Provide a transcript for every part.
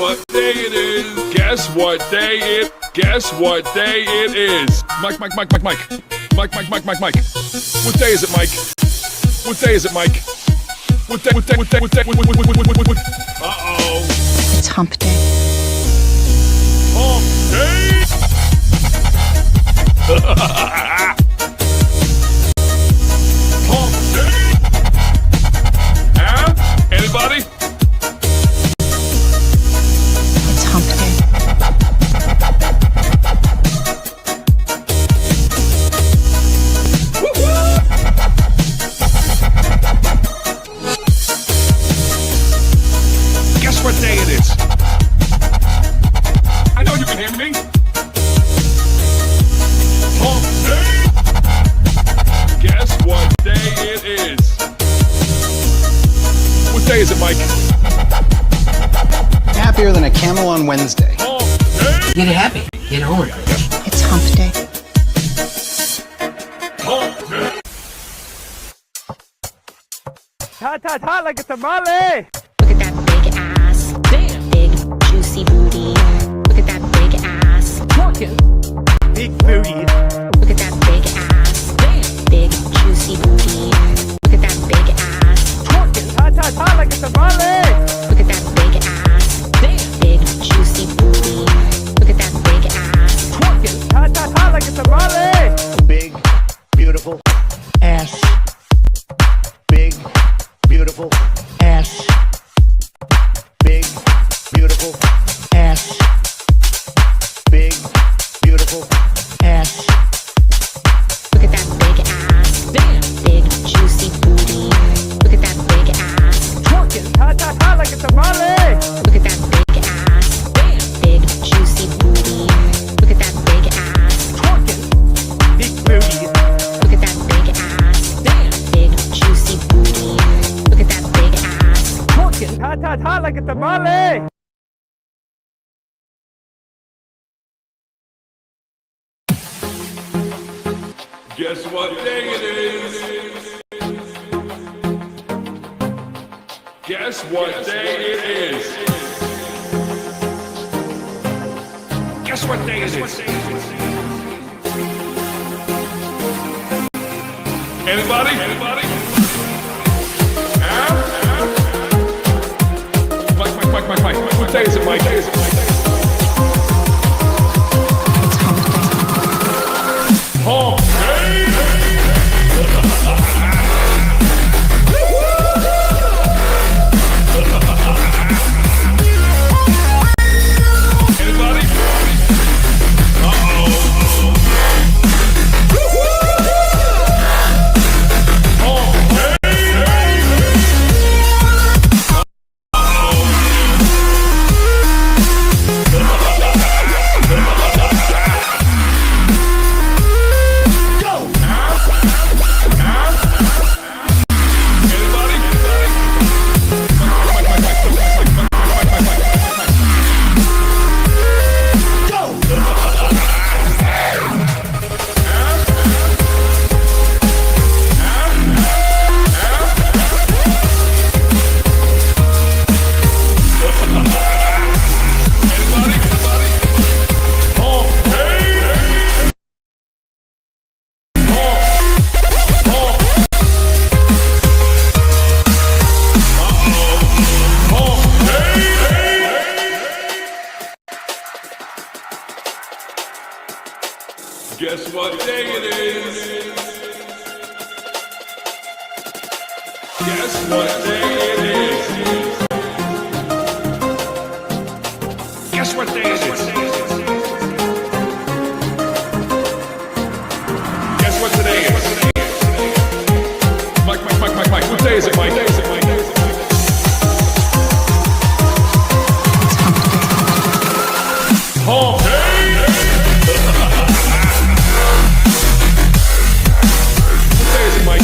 what day it is? Guess what day it? Guess what day it is? Mike. What day is it, Mike? What day is it, Mike? What day? Uh-oh. It's Hump Day. Hump Day! Hump Day! Anybody? It's Hump Day. Guess what day it is? I know you can hear me. Hump Day! Guess what day it is? What day is it, Mike? Happier than a camel on Wednesday. Hump Day! Get happy. Get on. It's Hump Day. Hump Day! Hot like a tamale! Look at that big ass. Damn. Big, juicy booty. Look at that big ass. Twerking. Big booty. Look at that big ass. Damn. Big, juicy booty. Look at that big ass. Twerking. Hot like a tamale! Look at that big ass. Damn. Big, juicy booty. Look at that big ass. Twerking. Hot like a tamale! Big, beautiful ass. Big, beautiful ass. Big, beautiful ass. Big, beautiful ass. Look at that big ass. Damn. Big, juicy booty. Look at that big ass. Twerking. Hot like a tamale! Look at that big ass. Damn. Big, juicy booty. Look at that big ass. Twerking. Big booty. Look at that big ass. Damn. Big, juicy booty. Look at that big ass. Twerking. Hot like a tamale! Guess what day it is? Guess what day it is? Guess what day it is? Anybody? Mike. What day is it, Mike? It's Hump Day. Hump Day! Anybody? Uh-oh. Hump Day! Guess what day it is? Guess what day it is? Guess what day it is? Guess what today is? Mike. What day is it, Mike? Hump Day! What day is it, Mike?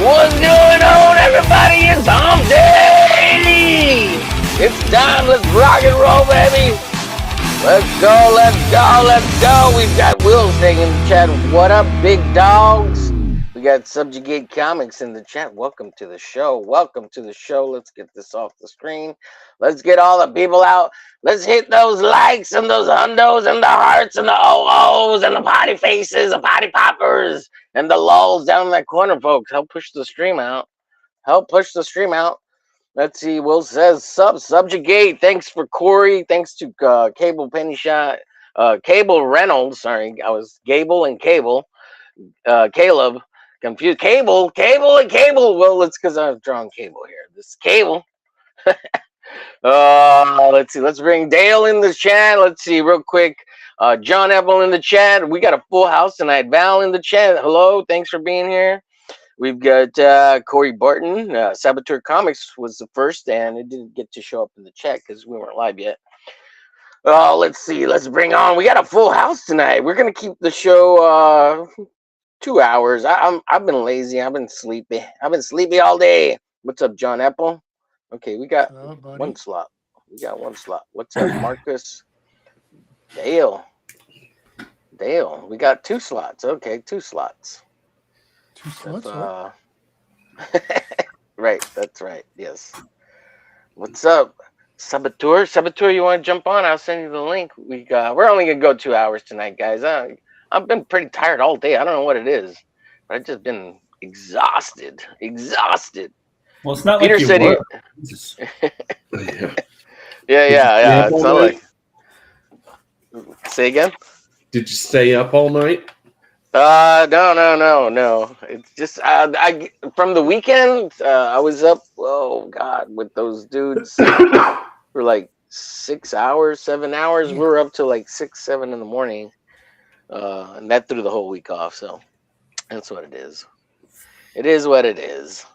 What's going on, everybody? It's Hump Day! It's time. Let's rock and roll, baby. Let's go, let's go, let's go. We've got Will saying in the chat, what up, big dogs? We got Subjugate Comics in the chat. Welcome to the show. Welcome to the show. Let's get this off the screen. Let's get all the people out. Let's hit those likes and those hundos and the hearts and the oh-ohs and the potty faces, the potty poppers, and the lulls down in that corner, folks. Help push the stream out. Help push the stream out. Let's see. Will says, Subjugate. Thanks for Corey. Thanks to Cable Penny Shot. Cable Reynolds. Sorry, I was Gable and Cable. Caleb. Confused. Cable and Cable. Well, it's because I've drawn Cable here. This is Cable. Let's see. Let's bring Dale in the chat. Let's see real quick. John Apple in the chat. We got a full house tonight. Val in the chat. Hello. Thanks for being here. We've got Corey Barton. Saboteur Comics was the first, and it didn't get to show up in the chat because we weren't live yet. Let's see. Let's bring on. We got a full house tonight. We're gonna keep the show 2 hours. I've been lazy. I've been sleepy. I've been sleepy all day. What's up, John Apple? Okay, we got one slot. We got one slot. What's up, Marcus? Dale. We got 2 slots. Okay, 2 slots. 2 slots? Right, that's right. Yes. What's up, Saboteur? Saboteur, you want to jump on? I'll send you the link. We're only gonna go 2 hours tonight, guys. I've been pretty tired all day. I don't know what it is, but I've just been exhausted. Well, it's not Peter like you said work. Yeah. It's not like. Say again. Did you stay up all night? No. It's just I from the weekend. I was up. Oh God, with those dudes for like 6 hours, 7 hours. We were up to like 6, 7 in the morning, and that threw the whole week off. So that's what it is. It is what it is.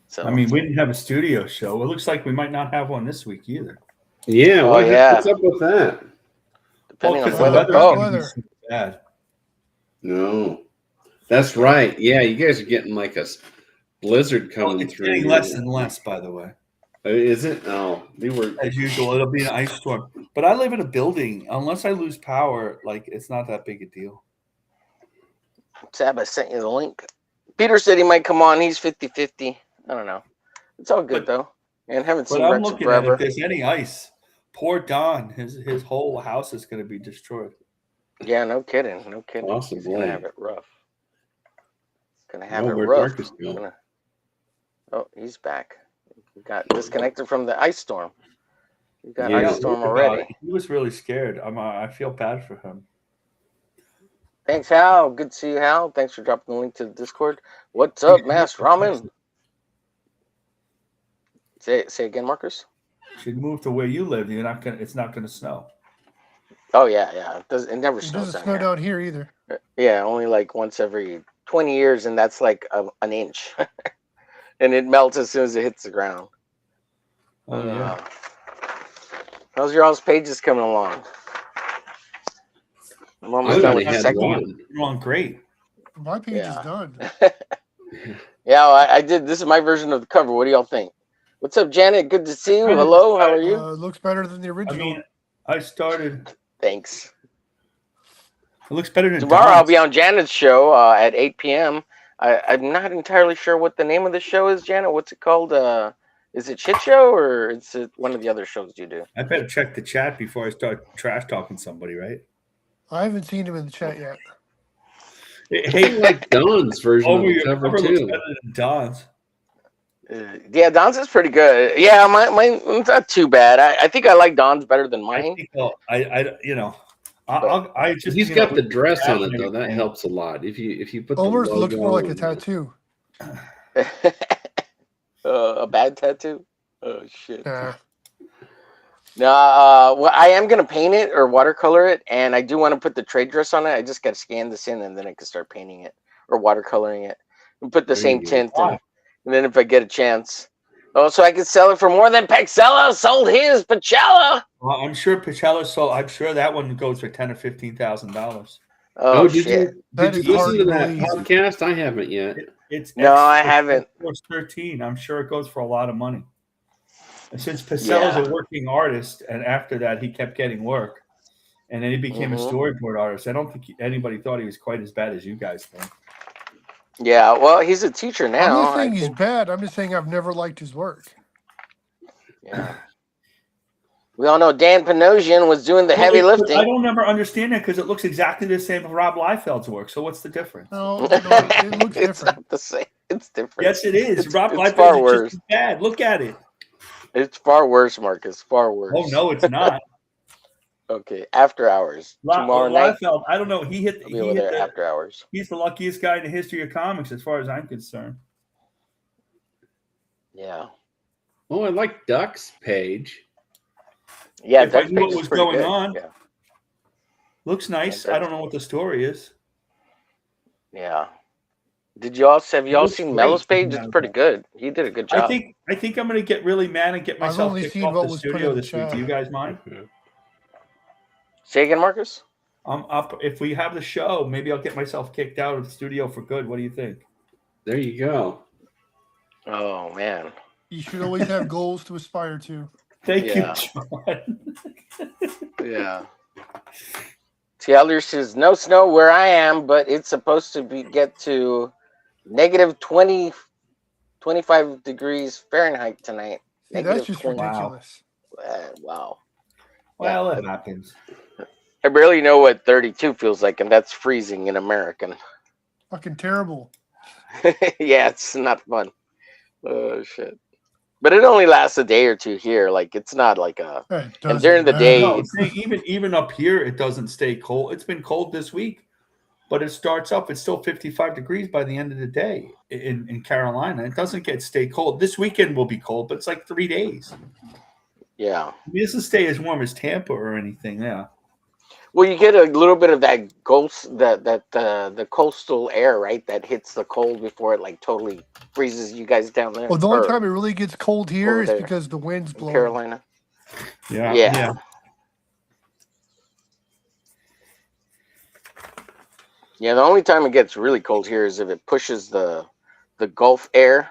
So I mean, we didn't have a studio show. It looks like we might not have one this week either. Yeah. Yeah. What's up with that? Depending on the weather. weather's bad. No. That's right. Yeah, you guys are getting like a blizzard coming It's through. getting less and less, by the way. Is it? Oh, we were As usual, it'll be an ice storm. But I live in a building. Unless I lose power, like it's not that big a deal. Sab, I sent you the link. Peter said he might come on. He's 50-50. I don't know. It's all good though. And haven't seen But I'm Rex looking forever. at if there's any ice, poor Don, his whole house is going to be destroyed. Yeah, no kidding. Awesome. He's gonna have it rough. Gonna have Oh, it where'd rough. Marcus go? Oh, he's back. He got disconnected from the ice storm. He got Yeah, ice storm already. He was really scared. I feel bad for him. Thanks, Hal. Good to see you, Hal. Thanks for dropping the link to the Discord. What's up, Mass Ramen? Say again, Marcus. Should move to where you live. It's not gonna snow. Oh yeah. It never It snows doesn't down snow here. down here either. Yeah, only like once every 20 years, and that's like an inch, and it melts as soon as it hits the ground. Oh yeah. How's your all's pages coming along? I'm almost I done only with the had second one. Wrong, great. My page is Yeah. done. Yeah, well, I did. This is my version of the cover. What do y'all think? What's up, Janet? Good to see you. Hello, how are you? Looks better than the I original. mean, I started. Thanks. It looks better than Tomorrow I'll Don's. be on Janet's show at 8 p.m. I'm not entirely sure what the name of the show is, Janet. What's it called? Is it Shit Show or is it one of the other shows you do? I better check the chat before I start trash talking somebody, right? I haven't seen him in the chat yet. I like Don's version of the cover looks too. better than Don's. Yeah, Don's is pretty good. Yeah, mine's not too bad. I think I like Don's better than I mine. think I just. He's you got know, the dress with on it though. That everything. helps a lot. If you put the Omer's logo looks more like a and- tattoo. A bad tattoo? Oh shit. Nah. No, well, I am gonna paint it or watercolor it, and I do want to put the trade dress on it. I just gotta scan this in, and then I can start painting it or watercoloring it, and put the There same you go. tint. And then if I get a chance, so I can sell it for more than Paxella sold his Pachella. Well, I'm sure Pachella sold. I'm sure that one goes for $10,000 or $15,000. Oh did shit! That you is listen hard to to that believe. podcast? I haven't yet. No, I haven't. It's 13. I'm sure it goes for a lot of money. And since Pacella's a working artist, and after that he kept getting work, and then he became a storyboard artist. I don't think anybody thought he was quite as bad as you guys think. Yeah, well, he's a teacher now. I'm not saying I he's think. bad. I'm just saying I've never liked his work. Yeah. We all know Dan Panosian was doing the heavy lifting. I don't ever understand that because it looks exactly the same as Rob Liefeld's work. So what's the difference? No, it looks It's different. not the same. It's different. Yes, it is. Rob it's Liefeld far is worse. just as bad. Look at it. It's far worse, Marcus. Far worse. Oh no, it's not. Okay, after hours tomorrow night. Liefeld, I don't know. He hit. I'll be over there after hours. He's the luckiest guy in the history of comics, as far as I'm concerned. Yeah. Oh, I like Duck's page. Yeah, If I that knew what page is was pretty going good. on. Yeah. Looks nice. Yeah, I don't know what the story is. Yeah. Have y'all looks seen great. Mello's page? It's Yeah. pretty good. He did a good job. I think I'm gonna get really mad and get I've myself only kicked seen off what the was put studio in the this week. chat. Do you guys mind? Say again, Marcus? I'm up. If we have the show, maybe I'll get myself kicked out of the studio for good. What do you think? There you go. Oh man. You should always have goals to aspire to. Thank Yeah. you, John. Yeah. Taylor says no snow where I am, but it's supposed to get to negative 25 degrees Fahrenheit tonight. See, that's Negative just 20. ridiculous. Wow. Well, it happens. I barely know what 32 feels like, and that's freezing in American. Fucking terrible. Yeah, it's not fun. Oh shit. But it only lasts a day or two here. Like it's not like a. And during the day, No, even up here, it doesn't stay cold. It's been cold this week, but it starts up. It's still 55 degrees by the end of the day in Carolina. It doesn't stay cold. This weekend will be cold, but it's like 3 days. yeah. It doesn't stay as warm as Tampa or anything. Yeah. Well, you get a little bit of that the coastal air, right? That hits the cold before it like totally freezes you guys down there. Well, the only time it really gets cold here over is there because the wind's in blowing. Carolina. Yeah. Yeah. Yeah, the only time it gets really cold here is if it pushes the Gulf air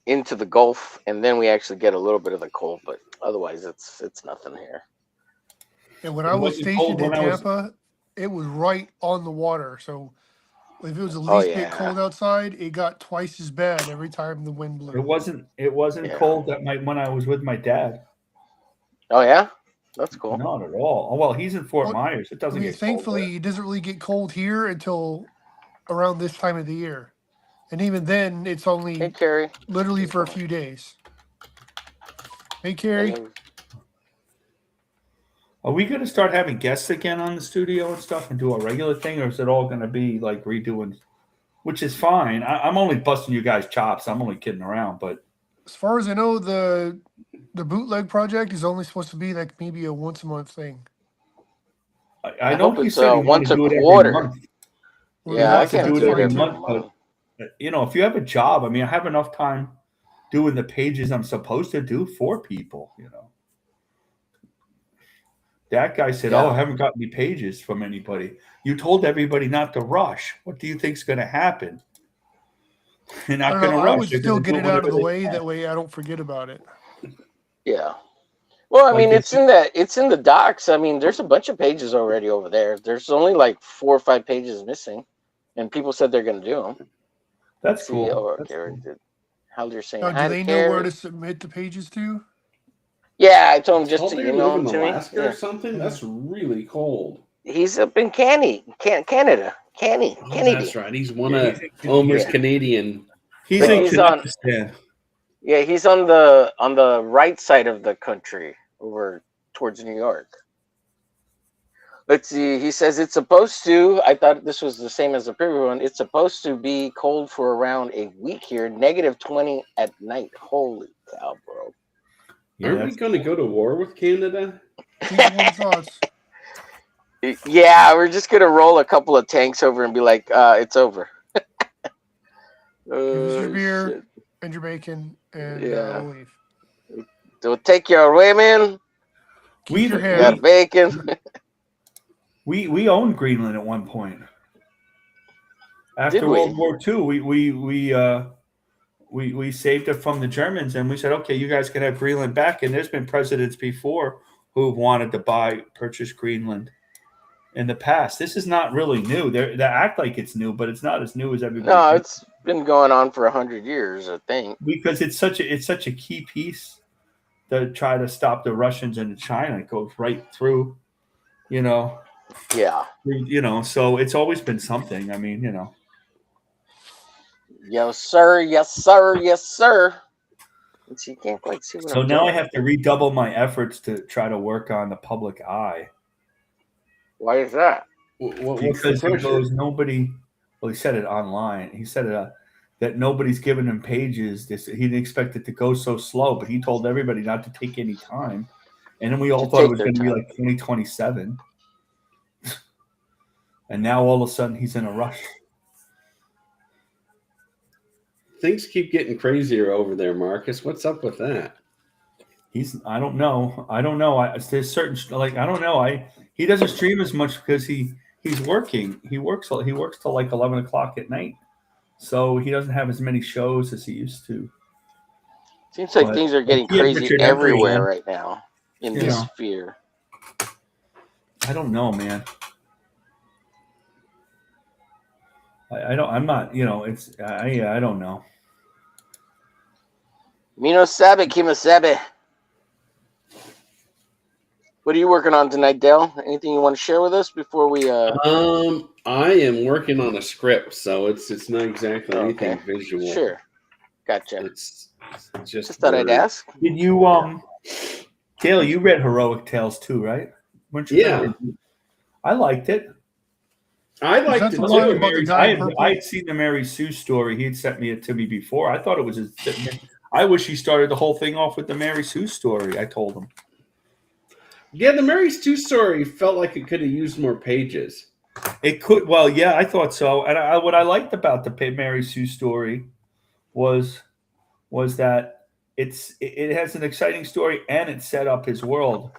into the Gulf, and then we actually get a little bit of the cold. But otherwise, it's nothing here. And when I was wasn't cold stationed in when I was- Tampa, it was right on the water. So if it was the Oh, least yeah. bit cold outside, it got twice as bad every time the wind blew. It wasn't Yeah. cold when I was with my dad. Oh yeah, that's cool. Not at all. Oh, well, he's in Fort Well, Myers. It I doesn't mean, get cold thankfully, there. it doesn't really get cold here until around this time of the year. And even then, it's Hey, only Carrie. literally for a few days. Hey, Carrie. Are we going to start having guests again on the studio and stuff and do a regular thing, or is it all going to be like redoing? Which is fine. I'm only busting you guys' chops. I'm only kidding around, but As far as I know, the bootleg project is only supposed to be like maybe a once a month thing. I know hope he it's, said he once wanted to a do it every quarter. month. Well, Yeah, I that's- can't do it do it every every month, month. but if you have a job, I mean, I have enough time doing the pages I'm supposed to do for people. That guy said, Yeah. "Oh, I haven't got any pages from anybody." You told everybody not to rush. What do you think's going to happen? You're I not don't going know. to I rush. would They're still gonna get do it out of whatever the they way. can. That way I don't forget about it. Yeah. Well, I Like mean, this- it's in the docs. I mean, there's a bunch of pages already over there. There's only like 4 or 5 pages missing, and people said they're going to do them. That's cool. Oh, That's okay. cool. How they're saying? Now, do Hi, they know where Carrie. to submit the pages to? Yeah, I told him just Don't to they email live them in to me. Alaska Yeah. or something? That's really cold. He's up in Canada. Oh, Canada. that's right. He's one Yeah, of he's in- Omer's yeah. Canadian. He's But in he's on- Kazakhstan. Yeah, he's on the right side of the country, over towards New York. Let's see. He says it's supposed to. I thought this was the same as the previous one. It's supposed to be cold for around a week here. -20 at night. Holy cow, bro! Yeah, Aren't we going to go to war with Canada? Please, one thoughts. Yeah, we're just gonna roll a couple of tanks over and be like, it's over. Give us your beer Shit. and your bacon, and Yeah. we'll leave. So take your women, Keep your hair. your bacon. We owned Greenland at one point. After Did we? World War II, we saved it from the Germans, and we said, okay, you guys can have Greenland back. And there's been presidents before who wanted to purchase Greenland in the past. This is not really new. They act like it's new, but it's not as new as everybody. No, thinks. it's been going on for 100 years, I think. Because it's such a key piece to try to stop the Russians into China. It goes right through, Yeah. So it's always been something. I mean, Yes, sir. Yes, sir. Yes, sir. Let's see, you can't quite see what So I'm now doing. I have to redouble my efforts to try to work on the public eye. Why is that? What's the Because he pressure? goes, nobody. Well, he said it online. He said it that nobody's giving him pages. He didn't expect it to go so slow, but he told everybody not to take any time. And then we all To thought it take was their going to be time. like 2027. And now all of a sudden he's in a rush. Things keep getting crazier over there, Marcus. What's up with that? I don't know. There's certain, I don't know. He doesn't stream as much because he's working. He works till like 11 o'clock at night. So he doesn't have as many shows as he used to. Seems like But things are getting he and crazy Richard Emery, everywhere right now in You this know. sphere. I don't know, man. I'm not, I don't know. Mino Sabe, Kimasabe. What are you working on tonight, Dale? Anything you want to share with us before we I am working on a script, so it's not exactly anything visual. Sure. Gotcha. It's just thought I'd words. ask. Did you Dale, you read Heroic Tales too, right? Weren't you? Yeah. I liked it. I liked that it the one too. about the guy in purple? I had seen the Mary Sue story. He had sent it to me before. I thought it was I wish he started the whole thing off with the Mary Sue story. I told him. Yeah, the Mary Sue story felt like it could have used more pages. It could. Well, yeah, I thought so. And what I liked about the Mary Sue story was that it has an exciting story and it set up his world.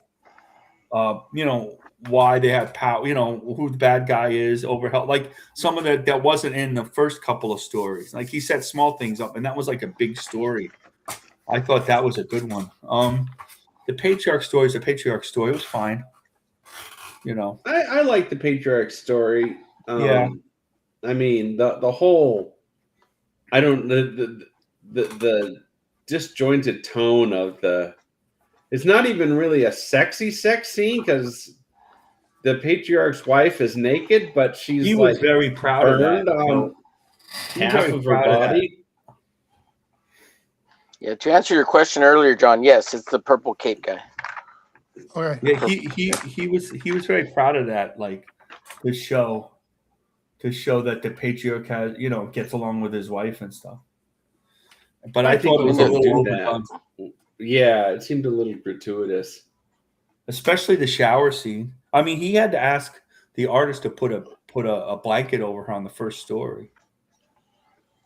Why they have power. Who the bad guy is, overhelp. Like some of that wasn't in the first couple of stories. Like he set small things up, and that was like a big story. I thought that was a good one. The patriarch story is a patriarch story. It was fine. I like the patriarch story. Yeah. I mean the whole. I don't the disjointed tone of the. It's not even really a sexy sex scene because the patriarch's wife is naked, but she's He was very proud of that. burned on half of her proud of that. body. Yeah, to answer your question earlier, John, yes, it's the purple cape guy. Okay. Yeah, he was very proud of that, like to show that the patriarch has, gets along with his wife and stuff. But I thought it was a people little do overdone, that. Yeah, it seemed a little gratuitous. especially the shower scene. I mean, he had to ask the artist to put a blanket over her on the first story.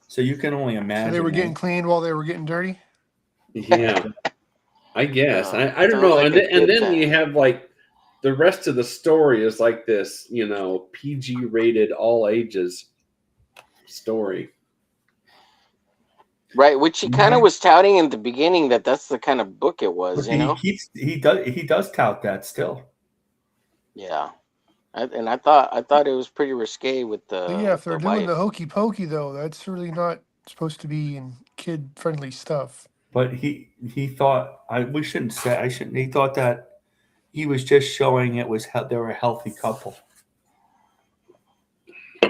So you can only imagine. So they were getting eh? cleaned while they were getting dirty. Yeah, I guess. I don't sounds know. like And a then, and good then you time. have like the rest of the story is like this, PG rated all ages story. Right, which he kind of was touting in the beginning that's the kind of book it was, But he does tout that still. Yeah, I thought it was pretty risque with But yeah, if the they're doing wife. the hokey pokey though, that's really not supposed to be in kid friendly stuff. But he thought he thought that he was just showing they were a healthy couple.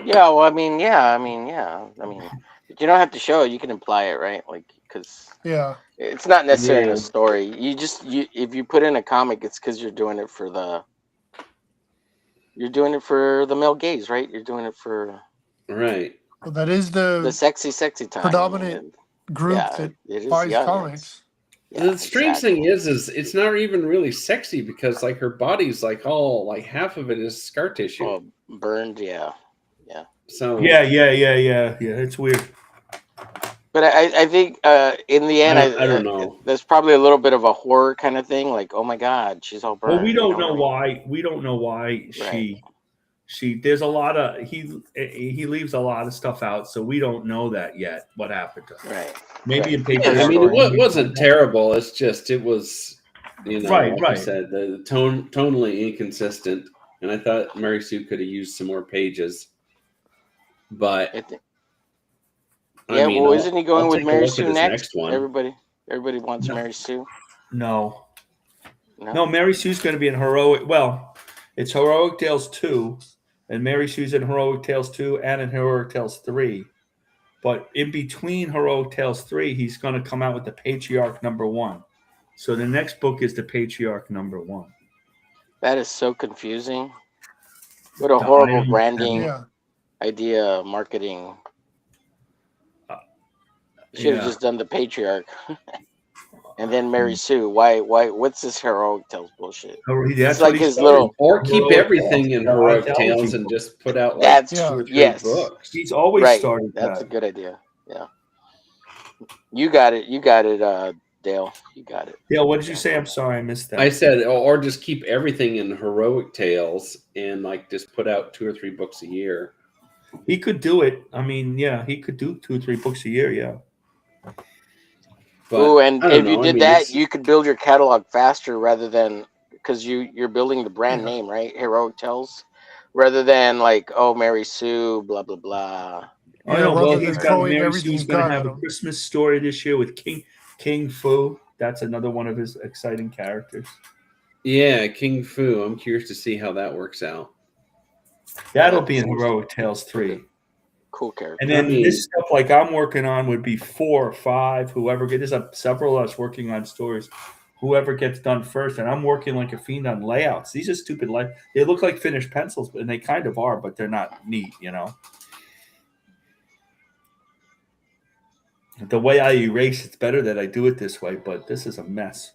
Yeah, well, I mean, but you don't have to show it. You can imply it, right? Like, because Yeah. it's not necessarily in Yeah. a story. If you put in a comic, it's because you're doing it for the male gaze, right? You're doing it for Right. Well, that is the sexy time. predominant group yeah, that it is buys the audience. comics. Yeah, The strange exactly. thing is it's not even really sexy because like her body's like all like half of it is scar tissue. Oh, burned, yeah. So Yeah. It's weird. But I think in the end, I don't know. there's probably a little bit of a horror kind of thing, like, oh my God, she's all burned. Well, we don't know what I mean? why. We don't know why Right. she. There's a lot of he leaves a lot of stuff out, so we don't know that yet. What happened to her? Right. Maybe in paper. Yeah, I mean, it wasn't terrible. It's just it was, Right, like right. I said, the tonally inconsistent, and I thought Mary Sue could have used some more pages. But Yeah, I mean, well, isn't he going I'll with take a Mary look at Sue his next? next one. Everybody wants No. Mary Sue. No. No? Mary Sue's going to be in Heroic. Well, it's Heroic Tales 2, and Mary Sue's in Heroic Tales 2 and in Heroic Tales 3. But in between Heroic Tales 3, he's going to come out with the Patriarch #1. So the next book is the Patriarch #1. That is so confusing. What a horrible branding Yeah. idea, marketing. Should have just done the Patriarch. And then Mary Sue. Why? What's this Heroic Tales bullshit? That's It's what like he his started. little. Or keep Heroic everything Tales. in Yeah, Heroic anthology Tales and book. just put out like That's 2 or 3 yes. books. He's always Right. started That's that. a good idea. Yeah. You got it, Dale. You got it. Dale, what did you say? I'm sorry, I missed that. I said, or just keep everything in Heroic Tales and like just put out 2 or 3 books a year. He could do it. I mean, yeah, he could do 2 or 3 books a year. Yeah. But Ooh, and I don't if you know. I did mean, that, it's- you could build your catalog faster rather than because you're building the brand name, right? Heroic Tales, rather than like, oh, Mary Sue, blah blah blah. I Yeah, know. Well, rather he's than got throwing Mary everything Sue's he's going to got have at a him. Christmas story this year with King Fu. That's another one of his exciting characters. yeah, King Fu. I'm curious to see how that works out. That'll be in Heroic Tales 3. Cool character. And then I mean- this stuff like I'm working on would be 4 or 5. Whoever gets there's several of us working on stories. Whoever gets done first, and I'm working like a fiend on layouts. These are stupid they look like finished pencils, and they kind of are, but they're not neat, The way I erase, it's better that I do it this way, but this is a mess.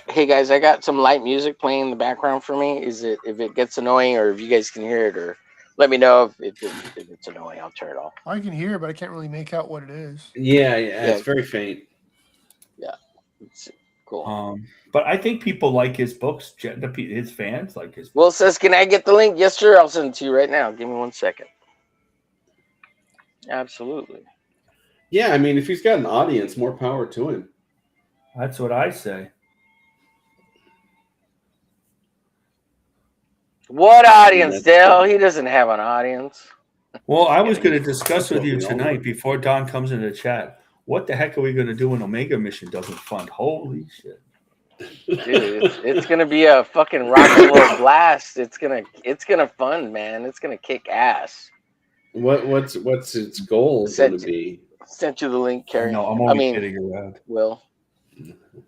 Hey guys, I got some light music playing in the background for me. If it gets annoying, or if you guys can hear it, or let me know if it's annoying. I'll turn it off. I can hear, but I can't really make out what it is. Yeah, it's very faint. Yeah, it's cool. But I think people like his books. His fans like his books. Will says, "Can I get the link?" Yes, sir. I'll send it to you right now. Give me 1 second. Absolutely. Yeah, I mean, if he's got an audience, more power to him. That's what I say. What audience, Dale? He doesn't have an audience. Well, I was going to discuss with what you we all tonight want. before Don comes into the chat. What the heck are we going to do when Omega Mission doesn't fund? Holy shit! Dude, it's gonna be a fucking rock and roll blast. It's gonna fund, man. It's gonna kick ass. What's its goal going to be? Sent you the link, Carrie. No, I'm only kidding around. Will.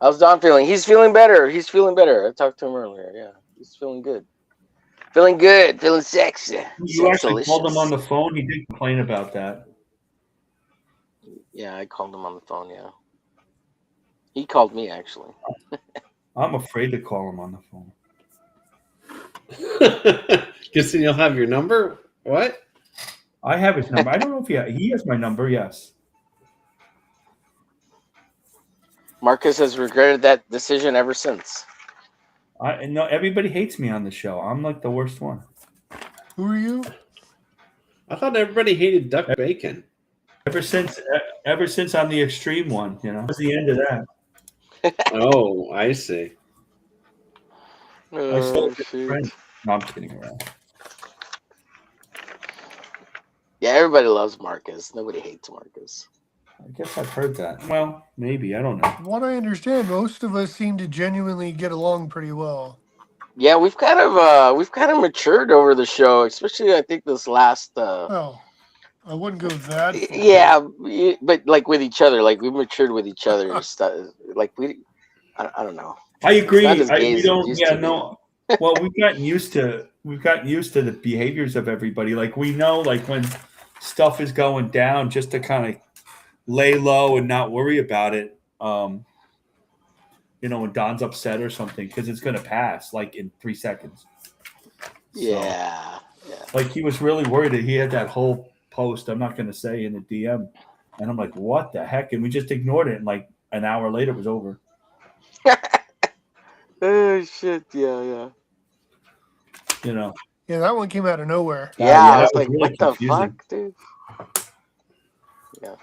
How's Don feeling? He's feeling better. He's feeling better. I talked to him earlier. Yeah, he's feeling good. Feeling good. Feeling sexy. You actually called him on Sexalicious. the phone. He did complain about that. Yeah, I called him on the phone. Yeah, he called me actually. I'm afraid to call him on the phone. Because then you'll have your number. What? I have his number. I don't know if he has my number. Yes. Marcus has regretted that decision ever since. I know everybody hates me on the show. I'm like the worst one. Who are you? I thought everybody hated duck bacon. Ever since I'm the extreme one, That's the end of that. Oh, I see. I still shoot. friends. No, I'm kidding around. Yeah, everybody loves Marcus. Nobody hates Marcus. I guess I've heard that. Well, maybe. I don't know. What I understand, most of us seem to genuinely get along pretty well. Yeah, we've kind of matured over the show, especially I think this last. Well, I wouldn't go that far. Yeah, but like with each other, like we matured with each other. Like I don't know. I agree. It's not as gay We as it don't. used Yeah, to be. no. Well, we've gotten used to the behaviors of everybody. Like we know, like when stuff is going down, just to kind of lay low and not worry about it. When Don's upset or something, because it's going to pass like in 3 seconds. Yeah. Like he was really worried that he had that whole post. I'm not going to say in the DM, and I'm like, what the heck? And we just ignored it, and like an hour later, it was over. Oh shit! Yeah. Yeah, that one came out of nowhere. Yeah, I was that like, really what the confusing. fuck, dude? Yeah.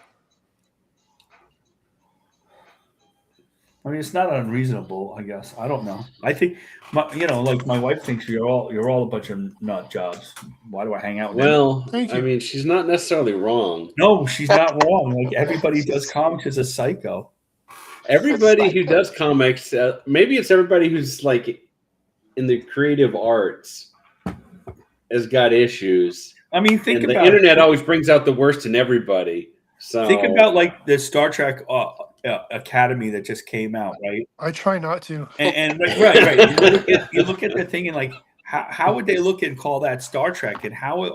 I mean, it's not unreasonable, I guess. I don't know. I think, my wife thinks you're all a bunch of nut jobs. Why do I hang out with them? Well, Thank I you. mean, she's not necessarily wrong. No, she's not wrong. Like everybody who does comics is a psycho. Everybody who does comics, maybe it's everybody who's like in the creative arts has got issues. I mean, think and the about internet always brings out the worst in everybody. So think about like the Star Trek Academy that just came out, right? I try not to. And right. You look at the thing and like, how would they look and call that Star Trek? And how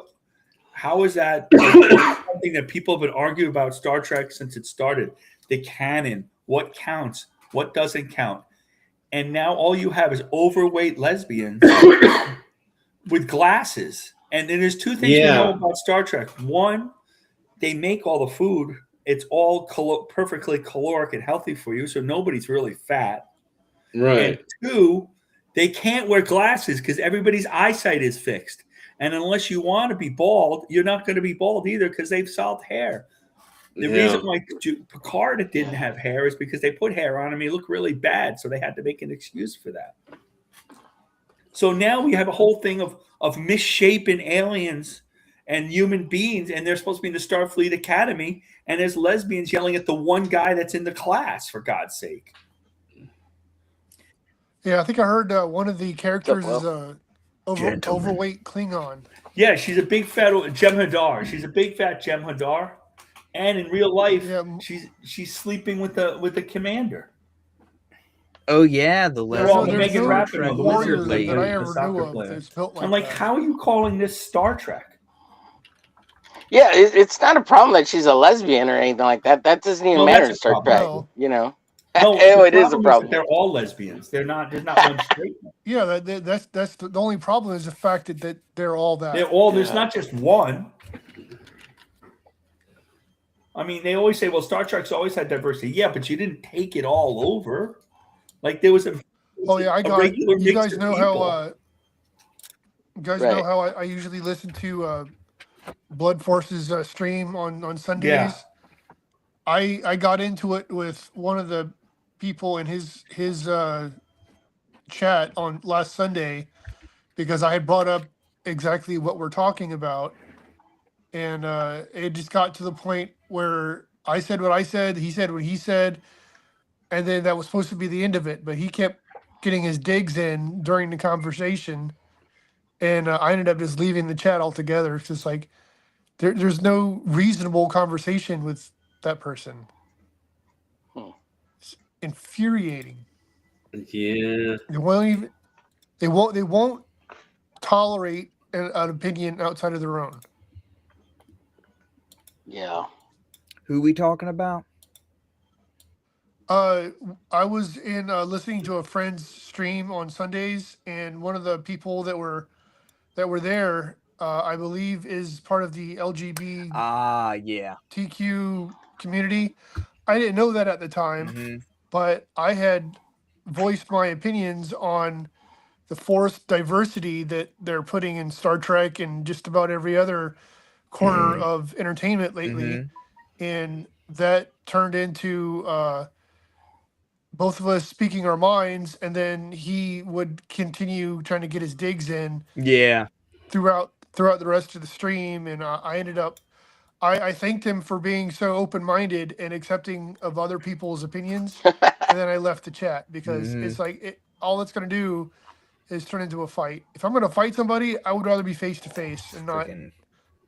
is that something that people have been arguing about Star Trek since it started? The canon, what counts, what doesn't count. And now all you have is overweight lesbians with glasses. And then there's two things we know about Star Trek. One, they make all the food. It's all perfectly caloric and healthy for you, so nobody's really fat. Right. And two, they can't wear glasses because everybody's eyesight is fixed. And unless you want to be bald, you're not going to be bald either because they've solved hair. The reason why Picard didn't have hair is because they put hair on him. He looked really bad, so they had to make an excuse for that. So now we have a whole thing of misshapen aliens and human beings, and they're supposed to be in the Starfleet Academy, and there's lesbians yelling at the one guy that's in the class, for God's sake. Yeah, I think I heard one of the characters is overweight Klingon. Yeah, she's a big fat Jem'Hadar. She's a big fat Jem'Hadar, and in real life, she's sleeping with the commander. Oh yeah, the Megan Rapinoe, the warrior wizard lady, that I the ever soccer knew of player. that's built like I'm like, that. how are you calling this Star Trek? Yeah, it's not a problem that she's a lesbian or anything like that. That doesn't even matter in Star Trek. No. No, it is a problem. They're all lesbians. There's not one straight one. Yeah, that's the only problem is the fact that they're all that. They're all. There's not just one. I mean, they always say, "Well, Star Trek's always had diversity." Yeah, but you didn't take it all over. Like there was a. Oh yeah, I got it. You guys know how. You guys Right. know how I usually listen to Blood Force's stream on Sundays. Yeah. I got into it with one of the people in his chat on last Sunday because I had brought up exactly what we're talking about, and it just got to the point where I said what I said, he said what he said, and then that was supposed to be the end of it. But he kept getting his digs in during the conversation, and I ended up just leaving the chat altogether. It's just like there's no reasonable conversation with that person. infuriating. Yeah. They won't tolerate an opinion outside of their own. Yeah. Who we talking about? I was in listening to a friend's stream on Sundays, and one of the people that were there, I believe, is part of the LGBTQ Yeah. community. I didn't know that at the time, but I had voiced my opinions on the forced diversity that they're putting in Star Trek and just about every other corner of entertainment lately. And that turned into both of us speaking our minds, and then he would continue trying to get his digs in Yeah. throughout the rest of the stream. And I ended up, I thanked him for being so open-minded and accepting of other people's opinions. And then I left the chat because it's like, all it's going to do is turn into a fight. If I'm going to fight somebody, I would rather be face to face and not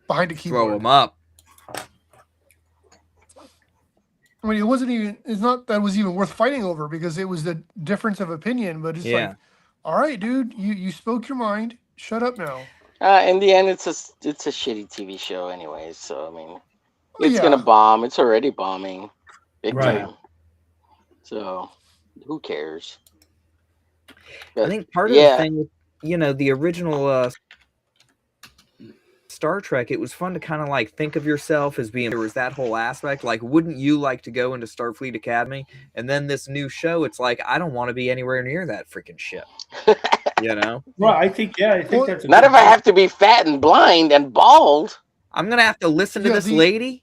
behind a keyboard. Throw them up. I mean, it's not that it was even worth fighting over, because it was the difference of opinion, but it's like, all right, dude, you spoke your mind. Shut up now. In the end, it's a shitty TV show anyways. So, I mean, it's going to bomb. It's already bombing. Big time. So, who cares? But, I think part of the thing with, the original Star Trek, it was fun to kind of like think of yourself as being, there was that whole aspect, like, wouldn't you like to go into Starfleet Academy? And then this new show, it's like, I don't want to be anywhere near that freaking shit. Well, I think that's not if I have to be fat and blind and bald. I'm gonna have to listen to this lady.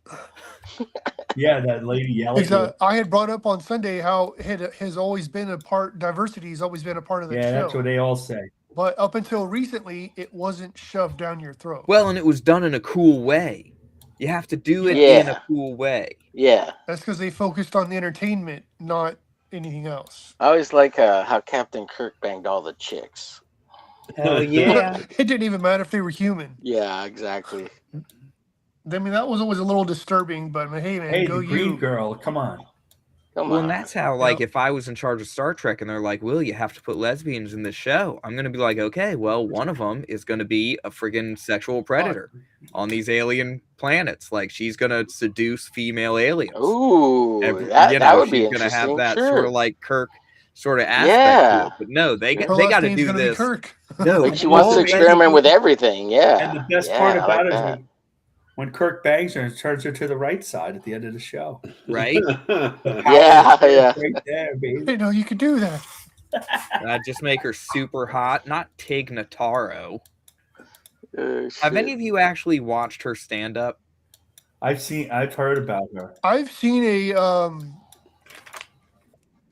Yeah, that lady yelling. I had brought up on Sunday how it has always been a part, diversity has always been a part of the show. Yeah, that's what they all say. But up until recently, it wasn't shoved down your throat. Well, and it was done in a cool way. You have to do it in a cool way. Yeah. That's because they focused on the entertainment, not anything else. I always like how Captain Kirk banged all the chicks. Hell yeah. It didn't even matter if they were human. Yeah, exactly. I mean, that was always a little disturbing, but hey, man, go the green you. girl, come on. Well, and that's how, like, if I was in charge of Star Trek and they're like, Will, you have to put lesbians in this show, I'm going to be like, okay, well, one of them is going to be a friggin' sexual predator on these alien planets. Like, she's going to seduce female aliens. Ooh, that would be interesting. She's going to have that sort of like Kirk sort of aspect to it. But no, they got to do this. No, like she wants to experiment with everything. Yeah. And the best part about it is when Kirk bangs her and turns her to the right side at the end of the show. Right? Yeah. Right there, baby. I didn't know you could do that. Just make her super hot. Not Tig Notaro. Have any of you actually watched her stand up? I've heard about her. I've seen a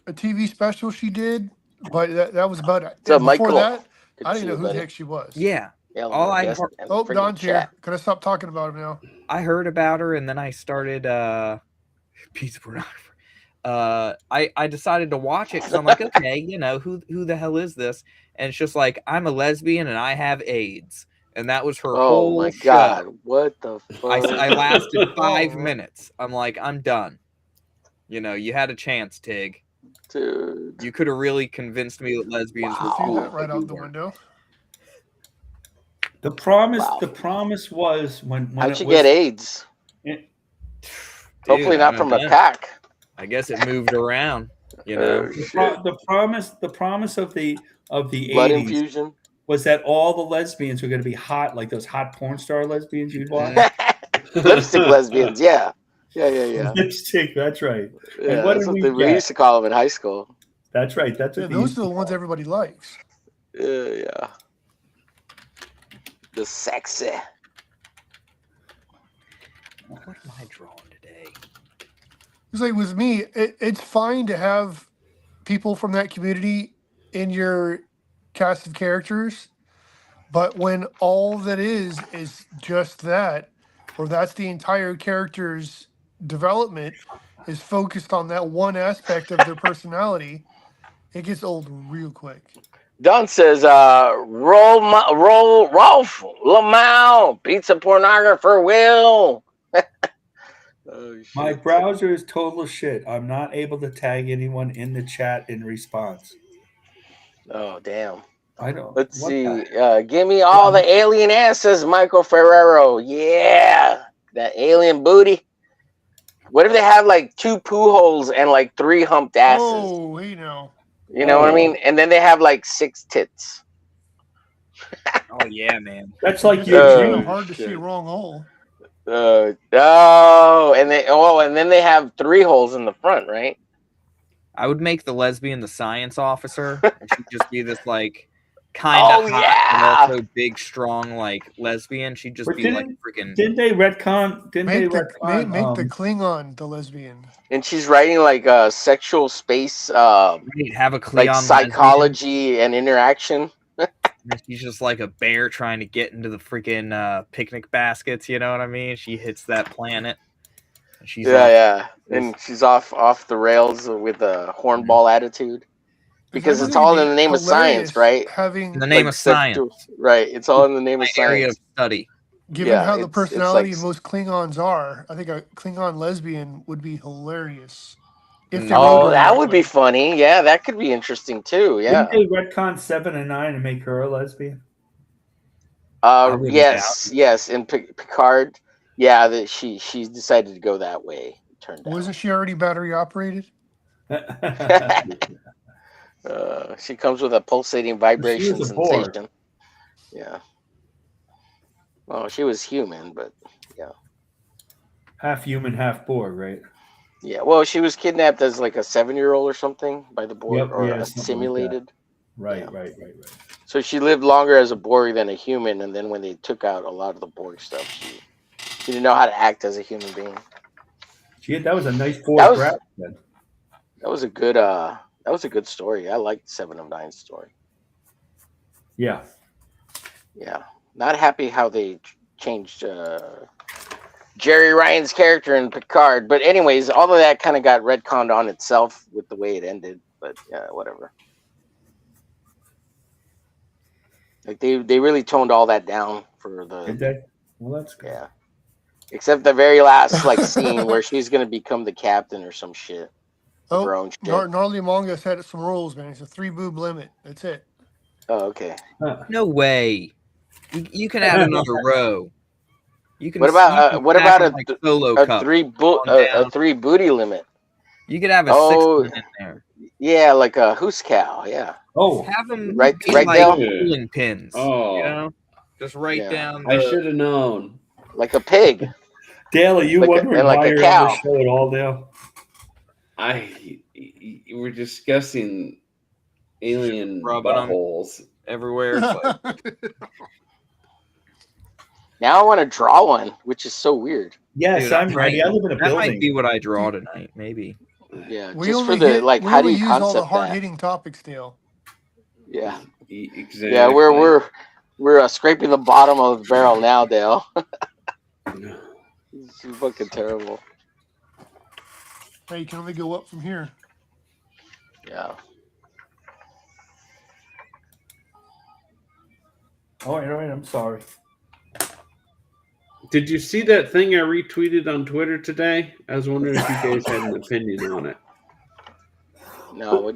TV special she did, but that was about it. So, Before Michael, that, I didn't know who the heck she was. Yeah. All I heard, Don's here. Can I stop talking about him now? I heard about her, and then I started pizza pornographer. I decided to watch it because I'm like, okay, who the hell is this? And it's just like, I'm a lesbian and I have AIDS, and that was her whole my show. God, what the fuck? I lasted 5 minutes. I'm like, I'm done. You had a chance, Tig. Dude, you could have really convinced me that lesbians were cool. That right out the window. The promise was when how'd you get AIDS? Hopefully not from the pack. I guess it moved around. The promise of the blood 80s infusion was that all the lesbians were going to be hot, like those hot porn star lesbians you'd watch. Lipstick lesbians, yeah. Lipstick, that's right. Yeah, and what that's what we used to call them in high school. That's right. That's what those are the ones everybody likes. Yeah. The sexy. What am I drawing today? It's like with me, it's fine to have people from that community in your cast of characters, but when all that is just that, or that's the entire character's development is focused on that one aspect of their personality, it gets old real quick. Don says, roll Ralph Lamau, pizza pornographer Will. Oh, shit. My browser is total shit. I'm not able to tag anyone in the chat in response. Oh, damn. I don't. Let's what see. the- Give me all the alien ass, says Michael Ferrero. Yeah. That alien booty. What if they have like 2 poo holes and like 3 humped asses? Oh, hey now. You know what I Oh. mean? And then they have like 6 tits. Oh yeah, man. That's like It's your kind of dream. hard to see wrong hole. And then they have 3 holes in the front, right? I would make the lesbian the science officer, and she'd just be this like kind of hot, but also big, strong like lesbian. She'd just But be like freaking. Didn't they retcon? Didn't Make they the retcon? make the Klingon the lesbian. And she's writing like sexual space, Have a Klingon like lesbian. psychology and interaction. And she's just like a bear trying to get into the freaking picnic baskets. You know what I mean? She hits that planet. And she's And she's off the rails with a hornball attitude. Because it's all in the name of science, right? Having In the name of science. Right. It's all in the name of Area of science. study. Given how the it's personality like- of most Klingons are, I think a Klingon lesbian would be hilarious. If they Oh, wrote her that would way. be funny. Yeah, that could be interesting too. Yeah. Didn't they retcon 7 and 9 and make her a lesbian? wouldn't Yes. In Picard, yeah, that she decided to go that way. It turned out. Wasn't she already battery operated? She comes with a pulsating vibration was a Borg. sensation. Yeah. Well, she was human, but yeah. Half human, half Borg, right? Yeah. Well, she was kidnapped as like a 7-year-old or something by the Borg, Yep, or yeah, something like that. simulated. Right. So she lived longer as a Borg than a human, and then when they took out a lot of the Borg stuff, she didn't know how to act as a human being. Gee, that was a nice That Borg was- grab then. That was a good story. I liked 7 of 9's story. Yeah. Yeah. Not happy how they changed Jerry Ryan's character in Picard. But anyways, all of that kind of got retconned on itself with the way it ended. But yeah, whatever. Like they really toned all that down for the Did they? Well, that's good. yeah. Except the very last like scene where she's gonna become the captain or some shit. Of her own shit. Gnarly Mongoose had some rules, man. It's a 3 boob limit. That's it. Oh, okay. No way. You can add another row. You can. What about solo a cup 3 booty limit? You could have a 6 in there. Yeah, like a hoose cow. Yeah. Oh, Have them Right- be right like down. bowling pins. Oh. You know, just write Yeah. down. I the- should have known. Like a pig. Dale, are you Like a- wondering and like why a you're cow. on the show at all, Dale? We're discussing alien Rubbing 'em. buttholes. everywhere. It's like, Now I want to draw one, which is so weird. Yes, dude, I'm ready. I live in a that might building. be what I draw tonight. Maybe. Yeah, We just for only the hit, like. we How do only you use all the concept that? hard-hitting topics, Dale. Yeah, Exactly. yeah. We're scraping the bottom of the barrel now, Dale. It's fucking terrible. Hey, you can only go up from here. Yeah. All right. I'm sorry. Did you see that thing I retweeted on Twitter today? I was wondering if you guys had an opinion on it. No, what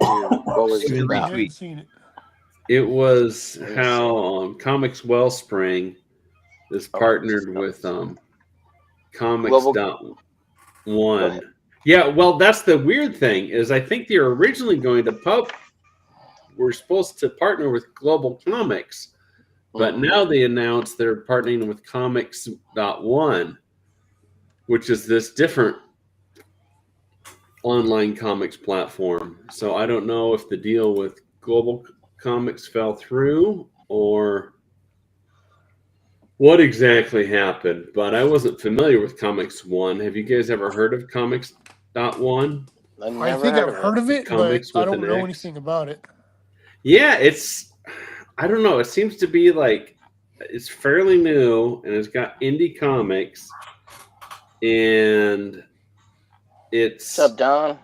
was it Good about? I haven't seen it. It was how Comics Wellspring is partnered with Global- Comics.1. Yeah, well, that's the weird thing is I think they're originally going to we're supposed to partner with Global Comics, but now they announced they're partnering with Comics.1, which is this different online comics platform. So I don't know if the deal with Global Comics fell through or what exactly happened, but I wasn't familiar with Comics One. Have you guys ever heard of Comics.1? I think I've heard of it, but Comics I with don't an know X. anything about it. Yeah, I don't know. It seems to be like it's fairly new and it's got indie comics and it's What's up, Don?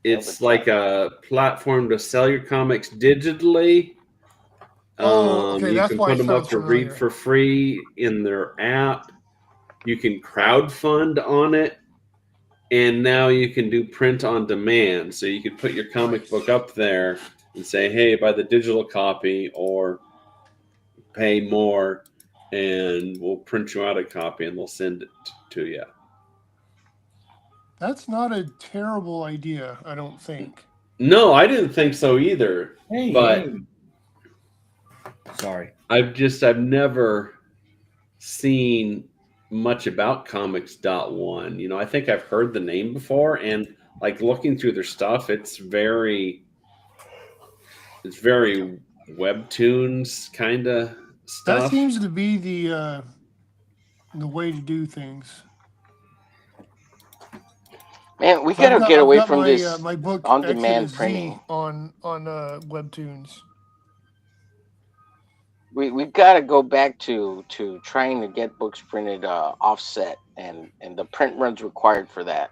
It's like a platform to sell your comics digitally. Oh, okay, You that's can why put it them up sounds to familiar. read for free in their app. you can crowdfund on it, and now you can do print on demand. So you could put your comic book up there and say, hey, buy the digital copy or pay more and we'll print you out a copy and they'll send it to you. That's not a terrible idea, I don't think. No, I didn't think so either. But sorry. I've never seen much about Comics.one. You know, I think I've heard the name before, and like looking through their stuff, it's very webtoons kind of stuff. That seems to be the way to do things. Man, we gotta get away from this my book on-demand printing on webtoons. We gotta go back to trying to get books printed offset and the print runs required for that,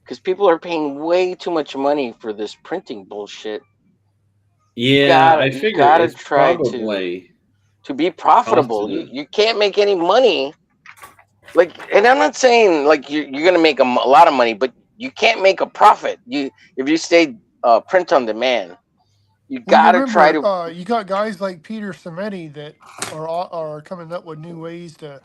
because people are paying way too much money for this printing bullshit. Yeah, I figure it's try probably to be profitable. You can't make any money. Like, and I'm not saying like you're gonna make a lot of money, but you can't make a profit. If you stay print on demand, you gotta try to. You got guys like Peter Samedi that are coming up with new ways to.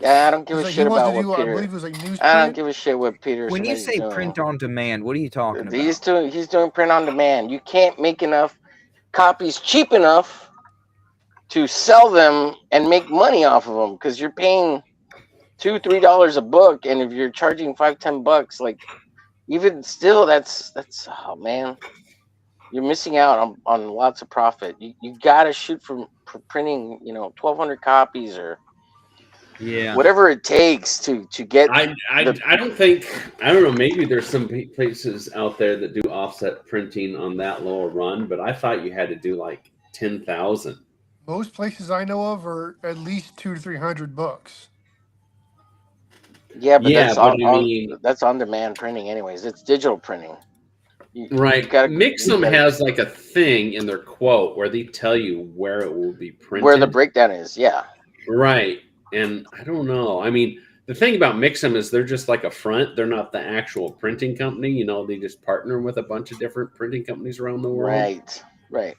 Yeah, I don't give a shit about what Peter. I believe it was like newsprint. I don't give a shit what Peter. When you say print on demand, what are you talking about? He's doing print on demand. You can't make enough copies cheap enough to sell them and make money off of them, because you're paying $2-3 a book, and if you're charging $5-10, like even still, that's oh man, you're missing out on lots of profit. You gotta shoot for printing, 1,200 copies or whatever it takes to get. I don't know, maybe there's some places out there that do offset printing on that lower run, but I thought you had to do like 10,000. Most places I know of are at least 200 to 300 books. Yeah, but that's on demand printing anyways. It's digital printing. Right. Mix'em has like a thing in their quote where they tell you where it will be printed. Where the breakdown is, yeah. Right. And I don't know. I mean, the thing about Mix'em is they're just like a front. They're not the actual printing company. They just partner with a bunch of different printing companies around the world. Right.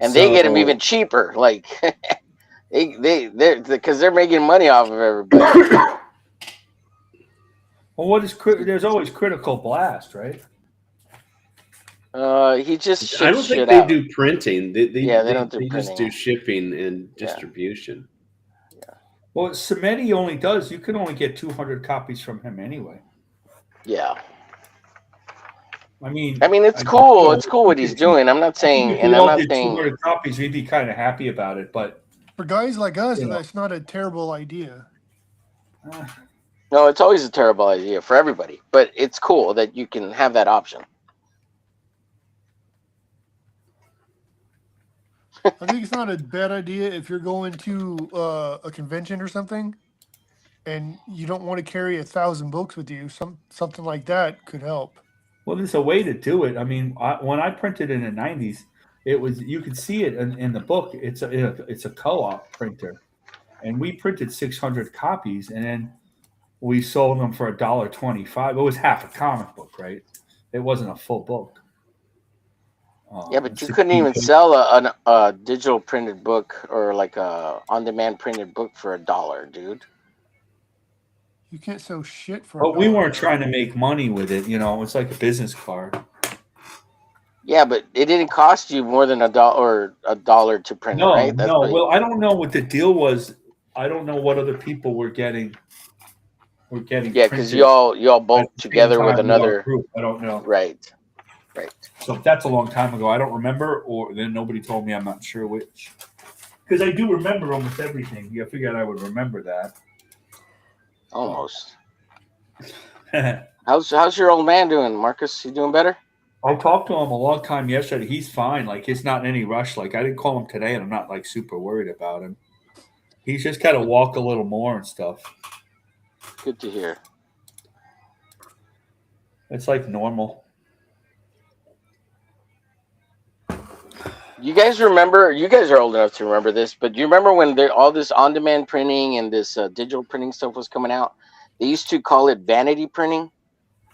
And they get them even cheaper. Like, they're because they're making money off of everybody. Well, there's always Critical Blast, right? He just I don't think they do printing. They don't do printing. They just do shipping and distribution. Yeah. Well, Samedi only does. You can only get 200 copies from him anyway. Yeah. I mean, it's cool. It's cool what he's doing. I'm not saying, and I'm not saying 200 copies. We'd be kind of happy about it, but for guys like us, that's not a terrible idea. No, it's always a terrible idea for everybody, but it's cool that you can have that option. I think it's not a bad idea if you're going to a convention or something, and you don't want to carry 1,000 books with you. Something like that could help. Well, there's a way to do it. I mean, when I printed in the 90s, you could see it in the book. It's a co-op printer, and we printed 600 copies, and then we sold them for $1.25. It was half a comic book, right? It wasn't a full book. Yeah, but you couldn't even sell a digital printed book or like a on-demand printed book for $1, dude. You can't sell shit for. But we weren't trying to make money with it. It's like a business card. Yeah, but it didn't cost you more than $1 to print it, right? No. Well, I don't know what the deal was. I don't know what other people were getting. Yeah, because you all both together with another group. I don't know. Right. So that's a long time ago. I don't remember, or then nobody told me. I'm not sure which. Because I do remember almost everything. I figured I would remember that. Almost. How's your old man doing, Marcus? He doing better? I talked to him a long time yesterday. He's fine. Like, he's not in any rush. Like, I didn't call him today, and I'm not like super worried about him. He's just got to walk a little more and stuff. Good to hear. It's like normal. You guys remember? You guys are old enough to remember this, but do you remember when all this on-demand printing and this digital printing stuff was coming out? They used to call it vanity printing.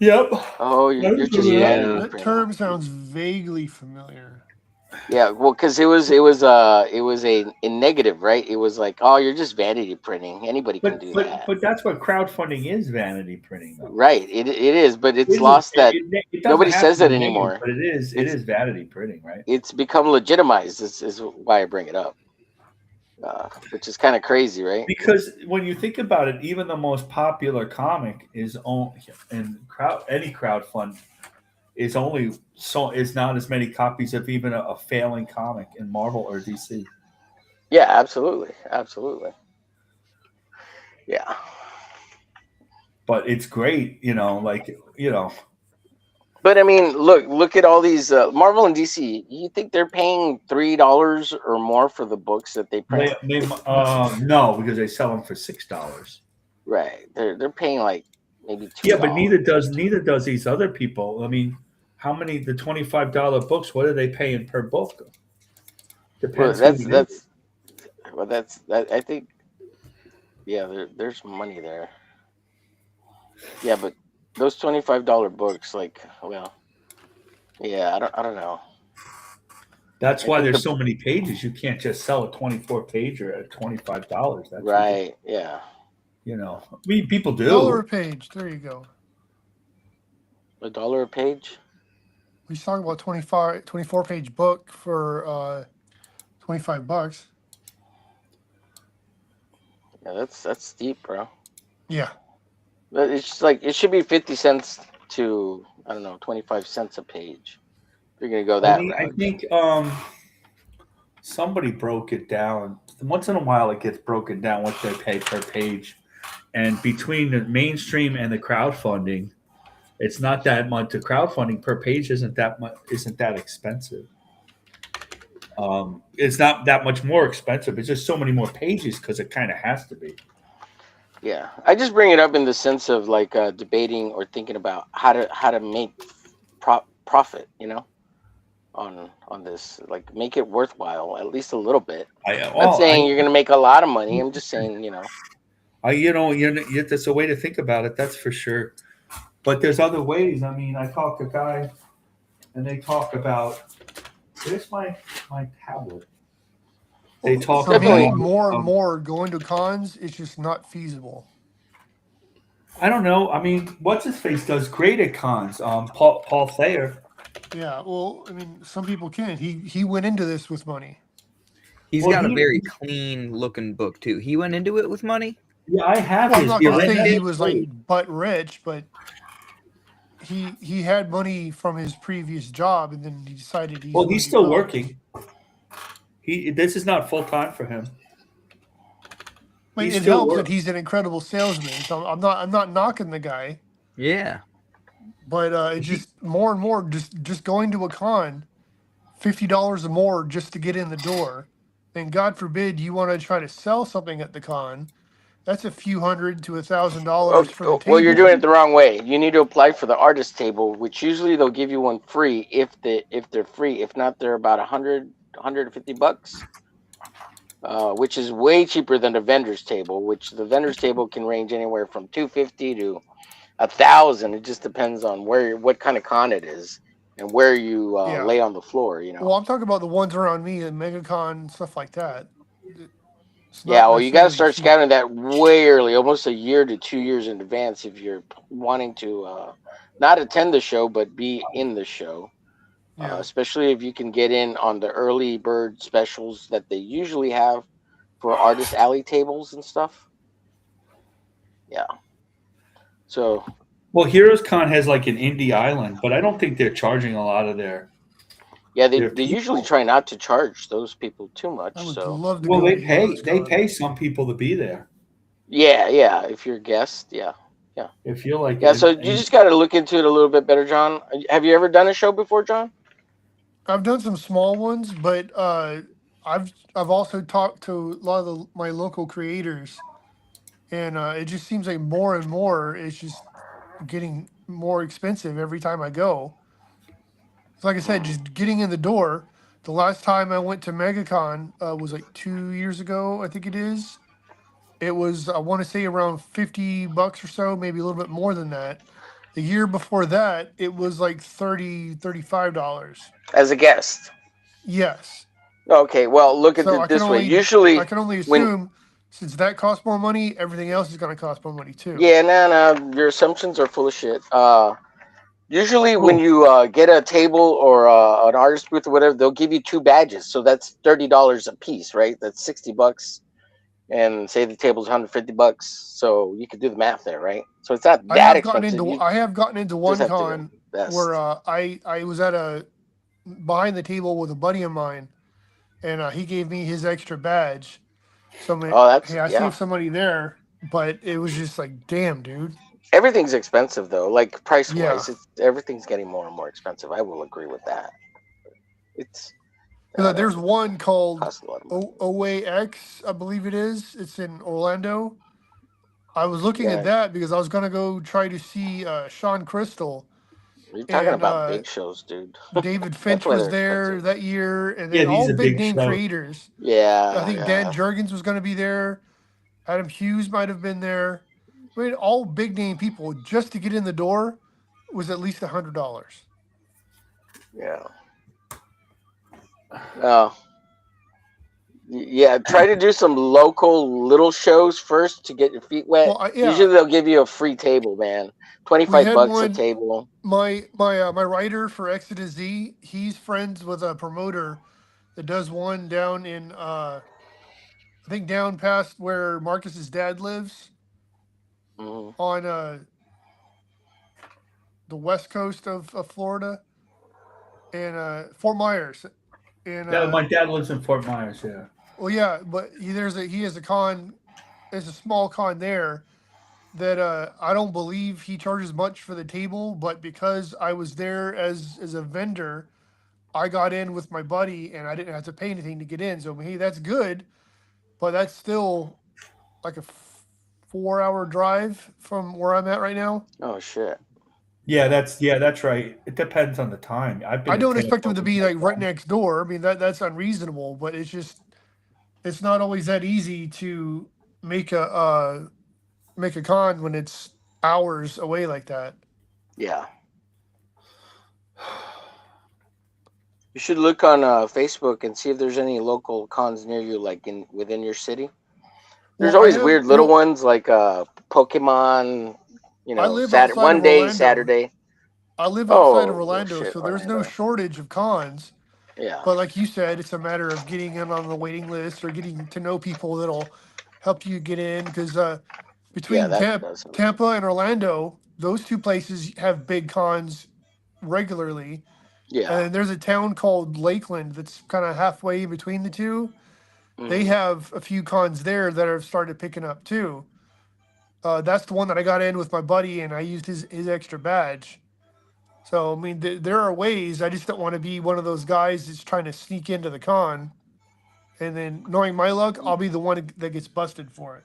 Yep. Oh, you're just vanity That printing. term sounds vaguely familiar. Yeah, well, because it was a negative, right? It was like, oh, you're just vanity printing. Anybody can do that. But that's what crowdfunding is, vanity printing, though. Right. It is, but it's It lost that. doesn't Nobody have says to that be negative, anymore. but it is vanity printing, right? It's become legitimized. This is why I bring it up, which is kind of crazy, right? Because when you think about it, even the most popular comic is any crowdfund is not as many copies of even a failing comic in Marvel or DC. Yeah, absolutely. Yeah. But it's great, But I mean, look at all these Marvel and DC. You think they're paying $3 or more for the books that they print? No, because they sell them for $6. Right. They're paying like maybe $2. Yeah, but neither does these other people. I mean, how many the $25 books? What are they paying per book? Depends. I think. Yeah, there's money there. Yeah, but those $25 books, like, well, yeah, I don't know. That's why there's so many pages. You can't just sell a 24 pager at $25. That's right. Yeah. People do. $1 a page. There you go. $1 a page. We talking about 24-page book for $25. Yeah, that's steep, bro. Yeah. But it's just like it should be 50 cents to, I don't know, 25 cents a page. You're gonna go that route. I think somebody broke it down. Once in a while, it gets broken down what they pay per page, and between the mainstream and the crowdfunding, it's not that much. The crowdfunding per page isn't that expensive. It's not that much more expensive. It's just so many more pages because it kind of has to be. Yeah, I just bring it up in the sense of like debating or thinking about how to make profit, on this, like make it worthwhile at least a little bit. I'm not saying you're gonna make a lot of money. I'm just saying, that's a way to think about it. That's for sure. But there's other ways. I mean, I talked to a guy, and they talk about. Where's my tablet? They talk about more and more going to cons. It's just not feasible. I don't know. I mean, what's his face does great at cons. Paul Thayer. Yeah, well, I mean, some people can. He went into this with money. He's got a very clean looking book too. He went into it with money. Yeah, I have. I'm not gonna say he was like butt rich, but he had money from his previous job, and then he decided he's still working. This is not full time for him. But it helps that he's an incredible salesman. So I'm not knocking the guy. Yeah. But it's just more and more just going to a con, $50 or more just to get in the door. Then God forbid you want to try to sell something at the con. That's a few $100 to $1,000 for the table. Well, you're doing it the wrong way. You need to apply for the artist table, which usually they'll give you one free if they're free. If not, they're about $150, which is way cheaper than the vendor's table. Which the vendor's table can range anywhere from $250 to $1,000. It just depends on what kind of con it is and where you lay on the floor. Well, I'm talking about the ones around me and MegaCon, stuff like that. Yeah, well, you got to start scouting that way early, almost a year to 2 years in advance if you're wanting to not attend the show, but be in the show. Yeah. Especially if you can get in on the early bird specials that they usually have for artist alley tables and stuff. Yeah. So. Well, Heroes Con has like an indie island, but I don't think they're charging a lot of their. Yeah, they usually try not to charge those people too much. They pay some people to be there. Yeah. If you're a guest, yeah. If you're like so you just got to look into it a little bit better, John. Have you ever done a show before, John? I've done some small ones, but I've also talked to a lot of my local creators, and it just seems like more and more it's just getting more expensive every time I go. Like I said, just getting in the door, The last time I went to MegaCon was like 2 years ago, I think it is. It was, I want to say, around $50 or so, maybe a little bit more than that. The year before that, it was like $35. As a guest. Yes. Okay, well, look at So it this way. Usually, I can only when assume since that costs more money, everything else is going to cost more money too. yeah, no, your assumptions are full of shit. Usually, when Cool. you get a table or an artist booth or whatever, they'll give you 2 badges. So that's $30 a piece, right? That's $60. And say the table's $150, so you could do the math there, right? So it's not that expensive. You I have gotten into just one have to con invest. where I was at a behind the table with a buddy of mine, and he gave me his extra badge. So I'm like, Oh, that's hey, I yeah. saved somebody there, but it was just like, damn, dude. Everything's expensive though. Like price Yeah. wise, everything's getting more and more expensive. I will agree with that. It's There's one called costs a lot of money. OAX, I believe it is. It's in Orlando. I was looking Yeah. at that because I was gonna go try to see Sean Crystal. You're talking And about big shows, dude. David Finch why was they're there expensive. that year, and Yeah, then all these are big big name shows. creators. Yeah. I think Dan Jurgens was going to be there. Adam Hughes might have been there. I mean, all big name people just to get in the door was at least $100. Yeah. Yeah, try to do some local little shows first to get your feet wet. Well, yeah. Usually they'll give you a free table, man. $25 a table. My writer for Exodus Z, he's friends with a promoter that does one down in I think down past where Marcus's dad lives, on the west coast of Florida, and Fort Myers. And my dad lives in Fort Myers. Yeah. Well, yeah, but he has a con. There's a small con there that I don't believe he charges much for the table, but because I was there as a vendor, I got in with my buddy and I didn't have to pay anything to get in. So hey, that's good, but that's still like a 4-hour drive from where I'm at right now. Oh shit. Yeah, that's right. It depends on the time. I don't expect them to be like right next door. I mean that's unreasonable, but it's not always that easy to make a con when it's hours away like that. Yeah. You should look on Facebook and see if there's any local cons near you, like within your city. There's always weird little ones like Pokemon. You know, Saturday. I live outside of Orlando, so there's no shortage of cons. Yeah. But like you said, it's a matter of getting in on the waiting list or getting to know people that'll help you get in. Because between Tampa and Orlando, those two places have big cons regularly. Yeah. And there's a town called Lakeland that's kind of halfway in between the two. They have a few cons there that have started picking up too. That's the one that I got in with my buddy, and I used his extra badge. So I mean, there are ways. I just don't want to be one of those guys that's trying to sneak into the con, and then knowing my luck, I'll be the one that gets busted for it.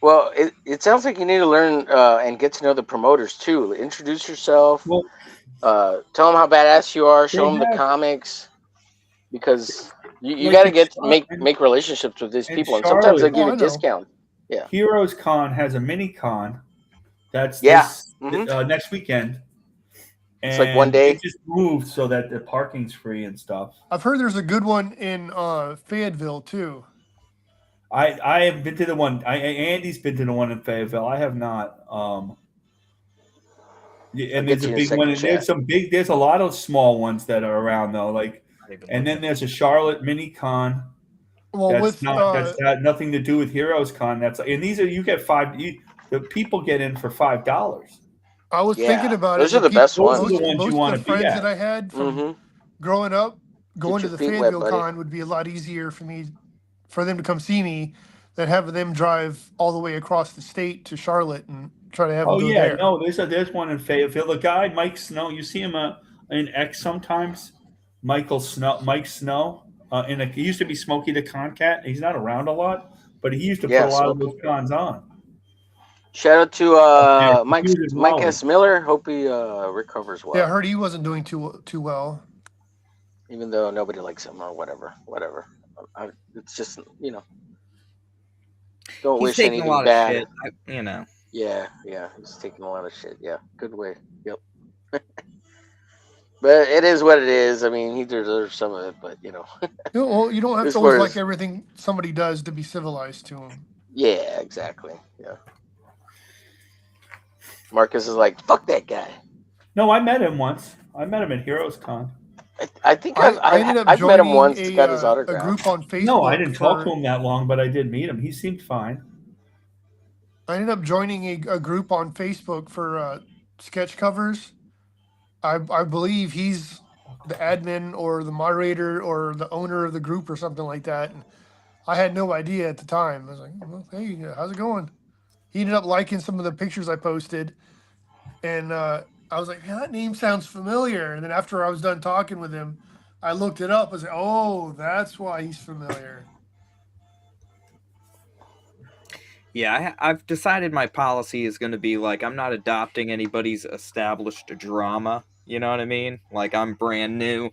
Well, it sounds like you need to learn and get to know the promoters too. Introduce yourself. Well, tell them how badass you are. Show them the comics, because you got to make relationships with these people, and sometimes they give you a discount. Yeah. Heroes Con has a mini con. That's next weekend. And it's like one day. It just moved so that the parking's free and stuff. I've heard there's a good one in Fayetteville too. I have been to the one. Andy's been to the one in Fayetteville. I have not. And there's a big one. And there's a lot of small ones that are around though. Like, and then there's a Charlotte mini con. Well, that's got nothing to do with Heroes Con. And these are you get the people get in for $5. I was thinking about those are the best ones. Those are the ones you want to be at. Most of the friends that I had from growing up, going to the Fayetteville Con would be a lot easier for them to come see me than having them drive all the way across the state to Charlotte and try to have them go there. No, there's one in Fayetteville. The guy Mike Snow, you see him in X sometimes. Mike Snow. He used to be Smokey the Concat. He's not around a lot, but he used to put a lot of those cons on. Shout out to Mike S. Miller. Hope he recovers well. Yeah, I heard he wasn't doing too well. even though nobody likes him or whatever. It's just don't He's wish taking a anything lot bad. of shit. Yeah, he's taking a lot of shit. Yeah, good way. Yep. But it is what it is. I mean, he deserves some of it, but Well, you don't have As to always far like as- everything somebody does to be civilized to him. yeah, exactly. Yeah. Marcus is like, fuck that guy. No, I met him once. I met him at Heroes Con. I think I ended up I've met him joining once, got his a autograph. group on Facebook. No, I didn't talk to for- him that long, but I did meet him. He seemed fine. I ended up joining a group on Facebook for sketch covers. I believe he's the admin or the moderator or the owner of the group or something like that. And I had no idea at the time. I was like, well, hey, how's it going? He ended up liking some of the pictures I posted. And I was like, man, that name sounds familiar. And then after I was done talking with him, I looked it up. I was like, oh, that's why he's familiar. Yeah, I've decided my policy is going to be like I'm not adopting anybody's established drama. You know what I mean? Like I'm brand new.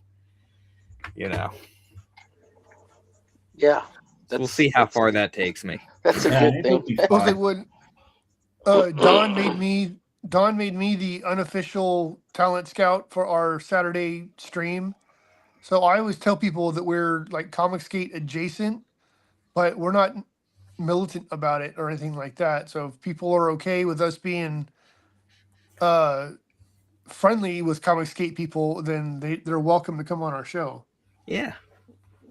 Yeah. So we'll see how far that takes me. That's a good thing. Supposedly when Don made me the unofficial talent scout for our Saturday stream. So I always tell people that we're like Comicsgate adjacent, but we're not militant about it or anything like that. So if people are okay with us being friendly with Comicsgate people, then they're welcome to come on our show. Yeah.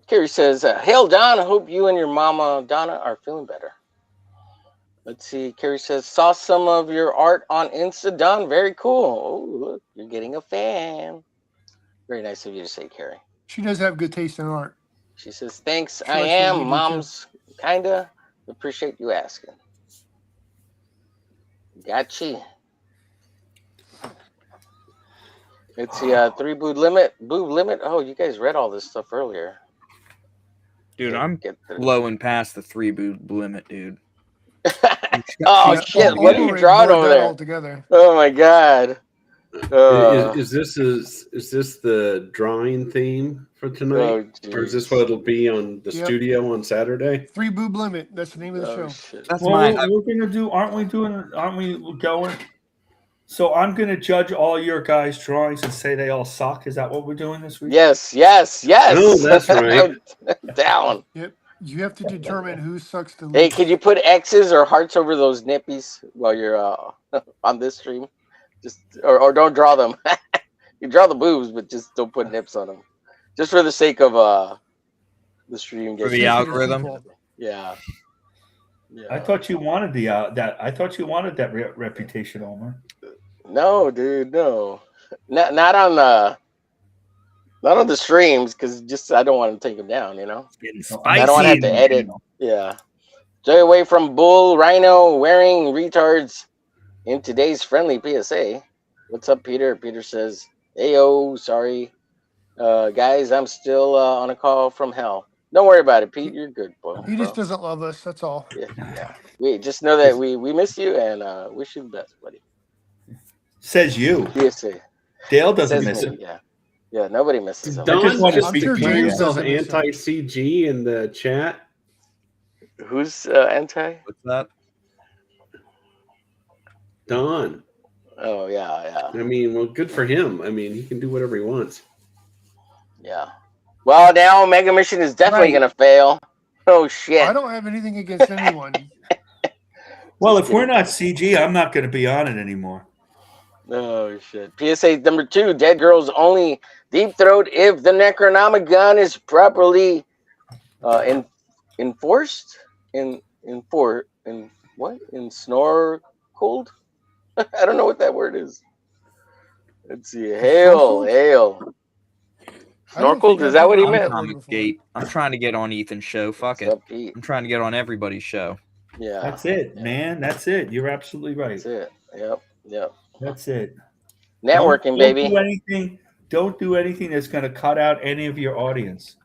Carrie says, hail Don, I hope you and your mama Donna are feeling better. Let's see. Carrie says, saw some of your art on Insta, Don. Very cool. Oh, look, you're getting a fan. Very nice of you to say, Carrie. She does have good taste in art. She says, thanks. Sure, I so am. you do Mom's kinda. Appreciate you asking. Gotcha. Let's see. 3 boob limit. Oh, you guys read all this stuff earlier. Dude, I'm blowing past the 3 boob limit, dude. Oh shit! What are you drawing over there? Together. Oh my god! Is this the drawing theme for tonight, or is this what it'll be on the studio on Saturday? 3 boob limit. That's the name of the show. That's we're gonna do. Aren't we going? So I'm gonna judge all your guys' drawings and say they all suck. Is that what we're doing this week? Yes. Oh, that's right. Down. Yep. You have to determine who sucks the least. Hey, could you put X's or hearts over those nippies while you're on this stream? Just or don't draw them. You draw the boobs, but just don't put nips on them. Just for the sake of the stream. For the algorithm. Yeah. I thought you wanted that. I thought you wanted that reputation, Omer. No, dude, no. Not on the streams, because just I don't want to take them down, you know. I don't want to have to edit. Yeah. Stay away from bull rhino wearing retards in today's friendly PSA. What's up, Peter? Peter says, "Ayo, sorry, guys, I'm still on a call from hell. Don't worry about it, Pete. You're good, bro. He just doesn't love us. That's all. Yeah. We just know that we miss you and wish you the best, buddy." Says you. PSA. Dale doesn't miss me, it. Yeah, nobody misses him. Don just I'm sure declared James himself doesn't miss it. anti-CG in the chat. Who's anti? What's that? Don. Oh yeah. I mean, well, good for him. I mean, he can do whatever he wants. Yeah. Well, now Mega Mission is definitely gonna fail. Oh shit. I don't have anything against anyone. Well, if we're not CG, I'm not going to be on it anymore. Oh shit. PSA number 2: Dead girls only deep throat if the Necronomicon is properly enforced in snore cold. I don't know what that word is. Let's see. Hail. Snorkeled? Is that what he meant? I'm trying to get on Ethan's show. Fuck it. I'm trying to get on everybody's show. Yeah. That's it, man. That's it. You're absolutely right. That's it. Yep. That's it. Networking, baby. Don't do anything that's going to cut out any of your audience.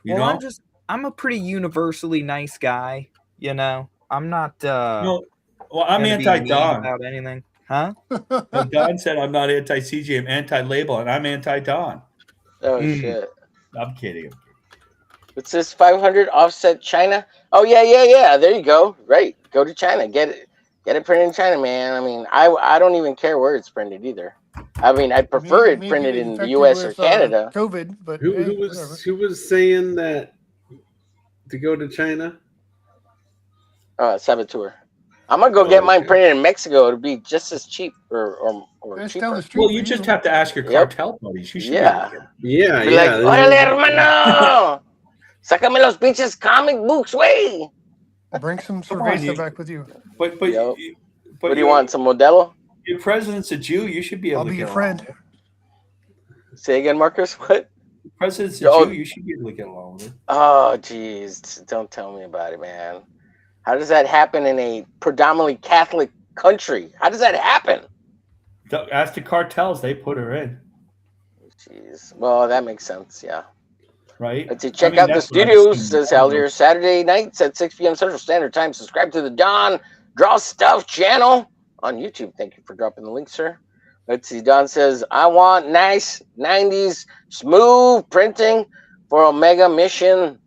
You Well, know? I'm a pretty universally nice guy. You know, I'm not. No, well, I'm anti-Don about anything, huh? Don said I'm not anti-CG. I'm anti-label, and I'm anti-Don. Oh shit! I'm kidding. What's this? 500 offset China? Oh yeah. There you go. Right, go to China. Get it printed in China, man. I mean, I don't even care where it's printed either. I mean, I prefer it printed in the U.S. or Canada. COVID, but who was saying that to go to China? Saboteur. I'm gonna go get mine printed in Mexico. It'll be just as cheap or cheaper. Down the street. Well, you just have to ask your cartel buddies. You should Be like, órale, hermano, sácame los pinches comic books, way. Bring some cerveza back with you. But what do you want? Some Modelo? Your president's a Jew. You should be able to get I'll be your along. friend. Say again, Marcus. What? The president's a Jew. You should be able to get along with it. Oh, jeez. Don't tell me about it, man. How does that happen in a predominantly Catholic country? How does that happen? Ask the cartels. They put her in. Jeez. Well, that makes sense. Yeah. Right. Let's see. Check out the studios. Says held here Saturday nights at 6 p.m. Central Standard Time. Subscribe to the Don Draw Stuff channel on YouTube. Thank you for dropping the link, sir. Let's see. Don says, I want nice 90s smooth printing for Omega Mission.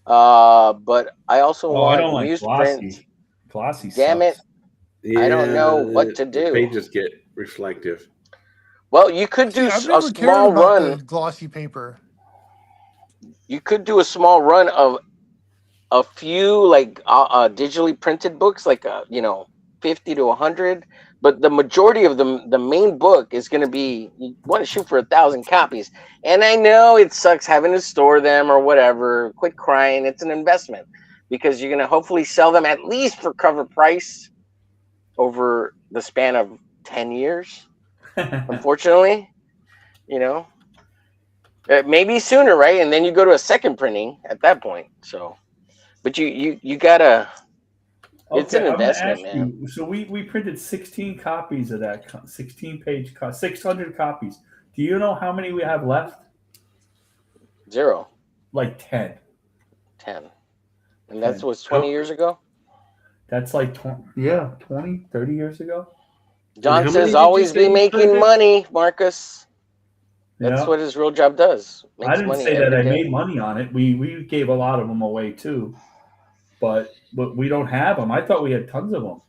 But I also want newsprint. Glossy. Damn it. Yeah, I don't know what to do. Pages get reflective. Well, you could do a small run. Glossy paper. You could do a small run of a few like digitally printed books, like 50 to 100. But the majority of the main book is going to be, you want to shoot for 1,000 copies. And I know it sucks having to store them or whatever. Quit crying. It's an investment because you're going to hopefully sell them at least for cover price over the span of 10 years. Unfortunately, maybe sooner, right? And then you go to a second printing at that point. So, but you gotta. It's an investment, man. So we printed 16 copies of that 16-page, 600 copies. Do you know how many we have left? 0. Like 10. 10. And that was 20 years ago? That's like 20, 30 years ago. John says always be making money, Marcus. That's what his real job does. I didn't say that I made money on it. We gave a lot of them away too. But we don't have them. I thought we had tons of them,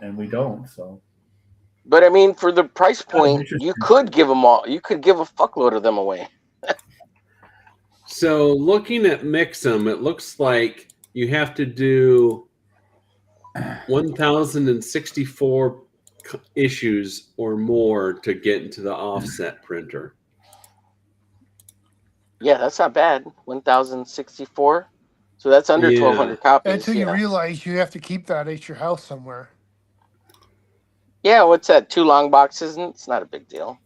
and we don't. So, but I mean, for the price point, you could give them all. You could give a fuckload of them away. So, looking at Mix'em, it looks like you have to do 1,064 issues or more to get into the offset printer. Yeah, that's not bad. 1,064. So that's under 1,200 copies. Until you realize you have to keep that at your house somewhere. Yeah, what's that? 2 long boxes? It's not a big deal.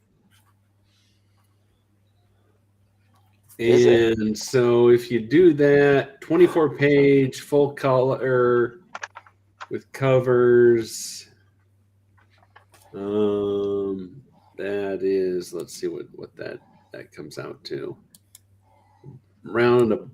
And so if you do that, 24-page, full color with covers, that is, let's see what that comes out to. Around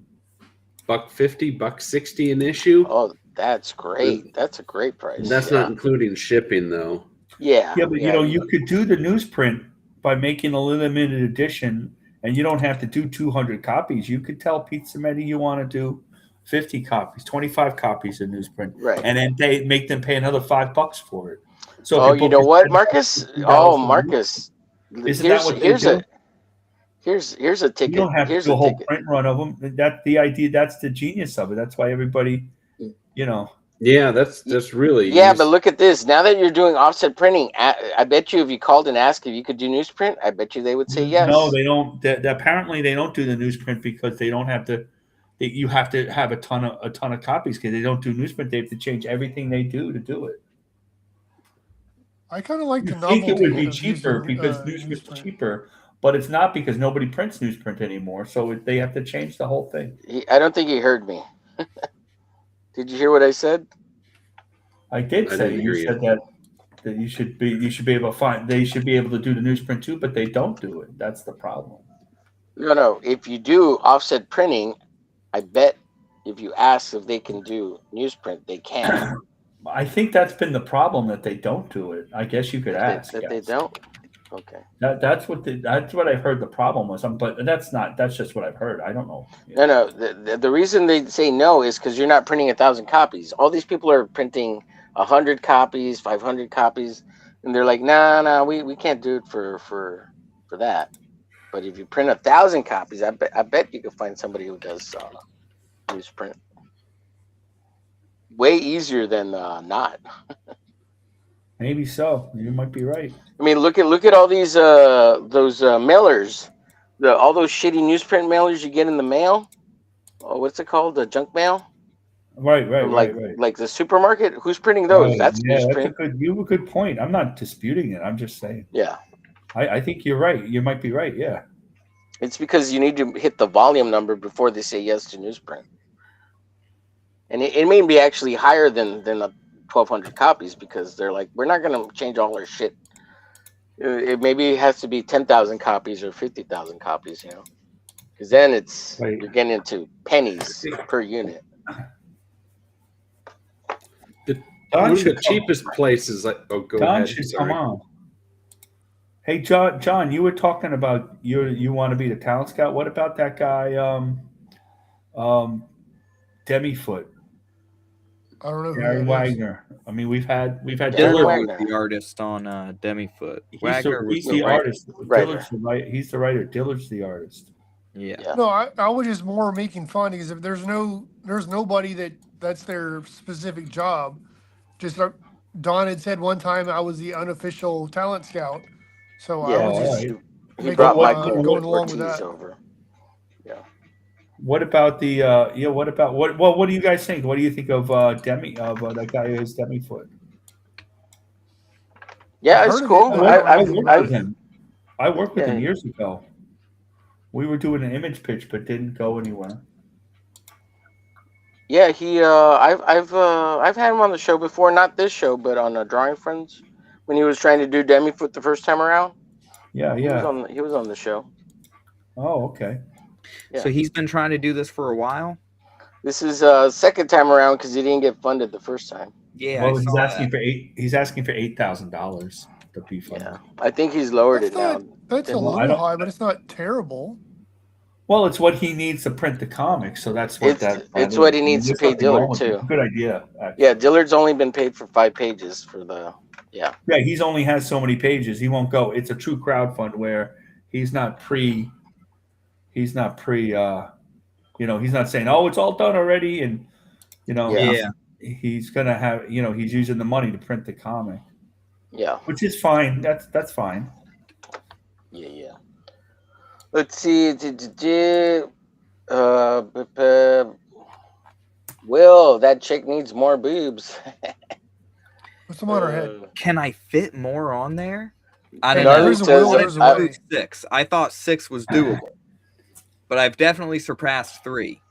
$150, $160 an issue. Oh, that's great. That's a great price. That's not including shipping, though. Yeah. Yeah, but you could do the newsprint by making a limited edition, and you don't have to do 200 copies. You could tell Pizza Medi you want to do 50 copies, 25 copies of newsprint, right? And then they make them pay another $5 for it. So, you know what, Marcus? Oh, Marcus, isn't that what they do? Here's a ticket. You don't have to do a whole print run of them. That's the idea. That's the genius of it. That's why everybody, Yeah, that's really. Yeah, but look at this. Now that you're doing offset printing, I bet you if you called and asked if you could do newsprint, I bet you they would say yes. No, they don't. Apparently, they don't do the newsprint because they don't have to. You have to have a ton of copies because they don't do newsprint. They have to change everything they do to do it. I kind of like the novelty. I think it would be of cheaper because newsprint is cheaper. But it's not because nobody prints newsprint anymore, so they have to change the whole thing. I don't think he heard me. Did you hear what I said? I did say you said that you should be able to find. They should be able to do the newsprint too, but they don't do it. That's the problem. No. If you do offset printing, I bet if you ask if they can do newsprint, they can. I think that's been the problem that they don't do it. I guess you could ask. That they don't. Okay. That's what I've heard the problem was. But that's just what I've heard. I don't know. No. The reason they say no is because you're not printing 1,000 copies. All these people are printing 100 copies, 500 copies, and they're like, nah, we can't do it for that. But if you print 1,000 copies, I bet you could find somebody who does newsprint. Way easier than not. Maybe so. You might be right. I mean, look at all these those mailers, all those shitty newsprint mailers you get in the mail. Oh, what's it called? The junk mail. Right. Like the supermarket. Who's printing those? Right. That's Yeah, newsprint. that's a good point. I'm not disputing it. I'm just saying. Yeah. I think you're right. You might be right. Yeah. It's because you need to hit the volume number before they say yes to newsprint. And it may be actually higher than 1,200 copies because they're like, we're not going to change all our shit. It maybe has to be 10,000 copies or 50,000 copies, because then you're getting into pennies per unit. One of the cheapest places. Go ahead. Come on. Hey, John, you were talking about you want to be the talent scout. What about that guy, Demifoot? I don't know who Gary that is. Wagner. I mean, we've had Dillard was Wagner. the artist on Demifoot. He's Wagner was the artist. Writer. He's the writer. Dillard's the artist. Yeah. No, I was just more making fun because if there's nobody that's their specific job. Just Don had said one time I was the unofficial talent scout, so I was just he making, brought Michael going along with Ortiz that. over. Yeah. What about the what do you guys think? What do you think of that guy who is Demifoot? Yeah, it's cool. I worked with him. I worked with him years ago. We were doing an image pitch, but didn't go anywhere. Yeah, I've had him on the show before, not this show, but on Drawing Friends when he was trying to do Demifoot the first time around. Yeah. He was on the show. Oh, okay. Yeah. So he's been trying to do this for a while. This is second time around because he didn't get funded the first time. Yeah. Well, he's asking for $8,000 to be funded. Yeah, I think he's lowered it now. That's a little high, but it's not terrible. Well, it's what he needs to print the comics, so that's what it's what he needs to pay Dillard too. Good idea. Actually. Yeah, Dillard's only been paid for 5 pages for the Yeah, he's only has so many pages. He won't go. It's a true crowdfund where he's not pre he's not saying, "Oh, it's all done already," and he's gonna have he's using the money to print the comic. Yeah, which is fine. That's fine. Yeah. Let's see. Will, that chick needs more boobs. What's the on her head? Can I fit more on there? I don't Darling know. says, I thought 6. I thought 6 was doable, but I've definitely surpassed 3.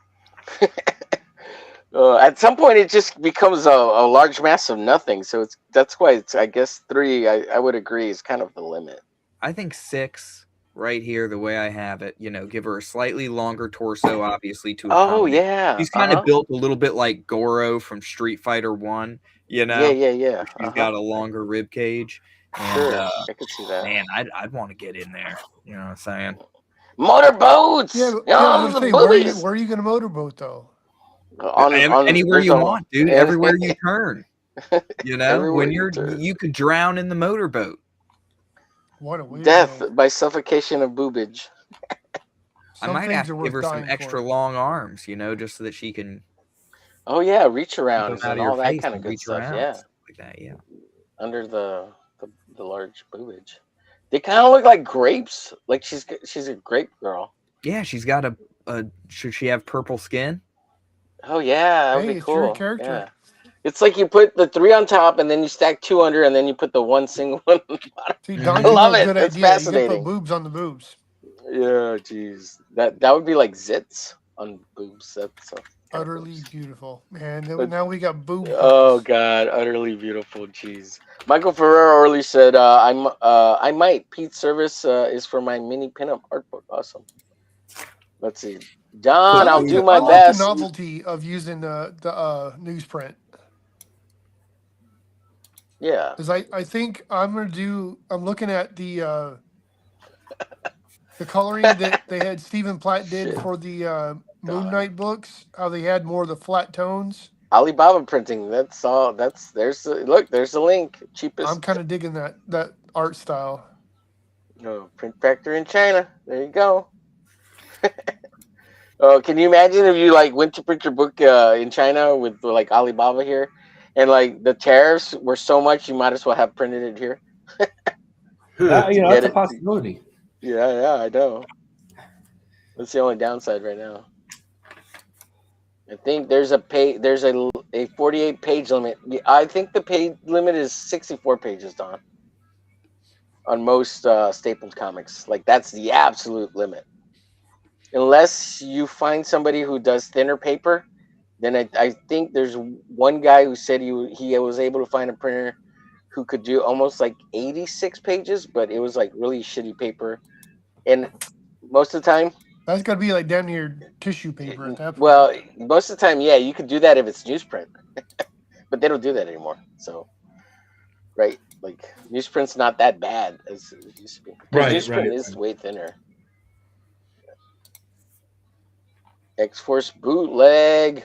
At some point, it just becomes a large mass of nothing. So that's why I guess 3. I would agree is kind of the limit. I think 6 right here, the way I have it. Give her a slightly longer torso, obviously. Yeah, she's kind of built a little bit like Goro from Street Fighter 1. Yeah. She's got a longer rib cage. And, sure, I could see that. Man, I'd want to get in there. You know what I'm saying? Motorboats. Yeah, where are you going to motorboat though? Anywhere you want, dude. Everywhere you turn. When you could drown in the motorboat. What a weird death by suffocation of boobage. I might have to give her some extra long arms, just so that she can. Oh yeah, reach around and all that kind of good stuff. Yeah, like that. Yeah, under the large boobage, they kind of look like grapes. Like she's a grape girl. Yeah, she's got a. Should she have purple skin? Oh yeah, that would be it's cool. your character. Yeah. It's like you put the 3 on top, and then you stack 2 under, and then you put the 1 single one on the bottom. See, I love it. It's fascinating. You put boobs on the boobs. Yeah, jeez, that would be like zits on boobs. That's utterly beautiful, man. Now we got boobs. Oh God, utterly beautiful. Jeez. Michael Ferrero early said, "I might. Pete's service is for my mini pinup art book. Awesome. Let's see, Don. I'll do my best. The novelty of using the newsprint. Yeah. Because I think I'm looking at the coloring that they had Stephen Platt did Shit. for the Moon Knight books, how they had more of the flat tones. Alibaba printing. That's all. There's the link. Cheapest. I'm kind of digging that art style. Print factory in China. There you go. Oh, can you imagine if you like went to print your book in China with like Alibaba here, and like the tariffs were so much, you might as well have printed it here. That's a possibility. Yeah, I know. That's the only downside right now. I think there's a 48 page limit. I think the page limit is 64 pages, Don. On most Staples comics, like that's the absolute limit. Unless you find somebody who does thinner paper, then I think there's one guy who said he was able to find a printer who could do almost like 86 pages, but it was like really shitty paper. And most of the time, that's got to be like damn near tissue paper at that point. Well, most of the time, yeah, you could do that if it's newsprint, but they don't do that anymore. So, right, like newsprint's not that bad as it used to be. Newsprint is way thinner. X-Force bootleg.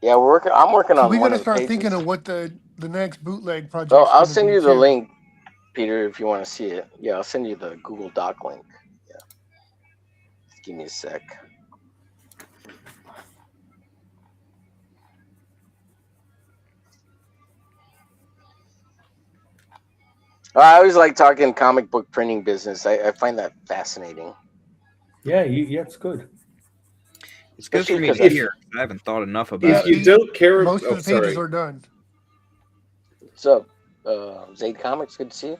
Yeah, I'm working on. We one got to of the start pages. thinking of what the next bootleg project. Oh, I'll send you the link, Peter, if you want to see it. Yeah, I'll send you the Google Doc link. Yeah, just give me a sec. I always like talking comic book printing business. I find that fascinating. Yeah, it's good. It's good for me to hear. I haven't thought enough about it. If you don't care, most of the pages are done. What's up, Zaid Comics? Good to see you.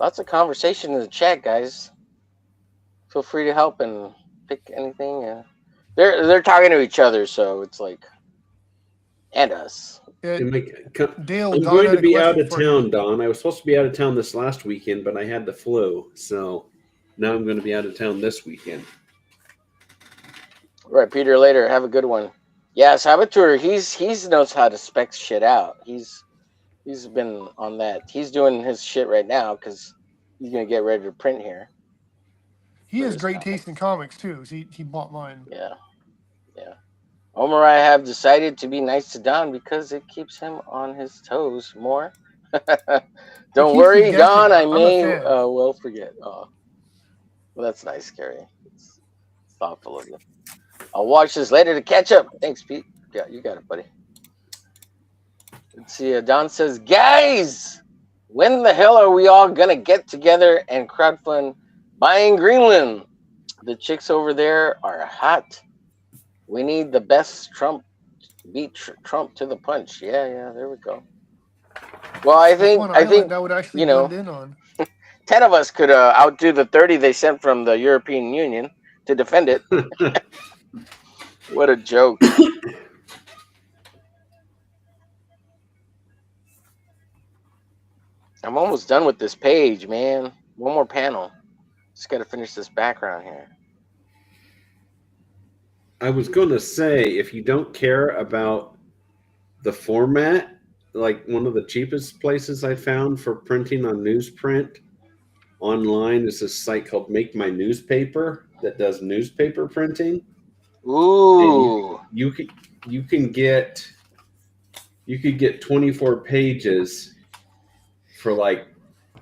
Lots of conversation in the chat, guys. Feel free to help and pick anything. They're talking to each other, so it's like, and us. Dale, I'm going to be out of town, Don. I was supposed to be out of town this last weekend, but I had the flu, so now I'm going to be out of town this weekend. All right, Peter. Later. Have a good one. Yeah, Saboteur. He knows how to spec shit out. He's been on that. He's doing his shit right now because he's gonna get ready to print here. He has great taste in comics too. So he bought mine. Yeah. Omer, I have decided to be nice to Don because it keeps him on his toes more. Don't worry, Don. I may well forget. Oh, well, that's nice, Carrie. It's thoughtful of you. I'll watch this later to catch up. Thanks, Pete. Yeah, you got it, buddy. Let's see. Don says, guys, when the hell are we all gonna get together and crowdfund buying Greenland? The chicks over there are hot. We need the best Trump beat Trump to the punch. Yeah, there we go. Well, I think that would actually blend in on. 10 of us could outdo the 30 they sent from the European Union to defend it. What a joke. I'm almost done with this page, man. One more panel. Just got to finish this background here. I was going to say, if you don't care about the format, like one of the cheapest places I found for printing on newsprint online is this site called Make My Newspaper that does newspaper printing. Ooh. You could get 24 pages for like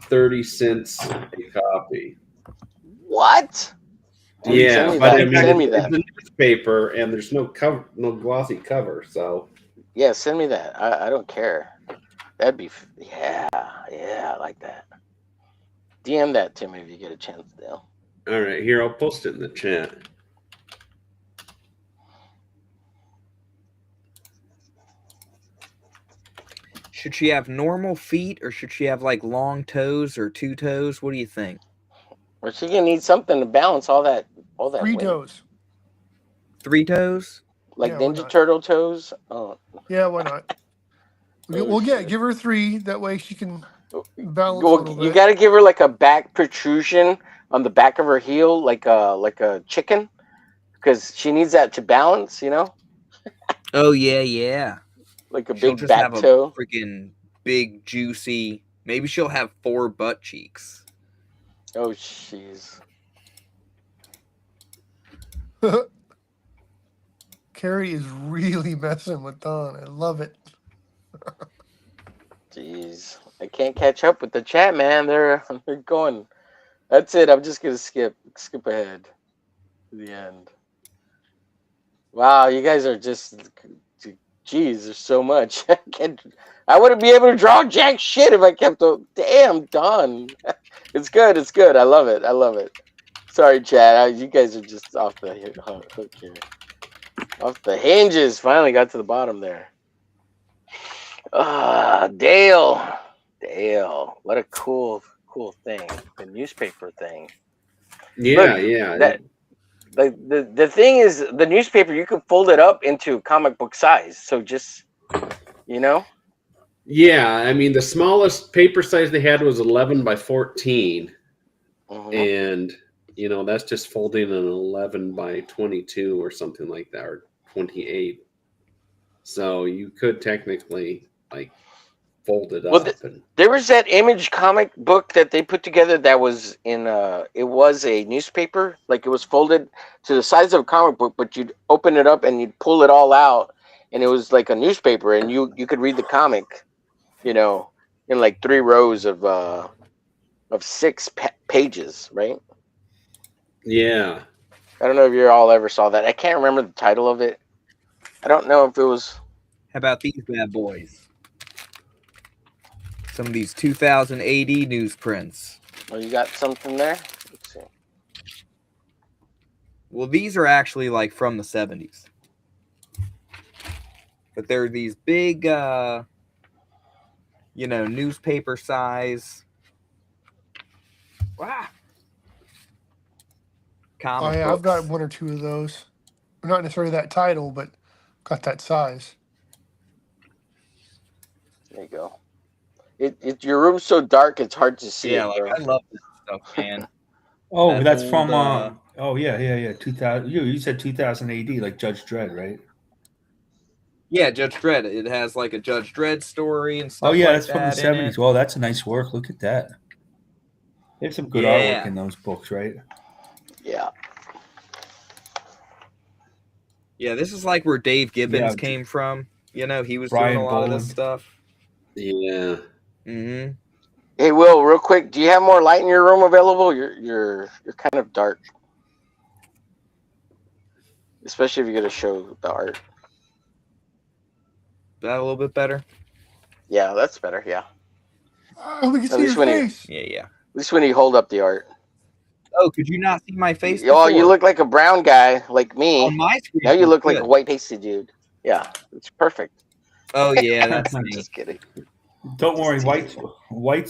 30 cents a copy. What? Yeah, but send me that. It's a newspaper and there's no cover, no glossy cover. So yeah, send me that. I don't care. That'd be I like that. DM that to me if you get a chance, Dale. All right, here I'll post it in the chat. Should she have normal feet or should she have like long toes or two toes? What do you think? Well, she's gonna need something to balance all that. Three toes. 3 toes? Like Ninja Turtle toes? Oh. Yeah, why not? We'll give her 3. That way she can balance a little bit. You got to give her like a back protrusion on the back of her heel, like a chicken, because she needs that to balance. You know. Oh yeah. Like a She'll big just bat have a toe. freaking big, juicy. Maybe she'll have 4 butt cheeks. Oh, jeez. Carrie is really messing with Don. I love it. Jeez. I can't catch up with the chat, man. They're going. That's it. I'm just gonna skip ahead to the end. Wow, you guys are just. Jeez, there's so much. I wouldn't be able to draw jack shit if I kept the. Damn, Don. It's good. It's good. I love it. I love it. Sorry, chat. You guys are just off the hook here. Off the hinges. Finally got to the bottom there. Dale. What a cool thing. The newspaper thing. Yeah, Look, yeah. The thing is, the newspaper, you could fold it up into comic book size. So just, Yeah, I mean, the smallest paper size they had was 11 by 14. And, that's just folding an 11 by 22 or something like that, or 28. So you could technically, fold it up. There was that Image comic book that they put together that was in it was a newspaper, like it was folded to the size of a comic book, but you'd open it up and you'd pull it all out, and it was like a newspaper, and you could read the comic, in like 3 rows of 6 pages, right? Yeah. I don't know if you all ever saw that. I can't remember the title of it. I don't know if it was. How about these bad boys? Some of these 2000 AD newsprints. Oh, you got something there? Let's see. Well, these are actually from the 70s. But they're these big, newspaper size. Wow. Oh yeah, I've got 1 or 2 of those. Not necessarily that title, but got that size. There you go. Your room's so dark, it's hard to see. Yeah, it, bro. I love this stuff, man. Oh, that's from. Oh yeah. 2000. You said 2000 AD, like Judge Dredd, right? Yeah, Judge Dredd. It has a Judge Dredd story and stuff. Oh yeah, like that's from the that 70s. Well, that's a nice work. Look at that. There's some good artwork in those books, right? Yeah. Yeah, this is where Dave Gibbons came from. He was Brian doing a lot of this Boland. stuff. Yeah. Mm-hmm. Hey, Will, real quick, do you have more light in your room available? You're kind of dark, especially if you're gonna show the art. That a little bit better? Yeah, that's better. Yeah. We can see your face. Yeah. At least when you hold up the art. Oh, could you not see my face? Oh, you look like a brown guy like me. On my screen, now you look like good. a white pasty dude. Yeah, it's perfect. Oh yeah, that's I'm me. just kidding. Don't worry, white's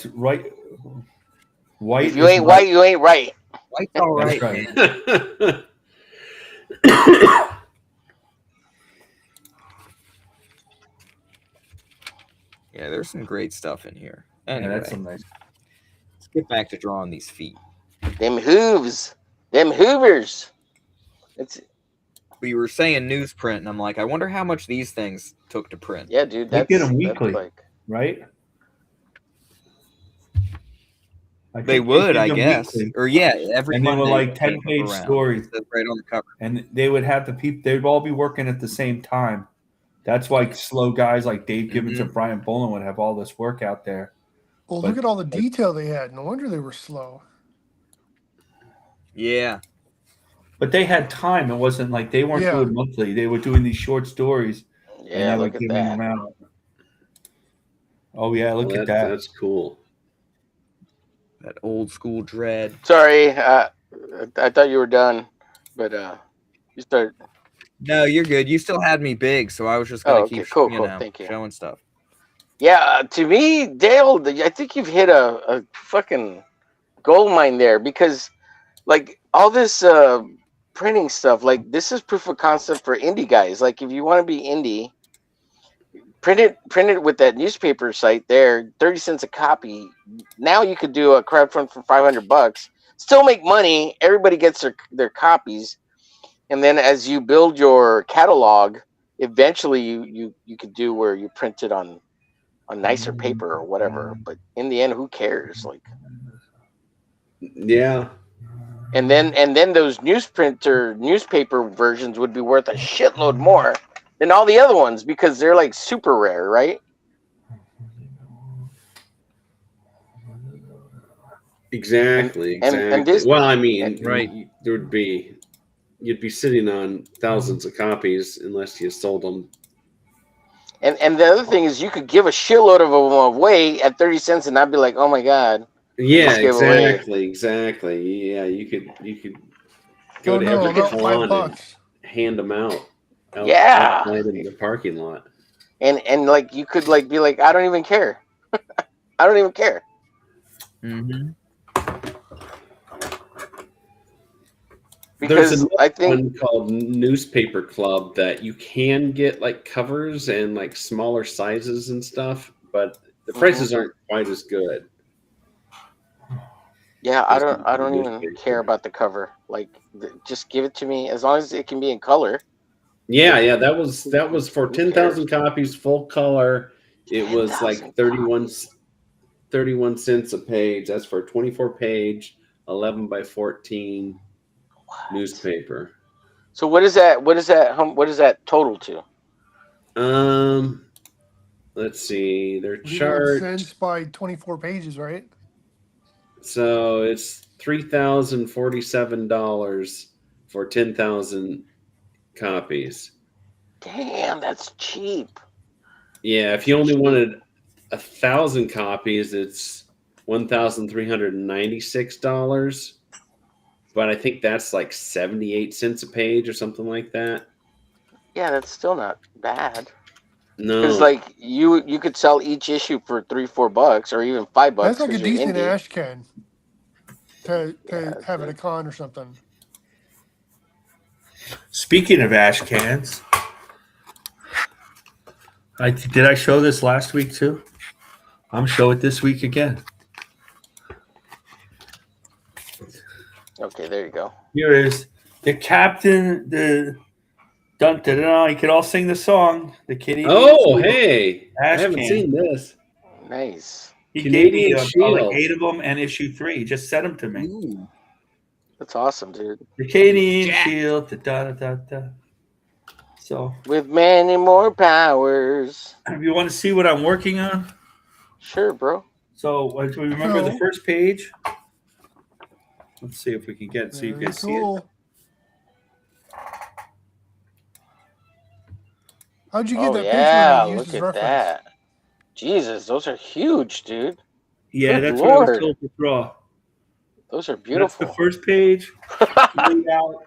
right. White. If you ain't white, you ain't right. White's all right. Right. Yeah, there's some great stuff in here. Anyway, Yeah, that's some nice. Let's get back to drawing these feet. Them hooves. Them hoovers. We were saying newsprint, and I'm like, I wonder how much these things took to print. Yeah, dude. They get them weekly, right? They would, I guess. Weekly. Or yeah, every and Monday. They were like 10-page stories. Right on the cover. And they would have the people, they'd all be working at the same time. That's why slow guys like Dave Gibbons and Brian Boland would have all this work out there. Well, look at all the detail they had. No wonder they were slow. Yeah. But they had time. It wasn't like they weren't doing monthly. They were doing these short stories. Yeah, and they look were at giving them out. Oh, yeah, look at that. That's cool. That old school dread. Sorry, I thought you were done, but you start. No, you're good. You still had me big, so I was just gonna keep cool. Thank you. Showing stuff. Yeah, to me, Dale, I think you've hit a fucking gold mine there, because like all this printing stuff, like this is proof of concept for indie guys. Like if you want to be indie, print it with that newspaper site there, 30 cents a copy. Now you could do a crowdfund for $500, still make money. Everybody gets their copies. And then as you build your catalog, eventually you could do where you print it on nicer paper or whatever. But in the end, who cares? Like, Yeah. and then those newspaper versions would be worth a shitload more than all the other ones because they're like super rare, right? Exactly. And this, well, I mean, right. You'd be sitting on thousands of copies unless you sold them. And the other thing is, you could give a shitload of them away at 30 cents, and I'd be like, oh my god. Yeah, just gave away. exactly. Yeah, you could go Oh to no, every about salon $5. and hand them out. Yeah. Outside in the parking lot. And like you could like be like, I don't even care. I don't even care. Mm-hmm. Because There's I think one called Newspaper Club that you can get like covers and like smaller sizes and stuff, but the prices aren't quite as good. Yeah, I don't even care about the cover. Like, just give it to me as long as it can be in color. Yeah, that was for 10,000 copies, full color. It was like 31 cents a page. That's for a 24-page, 11 by 14 newspaper. So what is that? What is that total to? Let's see. Their 31 chart. cents by 24 pages, right? So it's $3,047 for 10,000 copies. Damn, that's cheap. Yeah, if you only wanted 1,000 copies, it's $1,396. But I think that's like 78 cents a page or something like that. Yeah, that's still not bad. No, because like you could sell each issue for $3-4 or even $5. That's like a 'cause you're decent indie. ash can to have at a con or something. Speaking of ash cans, did I show this last week too? I'm show it this week again. Okay, there you go. Here is the captain, the dun dun dun. You could all sing the song. The Canadian. Oh, hey! Ash I haven't can. seen this. Nice. He Canadian gave me Shield. like 8 of them and issue 3. He just sent them to me. Ooh. That's awesome, dude. The Canadian Shield. Da, da, da, da. So, with many more powers. If you want to see what I'm working on, sure, bro. So, do we remember the first page? Let's see if we can get so you guys see it. How'd you get that yeah, picture? Look at that. Jesus, those are huge, dude. Yeah, Good that's Lord. what I was told to draw. Those are beautiful. That's the first page. Laid out.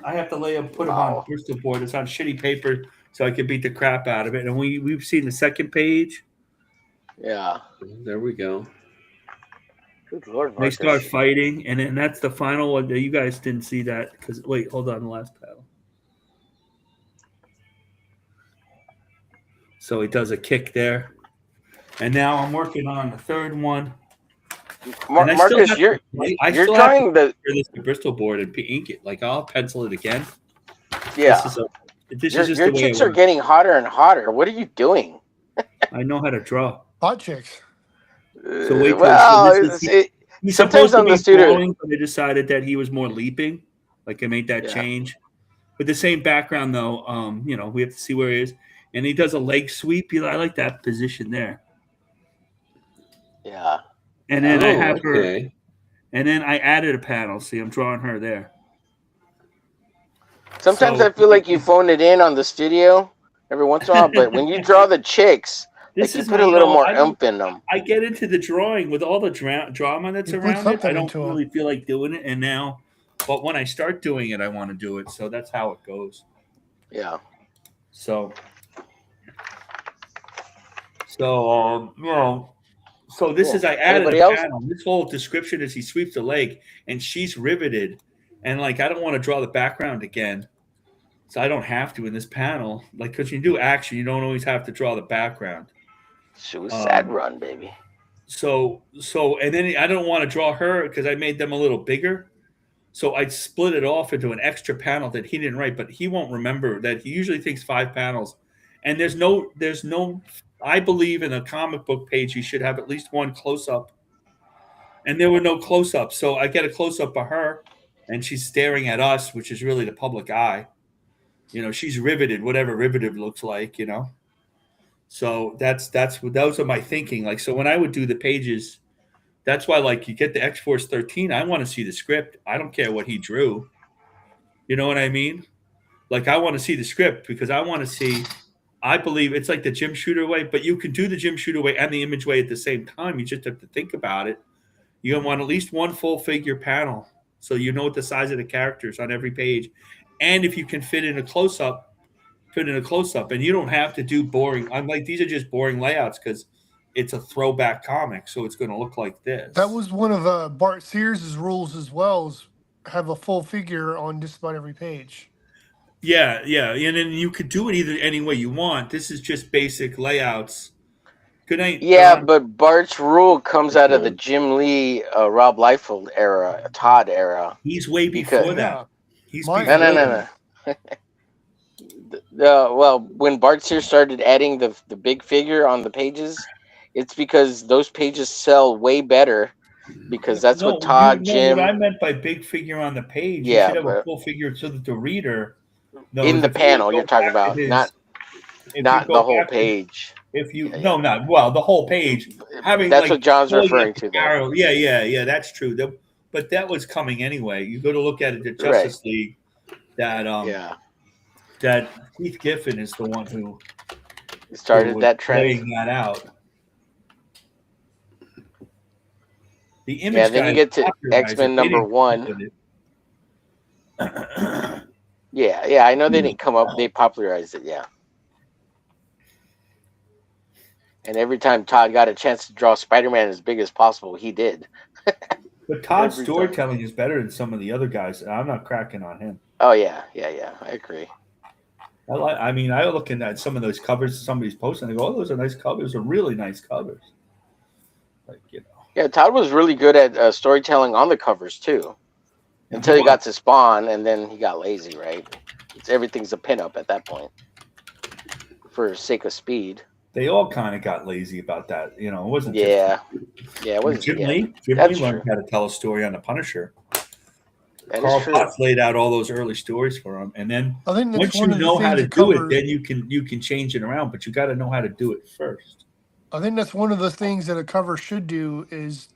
I have to put them on Bristol board. It's on shitty paper, so I can beat the crap out of it. And we've seen the second page. Yeah. There we go. Good Lord, They Marcus. start fighting, and then that's the final one. You guys didn't see that because wait, hold on, the last panel. So he does a kick there, and now I'm working on the third one. Marcus, you're trying to this Bristol board and ink it. Like I'll pencil it again. Yeah. This is just your the way chicks it are works. getting hotter and hotter. What are you doing? I know how to draw. Hot chicks. So wait. Well, he's sometimes supposed to on be the studio. falling, but they decided that he was more leaping. Like I made that change. With the same background though, we have to see where he is. And he does a leg sweep. I like that position there. Yeah. And then I have her. And then I added a panel. See, I'm drawing her there. Sometimes I feel like you phoned it in on the studio every once in a while, but when you draw the chicks, This you is put a little more oomph in them. I get into the drawing with all the drama that's around it. I don't really feel like doing it. And now, but when I start doing it, I want to do it. So that's how it goes. Yeah. So this is I added a panel. This whole description is he sweeps the leg and she's riveted, and like I don't want to draw the background again, so I don't have to in this panel. Like because you do action, you don't always have to draw the background. Suicide run, baby. So and then I don't want to draw her because I made them a little bigger. So I split it off into an extra panel that he didn't write, but he won't remember that. He usually thinks 5 panels, and there's no. I believe in a comic book page, you should have at least one close up, and there were no close ups. So I get a close up of her, and she's staring at us, which is really the public eye. She's riveted, whatever riveted looks like. So that's what those are my thinking. Like, so when I would do the pages. That's why, like, you get the X-Force 13, I want to see the script. I don't care what he drew. You know what I mean? Like, I want to see the script because I want to see – I believe it's like the Jim Shooter way, but you can do the Jim Shooter way and the Image way at the same time. You just have to think about it. You want at least one full-figure panel so you know what the size of the characters on every page. And if you can fit in a close-up, And you don't have to do boring – I'm like, these are just boring layouts because – it's a throwback comic, so it's going to look like this. That was one of Bart Sears' rules as well, is have a full figure on just about every page. Yeah, and then you could do it either any way you want. This is just basic layouts. Good night. Yeah, but Bart's rule comes out of the Jim Lee, Rob Liefeld era, Todd era. He's way before that. He's No. Well, when Bart Sears started adding the big figure on the pages, it's because those pages sell way better because that's what Todd, Jim. What I meant by big figure on the page, you should have a full figure so that the reader knows. In the panel, you're talking about, not the whole page. The whole page. That's what John's referring to. Yeah, that's true. But that was coming anyway. You go to look at it, the Justice League. That Keith Giffen is the one who started that trend. Laying that out. The Image. Then you get to X-Men #1. Yeah, I know they didn't come up. They popularized it, yeah. And every time Todd got a chance to draw Spider-Man as big as possible, he did. But Todd's storytelling is better than some of the other guys, and I'm not cracking on him. Oh yeah, I agree. I look at some of those covers somebody's posting, and I go, "Oh, those are nice covers. Those are really nice covers." Yeah, Todd was really good at storytelling on the covers too, until he got to Spawn, and then he got lazy. Right? Everything's a pinup at that point, for sake of speed. They all kind of got lazy about that. It wasn't. It wasn't. Jim Lee learned how to tell a story on the Punisher. Carl Potts laid out all those early stories for him, and then once you know how to do it, then you can change it around. But you got to know how to do it first. I think that's one of the things that a cover should do is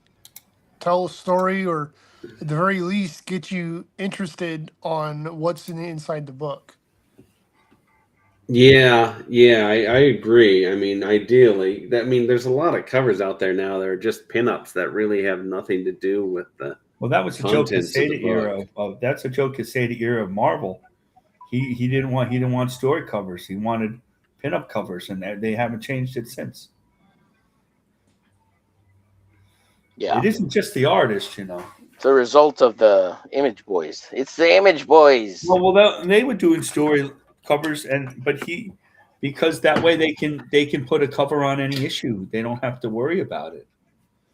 tell a story, or at the very least get you interested on what's inside the book. Yeah, I agree. I mean, ideally, there's a lot of covers out there now that are just pinups that really have nothing to do with the. Well, that was the Joe Quesada era of. That's a Joe Quesada era of Marvel. He didn't want story covers. He wanted pinup covers, and they haven't changed it since. Yeah, it isn't just the artist, It's a result of the Image Boys. It's the Image Boys. Well, they were doing story covers, because that way they can put a cover on any issue. They don't have to worry about it.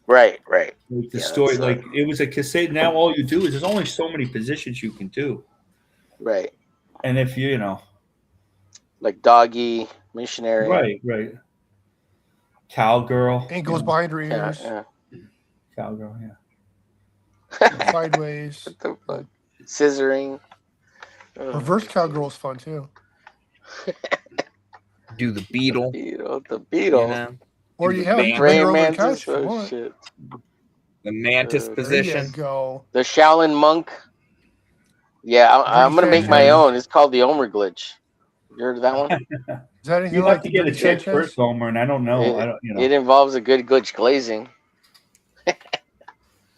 Right. Like the story, it was a cassette. Now all you do is there's only so many positions you can do. Right. And if like Doggy, Missionary. Right. Cowgirl. Ankles behind her ears. Yeah. Cowgirl, yeah. Sideways. What the fuck? Scissoring. Reverse Cowgirl is fun too. Do the Beetle. The Beetle. Or you have Praying Mantis. Shit. The Mantis position. There you go. The Shaolin Monk. Yeah, I'm gonna make my own. It's called the Omerglitch. You heard of that one? Is that anything You like have to get a check first, Homer, and I don't know. It involves a good glitch glazing.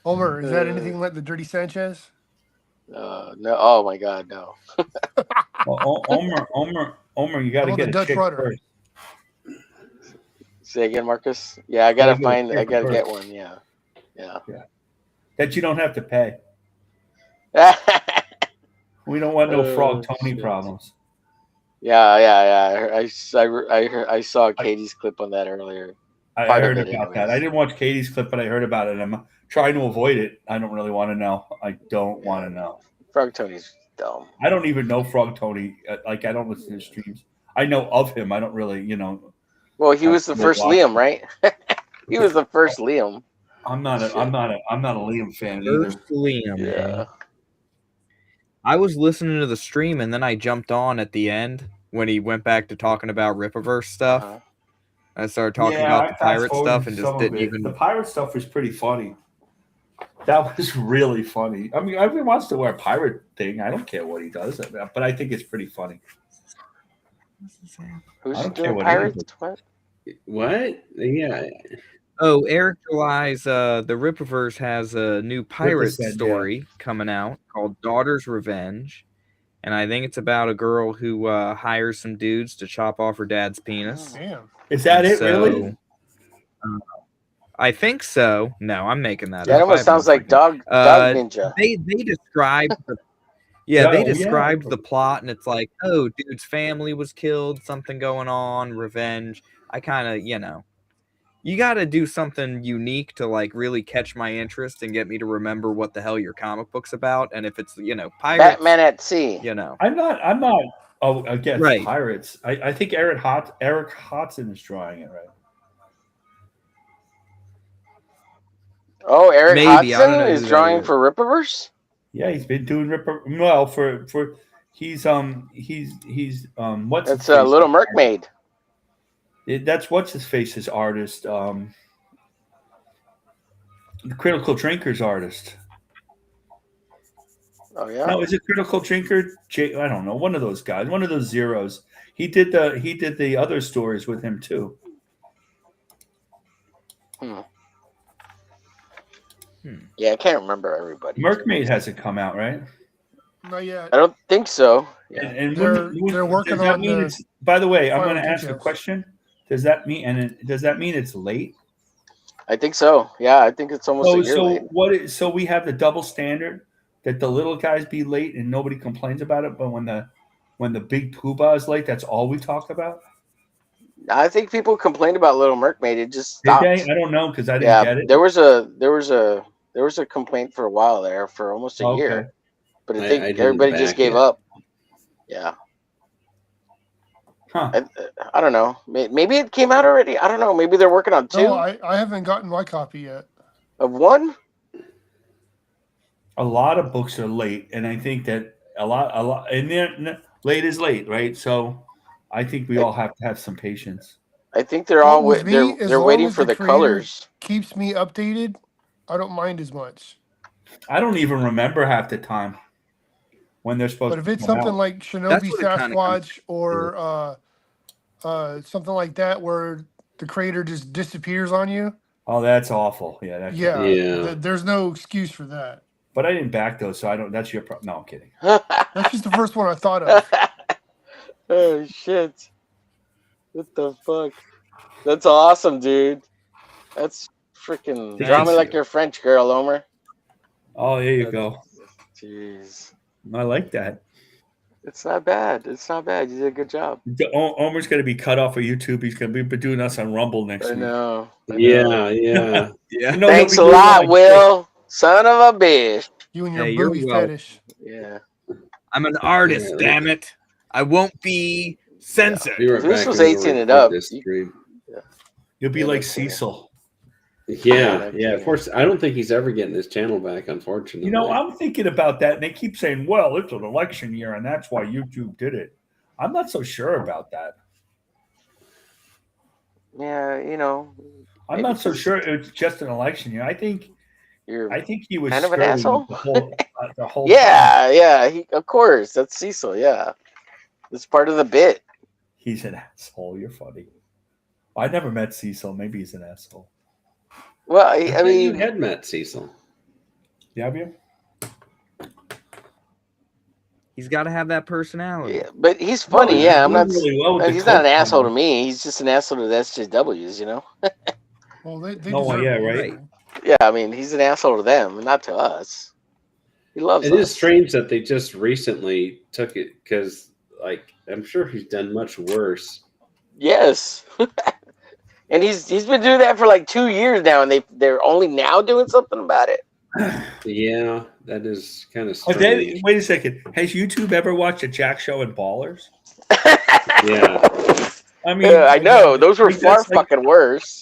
Homer, is that anything like the Dirty Sanchez? No. Oh my God, no. Well, Homer, you got to get a check first. Say again, Marcus. Yeah, I gotta get one. Yeah. That you don't have to pay. We don't want no Frog Tony problems. Yeah. I saw Katie's clip on that earlier. I heard about that. I didn't watch Katie's clip, but I heard about it. trying to avoid it. I don't really want to know. I don't want to know. Frog Tony's dumb. I don't even know Frog Tony. Like, I don't listen to his streams. I know of him. I don't really, Well, he was the first Liam, right? He was the first Liam. I'm not a Liam fan either. First Liam. Yeah. I was listening to the stream and then I jumped on at the end when he went back to talking about Rippaverse stuff. I started talking about the pirate stuff and just didn't even. The pirate stuff was pretty funny. That was really funny. I mean, everyone wants to wear a pirate thing. I don't care what he does, but I think it's pretty funny. Who's doing pirates? What? Yeah. Oh, Eric July's the Rippaverse has a new pirate story coming out called Daughter's Revenge. And I think it's about a girl who hires some dudes to chop off her dad's penis. Damn. Is that it, really? I think so. No, I'm making that up. That almost sounds like Dog Ninja. They described the they described the plot, and it's like, oh, dude's family was killed, something going on, revenge. I kind of, you got to do something unique to like really catch my interest and get me to remember what the hell your comic book's about. And if it's pirates, Batman at Sea. I'm not. Oh, again, pirates. I think Eric Hodson is drawing it, right? Oh, Eric Hodson is drawing for Rippaverse. Yeah, he's been doing Rippaverse. Well, for he's what's it's a Little Mermaid. That's what's his face's artist. The Critical Drinker's artist. Oh yeah. No, is it Critical Drinker? I don't know. One of those guys. One of those zeros. He did the other stories with him too. Yeah, I can't remember everybody. Mermaid hasn't come out, right? Not yet. I don't think so. Yeah. And they're working on. By the way, I'm going to ask a question. Does that mean it's late? I think so. Yeah, I think it's almost a year late. So we have the double standard that the little guys be late and nobody complains about it, but when the big poobah is late, that's all we talk about. I think people complained about Little Mermaid. It just stopped. Did they? I don't know because I didn't get it. There was a complaint for a while there for almost a year, but I think everybody just gave up. Yeah. Huh. I don't know. Maybe it came out already. I don't know. Maybe they're working on 2. No, I haven't gotten my copy yet. Of 1? A lot of books are late, and I think that a lot, and then late is late, right? So I think we all have to have some patience. I think they're all they're waiting for the colors. Keeps me updated. I don't mind as much. I don't even remember half the time when they're supposed to. But if it's something like Shinobi Sasquatch or something like that, where the creator just disappears on you. Oh, that's awful. Yeah. There's no excuse for that. But I didn't back those, so I don't. That's your problem. No, I'm kidding. That's just the first one I thought of. Oh shit! What the fuck? That's awesome, dude. That's freaking draw me like your French girl, Omer. Oh, there you go. Jeez. I like that. It's not bad. It's not bad. You did a good job. Omer's going to be cut off of YouTube. He's going to be doing us on Rumble next week. I know. Yeah. Yeah. Thanks a lot, Will. Son of a bitch. You and your booby fetish. Yeah. I'm an artist, damn it. I won't be censored. Yeah. If this was 18 and up. You'll be like Cecil. Yeah. Of course, I don't think he's ever getting his channel back, unfortunately. I'm thinking about that, and they keep saying, well, it's an election year, and that's why YouTube did it. I'm not so sure about that. Yeah, I'm not so sure it's just an election year. I think he was kind of an asshole. The whole yeah. Of course, that's Cecil. Yeah, it's part of the bit. He's an asshole. You're funny. I never met Cecil. Maybe he's an asshole. Well, I mean, you had met Cecil. Have you? He's got to have that personality. Yeah, but he's funny. Yeah, I'm not. Really well he's not an asshole to me. He's just an asshole to the SJWs. Well, they right. Yeah, I mean, he's an asshole to them, not to us. He loves us. It is strange that they just recently took it because, I'm sure he's done much worse. Yes. And he's been doing that for like 2 years now, and they're only now doing something about it. Yeah, that is kind of Oh, strange. wait a second. Has YouTube ever watched a Jack Show and Ballers? Yeah. I mean, I know those were like, far that's like- fucking worse.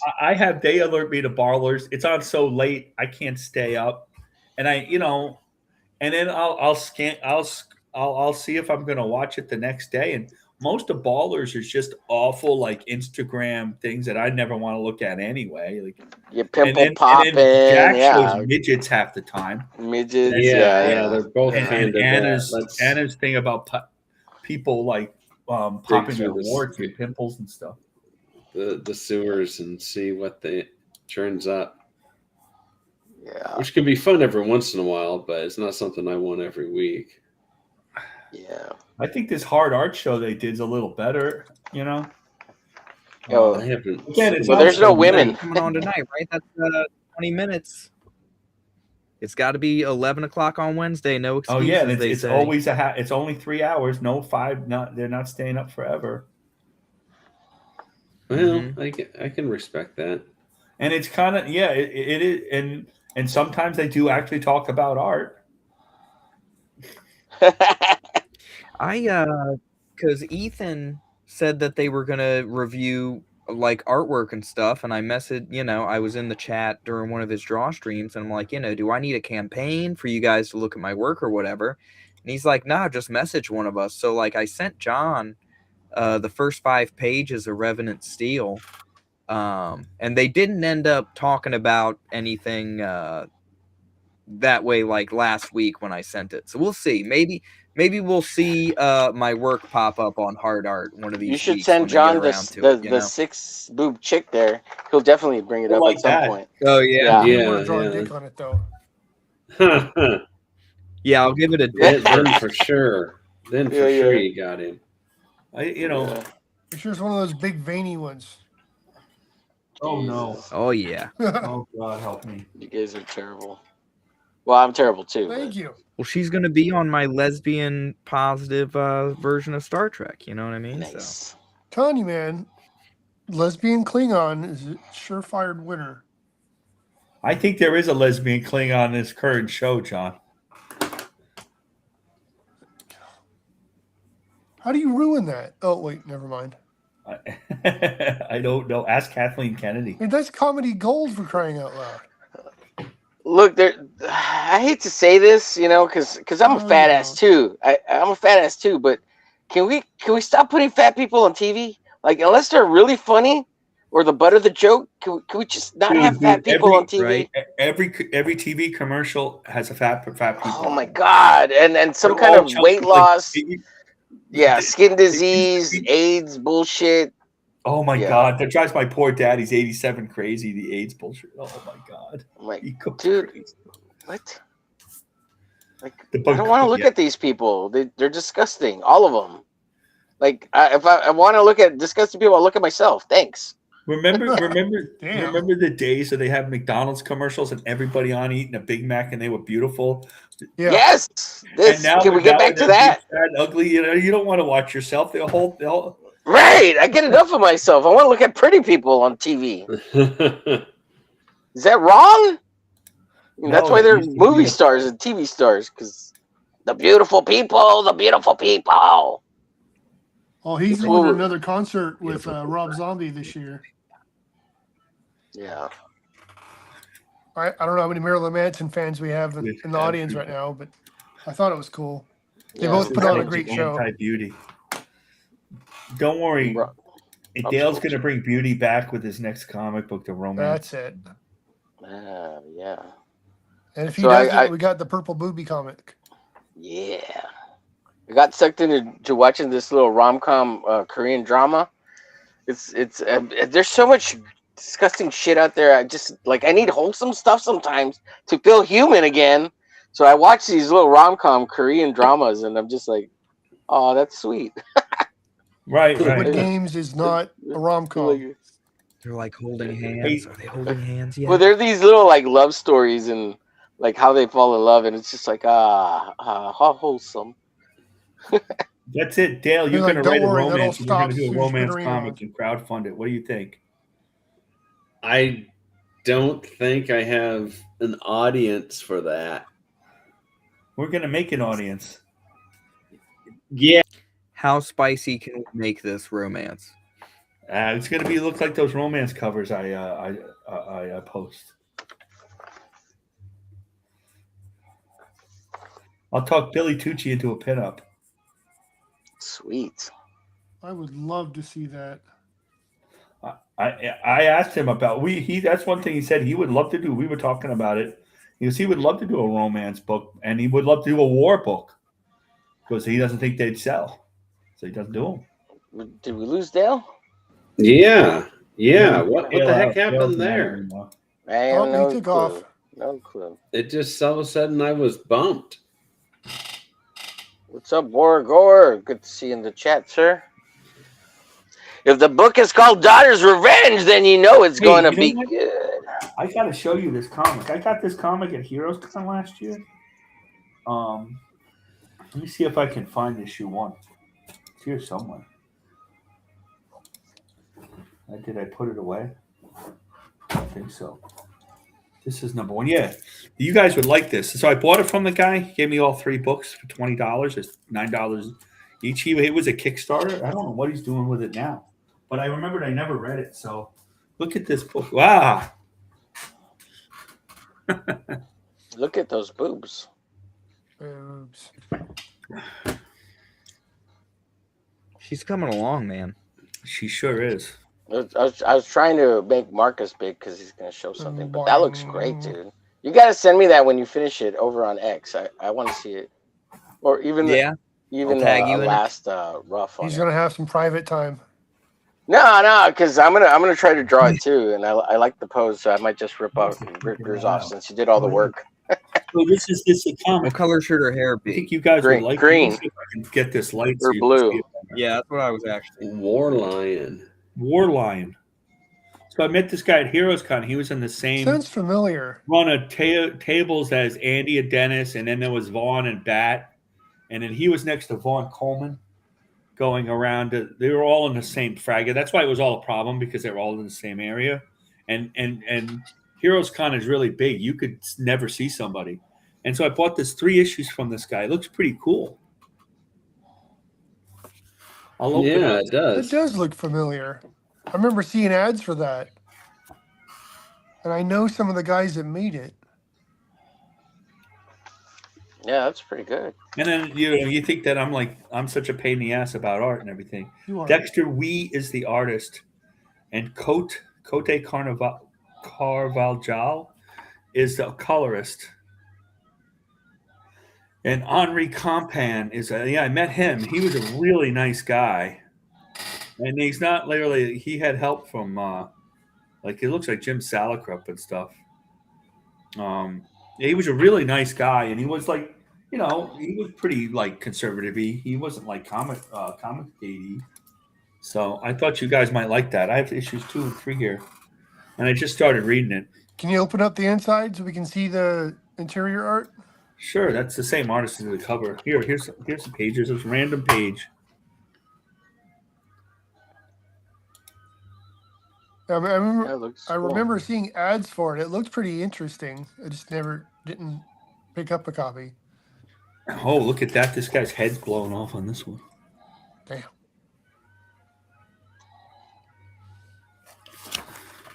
they alert me to Ballers. It's on so late I can't stay up, and and then I'll see if I'm gonna watch it the next day. And most of Ballers is just awful, like Instagram things that I never want to look at anyway. Like Your pimple popping, Jack yeah. shows midgets half the time. Midgets, Yeah, they're both kind of Anna's thing about people like popping their through the- warts and pimples and stuff. the sewers and see what they turns up. Yeah. Which can be fun every once in a while, but it's not something I want every week. Yeah. I think this hard art show they did is a little better, Oh, I haven't. Again, it's well, there's no women coming on tonight, right? That's 20 minutes. It's got to be 11 o'clock on Wednesday. No excuses. Oh yeah, they it's say. always it's only 3 hours, no 5. They're not staying up forever. Well, I can respect that. And it's kind of it is, and sometimes they do actually talk about art. Because Ethan said that they were gonna review like artwork and stuff, and I messaged, I was in the chat during one of his draw streams, and I'm like, do I need a campaign for you guys to look at my work or whatever? And he's like, nah, just message one of us. So like, I sent John the first 5 pages of Revenant Steel, and they didn't end up talking about anything that way like last week when I sent it. So we'll see. Maybe we'll see my work pop up on Hard Art one of these. You should weeks send when they John get around to the it, 6 boob chick there. He'll definitely bring it up like at some that. point. Oh yeah. You want to draw a dick on it though. Yeah, I'll give it a then for sure. Then for Yeah, sure yeah. you got him. It's just one of those big veiny ones. Oh no. Oh yeah. Oh God, help me. You guys are terrible. Well, I'm terrible too. Thank you. Well, she's gonna be on my lesbian positive version of Star Trek. You know what I mean? Nice. So Telling you, man, lesbian Klingon is a surefire winner. I think there is a lesbian Klingon in this current show, John. How do you ruin that? Oh wait, never mind. I don't know. Ask Kathleen Kennedy. I mean, that's comedy gold for crying out loud. Look, I hate to say this, because I'm a fat ass too. I'm a fat ass too. But can we stop putting fat people on TV? Like, unless they're really funny or the butt of the joke, can we just not have fat people on TV? right? Every TV commercial has a fat people. Oh my God! And some They're kind all of chunky, weight like, loss. big- Yeah, skin disease, AIDS bullshit. Oh my Yeah. God, that drives my poor daddy's 87 crazy. The AIDS bullshit. Oh my God, I'm like, He goes dude, crazy. what? Like, The I don't want to look yeah. at these people. They're disgusting, all of them. Like, if I want to look at disgusting people, I'll look at myself. Thanks. Remember Damn. the days that they have McDonald's commercials and everybody on eating a Big Mac and they were beautiful. Yeah. Yes. And now Can we get back to that? Fat, ugly. You don't want to watch yourself. They'll Right. I get enough of myself. I want to look at pretty people on TV. Is that wrong? That's No, why it they're used to be movie a- stars and TV stars, because the beautiful people, the beautiful people. Oh, he's Ooh. going to another concert with Rob Zombie this year. Yeah. I don't know how many Marilyn Manson fans we have in the audience right now, but I thought it was cool. They Yeah, both put on a it's great show. Anti-beauty. Don't worry. Bro- Dale's going to bring beauty back with his next comic book, The Romance. That's it. Yeah. And if he So does I- it, we got the Purple Booby comic. Yeah. I got sucked into watching this little rom-com Korean drama. It's there's so much disgusting shit out there. I need wholesome stuff sometimes to feel human again. So I watch these little rom-com Korean dramas, and I'm just like, oh, that's sweet. Right. But Games is not a rom-com. they're like holding hands. Are they holding hands yet? Well, they're these little like love stories and like how they fall in love, and it's just like how wholesome. That's it, Dale. You're They're going like, to write a "Don't worry, that'll romance. And you're going stop to do a soon as romance we're comic around." and crowdfund it. What do you think? I don't think I have an audience for that. We're gonna make an audience. Yeah. How spicy can we make this romance? It's gonna be look like those romance covers I post. I'll talk Billy Tucci into a pinup. Sweet. I would love to see that. I asked him about that's one thing he said he would love to do. We were talking about it. He would love to do a romance book and he would love to do a war book because he doesn't think they'd sell, so he doesn't do them. Did we lose Dale? Yeah. What the heck happened there? I have no he took clue. off. No clue. It just all of a sudden I was bumped. What's up, Borgor? Good to see you in the chat, sir. If the book is called Daughter's Revenge, then you know it's going to be good. I got to show you this comic. I got this comic at Heroes Con last year. Let me see if I can find issue 1. It's here somewhere. Did I put it away? I don't think so. This is number 1. Yeah, you guys would like this. So I bought it from the guy. He gave me all 3 books for $20. It's $9 each. It was a Kickstarter. I don't know what he's doing with it now, but I remembered I never read it. So look at this book. Wow. Look at those boobs. Boobs. She's coming along, man. She sure is. I was trying to make Marcus big because he's going to show something, but that looks great, dude. You got to send me that when you finish it over on X. I want to see it, or even last rough. He's gonna have some private time. No, because I'm gonna try to draw it too, and I like the pose, so I might just rip yours off since you did all the work. So this is a comic. What color should her hair be? I think you guys would like green. If I can get this light or blue. Yeah, that's what I was actually. War Lion. So I met this guy at Heroes Con. He was in the same Sounds familiar. run of tables as Andy and Dennis, and then there was Vaughn and Bat, and then he was next to Vaughn Coleman, going around. They were all in the same fragment. That's why it was all a problem because they were all in the same area, and Heroes Con is really big. You could never see somebody, and so I bought this 3 issues from this guy. It looks pretty cool. I'll open it does. It does look familiar. I remember seeing ads for that. And I know some of the guys that made it. Yeah, that's pretty good. And then you think that I'm such a pain in the ass about art and everything. You are. Dexter Wee is the artist, and Cote Carvajal is the colorist. And Henri Compan is I met him. He was a really nice guy. And he's not literally. He had help from, it looks like Jim Salicrup and stuff. He was a really nice guy, and he was he was pretty conservative-y. He wasn't comic gatey. So I thought you guys might like that. I have issues 2 and 3 here, and I just started reading it. Can you open up the inside so we can see the interior art? Sure, that's the same artist as the cover. Here's the pages. This random page. I remember seeing ads for it. It looked pretty interesting. I just didn't pick up a copy. Oh, look at that. This guy's head's blown off on this one. Damn.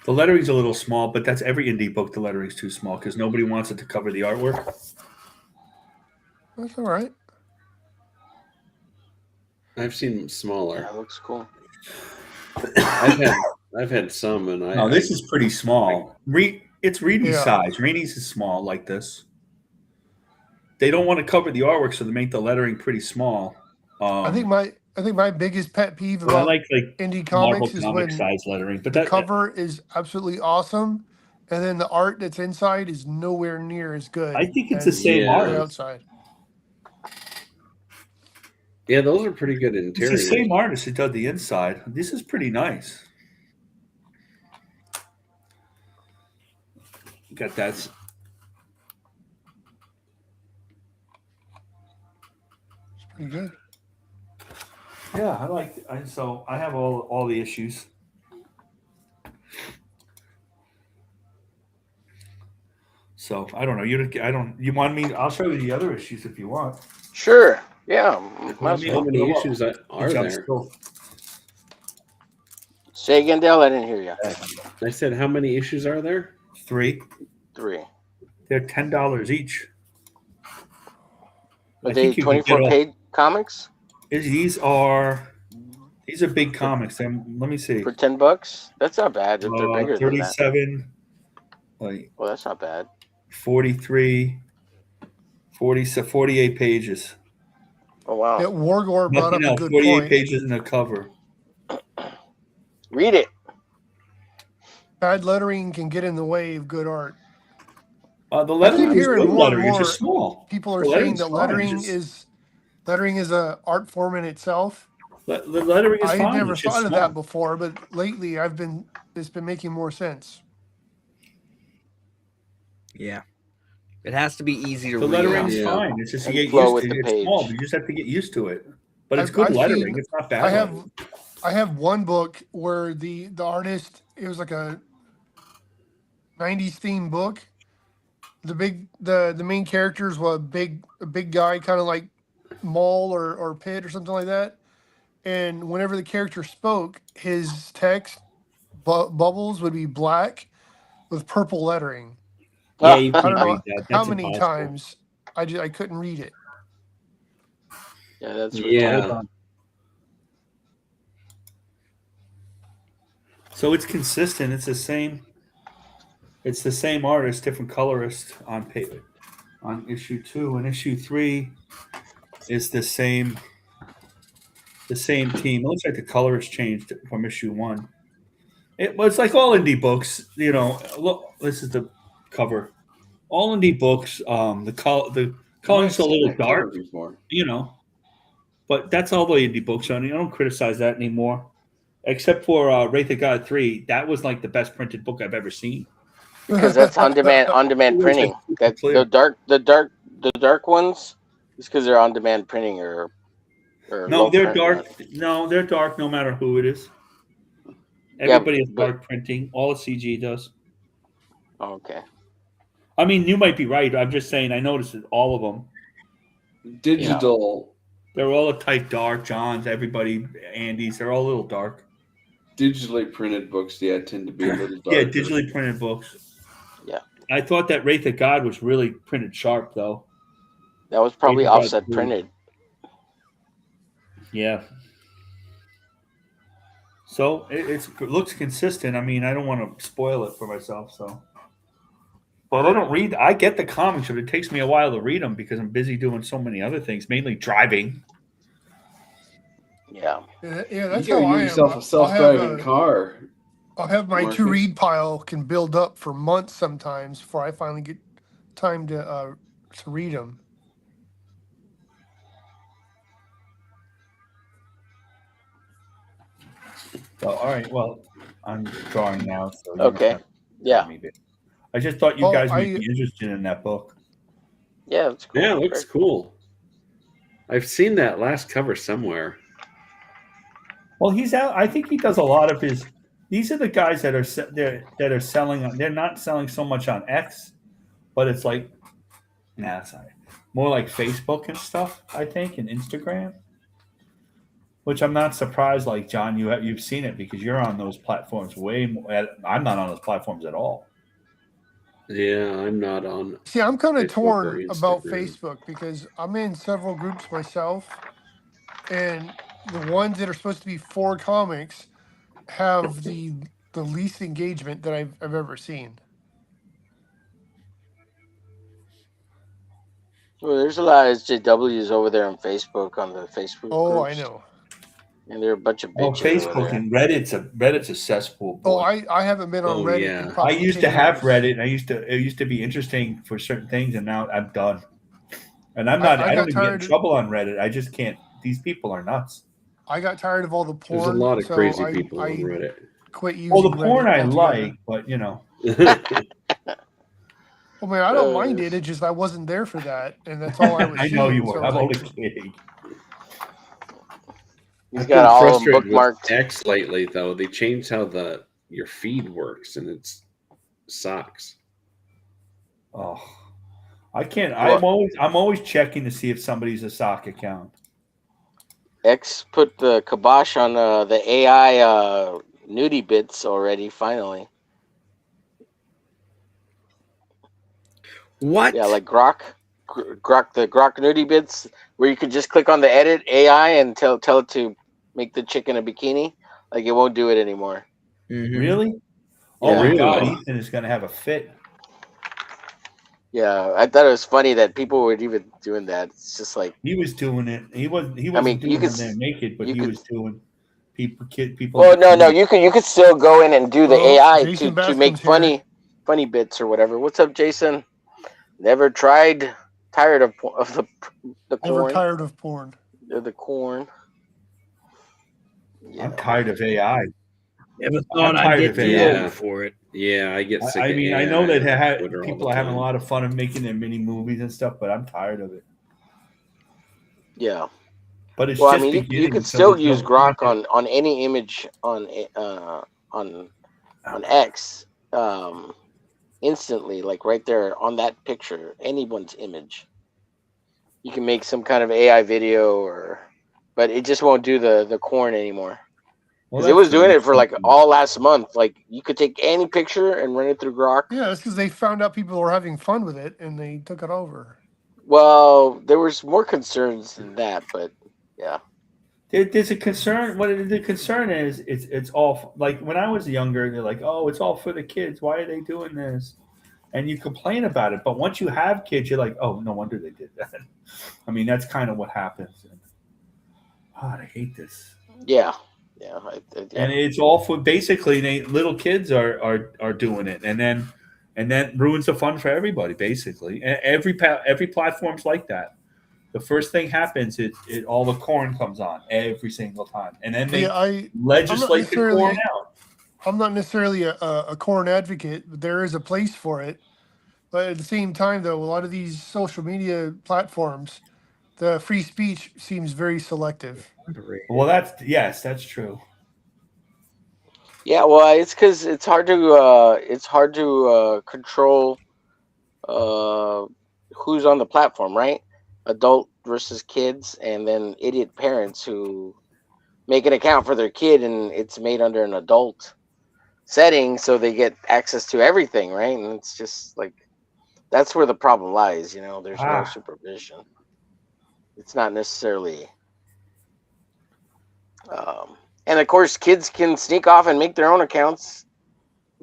The lettering's a little small, but that's every indie book. The lettering's too small because nobody wants it to cover the artwork. That's all right. I've seen them smaller. That looks cool. I've had some, and this is pretty small. It's Reedy's size. Reedy's is small like this. They don't want to cover the artwork, so they make the lettering pretty small. I think my biggest pet peeve about indie comics is when size lettering, but the cover is absolutely awesome, and then the art that's inside is nowhere near as good. I think it's the same art outside. Yeah, those are pretty good interiors. It's the same artist who did the inside. This is pretty nice. Got that. It's pretty good. Yeah, I like it. So I have all the issues. So I don't know. You want me? I'll show you the other issues if you want. Sure. Yeah. How many issues are there? Say again, Dale. I didn't hear you. I said, how many issues are there? 3. 3. They're $10 each. Are they 24-page comics? These are big comics. Let me see. For $10? That's not bad. If they're bigger 37, than that. like Well, that's not bad. 43, 40, 48 pages. Oh wow. Yeah, Wargore brought up a good 48 point. pages in a cover. Read it. Bad lettering can get in the way of good art. The lettering is good more and lettering. It's more just small. people are The saying lettering's that fine. lettering is a art form in itself. The lettering is I fine. never It's just thought of small. that before, but lately it's been making more sense. Yeah. It has to be easy to The read. lettering's fine. It's just you And get flow used with to it. the It's small, page. but you just have to get used to it. But it's I've good seen- lettering. It's not bad lettering. I have one book where the artist, it was like a 90s themed book. The main characters were a big guy, kind of like Maul or Pitt or something like that. And whenever the character spoke, his text bubbles would be black with purple lettering. Yeah, you I can't don't know read that. how That's many impossible. times I couldn't read it. Yeah, that's Yeah. So it's consistent. It's the same. It's the same artist, different colorist on paper. On issue 2 and issue 3 is the same team. It looks like the colorist changed from issue 1. It's like all indie books. Look, this is the cover. All indie books. The color's a little dark. But that's all the indie books. I don't criticize that anymore. Except for Wraith of God 3, that was like the best printed book I've ever seen. Because that's on demand printing. That the dark ones is because they're on demand printing or No, they're low-print. dark. No, they're dark no matter who it is. Everybody has dark printing. All the CG does. Okay. I mean, you might be right. I'm just saying I noticed it, all of them. Digital. They're all a type dark. John's, everybody, Andy's, they're all a little dark. Digitally printed books, tend to be a little darker. Yeah, digitally printed books. Yeah. I thought that Wraith of God was really printed sharp, though. That was probably offset printed. Yeah. So it looks consistent. I mean, I don't want to spoil it for myself, so. But I don't read. I get the comics, but it takes me a while to read them because I'm busy doing so many other things, mainly driving. Yeah. Yeah, that's you how gotta I give am. yourself a self-driving car. I'll have my Marcus. to-read pile can build up for months sometimes before I finally get time to read them. So, all right. Well, I'm drawing now. So Okay. Yeah. I just thought you guys might be interested in that book. Yeah, it's cool. Yeah, it looks cool. I've seen that last cover somewhere. Well, he's out. I think he does a lot of his. These are the guys that are selling. They're not selling so much on X, but it's like, sorry, more like Facebook and stuff. I think and Instagram, which I'm not surprised. Like John, you've seen it because you're on those platforms way more. I'm not on those platforms at all. Yeah, I'm not on. See, I'm kind of Facebook torn or about Instagram. Facebook because I'm in several groups myself, and the ones that are supposed to be for comics have the least engagement that I've ever seen. Well, there's a lot of SJWs over there on Facebook on the Facebook. Oh, groups. I know. And they're a bunch of Oh, bitches over Facebook there. and Reddit's a cesspool. Oh, I haven't been on Reddit. In I probably used 10 to have years. Reddit. And it used to be interesting for certain things, and now I'm done. And I'm I not. I, got don't even get in tired- trouble on Reddit. I just can't. These people are nuts. I got tired of all the porn. There's a lot of so crazy I people on Reddit. Quit using Well, the porn Reddit I altogether. like, but you know. Well, man, I don't mind it. It's just I wasn't there for that, and that's all I was I know you seeing, were. so I'm like- only kidding. He's I've got been all of them frustrated with bookmarked. X lately, though. They changed how your feed works, and it sucks. Oh, I can't. Well- I'm always checking to see if somebody's a sock account. X put the kibosh on the AI nudie bits already. Finally, What? yeah, like the Grok nudie bits, where you could just click on the edit AI and tell it to make the chick in a bikini. Like it won't do it anymore. Mhm. Really? Oh Yeah. my God, Really? Ethan is going to have a fit. Yeah, I thought it was funny that people were even doing that. It's just like, He was doing it. He wasn't mean, doing you could them there naked, but you he could. was doing people. Well, no, you could still go in and do the Oh, AI Jason to make Bascom's here. funny bits or whatever. What's up, Jason? Never tried. Tired of the Never corn. tired of porn. The corn. Yeah. I'm tired of AI. Never I'm thought I'd tired get of too AI. old for it. Yeah, I get sick I of mean, I AI know that on Twitter all people the are having a time. lot of fun of making their mini movies and stuff, but I'm tired of it. Yeah. But it's Well, I just mean, you beginning, could so still there's no use Grok point. on any image on X instantly, like right there on that picture, anyone's image. You can make some kind of AI video, but it just won't do the corn anymore. Well, Because it that's was good. doing it for like all last month. Like you could take any picture and run it through Grok. Yeah, that's because they found out people were having fun with it and they took it over. Well, there was more concerns than that, but yeah. There's a concern. What the concern is, it's all like when I was younger. They're like, "Oh, it's all for the kids. Why are they doing this?" And you complain about it. But once you have kids, you're like, "Oh, no wonder they did that." I mean, that's kind of what happens. And, God, I hate this. Yeah. Yeah. And it's all for basically little kids are doing it, and then ruins the fun for everybody. Basically, and every platform's like that. The first thing happens, it all the corn comes on every single time, and then they legislate the corn out. I'm not necessarily a corn advocate, but there is a place for it. But at the same time, though, a lot of these social media platforms, the free speech seems very selective. Well, that's true. Yeah, well, it's because it's hard to control who's on the platform, right? Adult versus kids, and then idiot parents who make an account for their kid and it's made under an adult setting, so they get access to everything, right? And it's just like that's where the problem lies. There's no supervision. It's not necessarily. And of course, kids can sneak off and make their own accounts.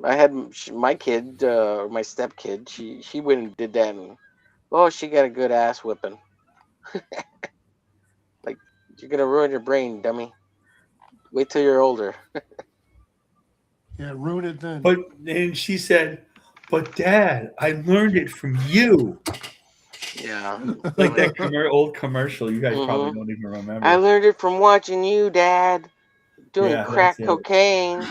I had my kid, my step kid. She went and did that, and she got a good ass whipping. Like, you're gonna ruin your brain, dummy. Wait till you're older. Yeah, ruin it then. But then she said, "But Dad, I learned it from you." Yeah, like that old commercial. You guys probably don't even remember. I learned it from watching you, Dad, doing Yeah, crack that's it. cocaine.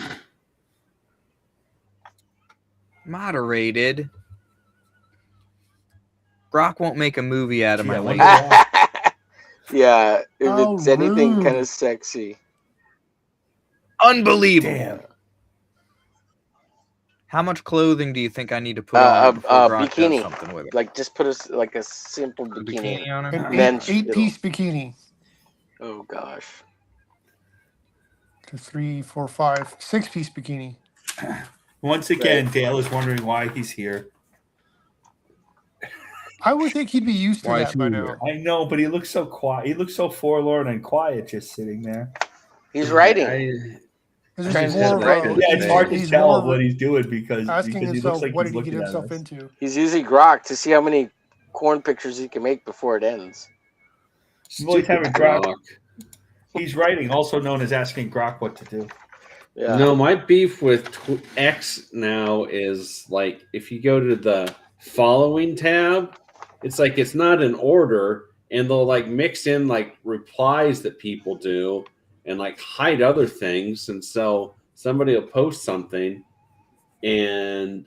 Moderated. Grok won't make a movie out of my lady. Yeah, if How it's anything rude. kind of sexy. Unbelievable. Damn. How much clothing do you think I need to put on it before Grok bikini. does something with it? Like, just put a simple bikini. Bikini on it? An And then eight-piece bikini. Oh gosh. To 3, 4, 5, 6-piece bikini. Once again, Dale is wondering why he's here. I would think he'd be used to that by now. I know, but he looks so quiet. He looks so forlorn and quiet, just sitting there. He's writing. It's it's hard to he's tell more what he's doing because asking he himself, looks like what he's did he get looking at himself us. into? He's using Grok to see how many corn pictures he can make before it ends. He's always having Grok. He's writing, also known as asking Grok what to do. Yeah. No, my beef with X now is like if you go to the following tab, it's like it's not in order, and they'll like mix in like replies that people do and like hide other things, and so somebody will post something and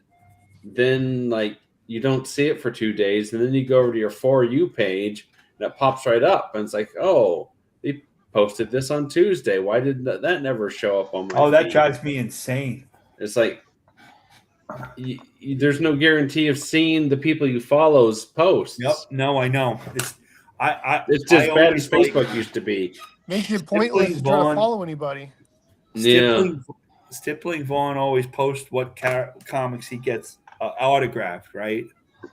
then like you don't see it for 2 days, and then you go over to your For You page and it pops right up, and it's like, oh, they posted this on Tuesday. Why did that never show up on my Oh, that feed? drives me insane. It's like, there's no guarantee of seeing the people you follow's posts. Yep. No, I know. It's just I bad as always Facebook used to be. Makes it pointless to try to follow anybody. Stippling Vaughn always posts what comics he gets autographed, right?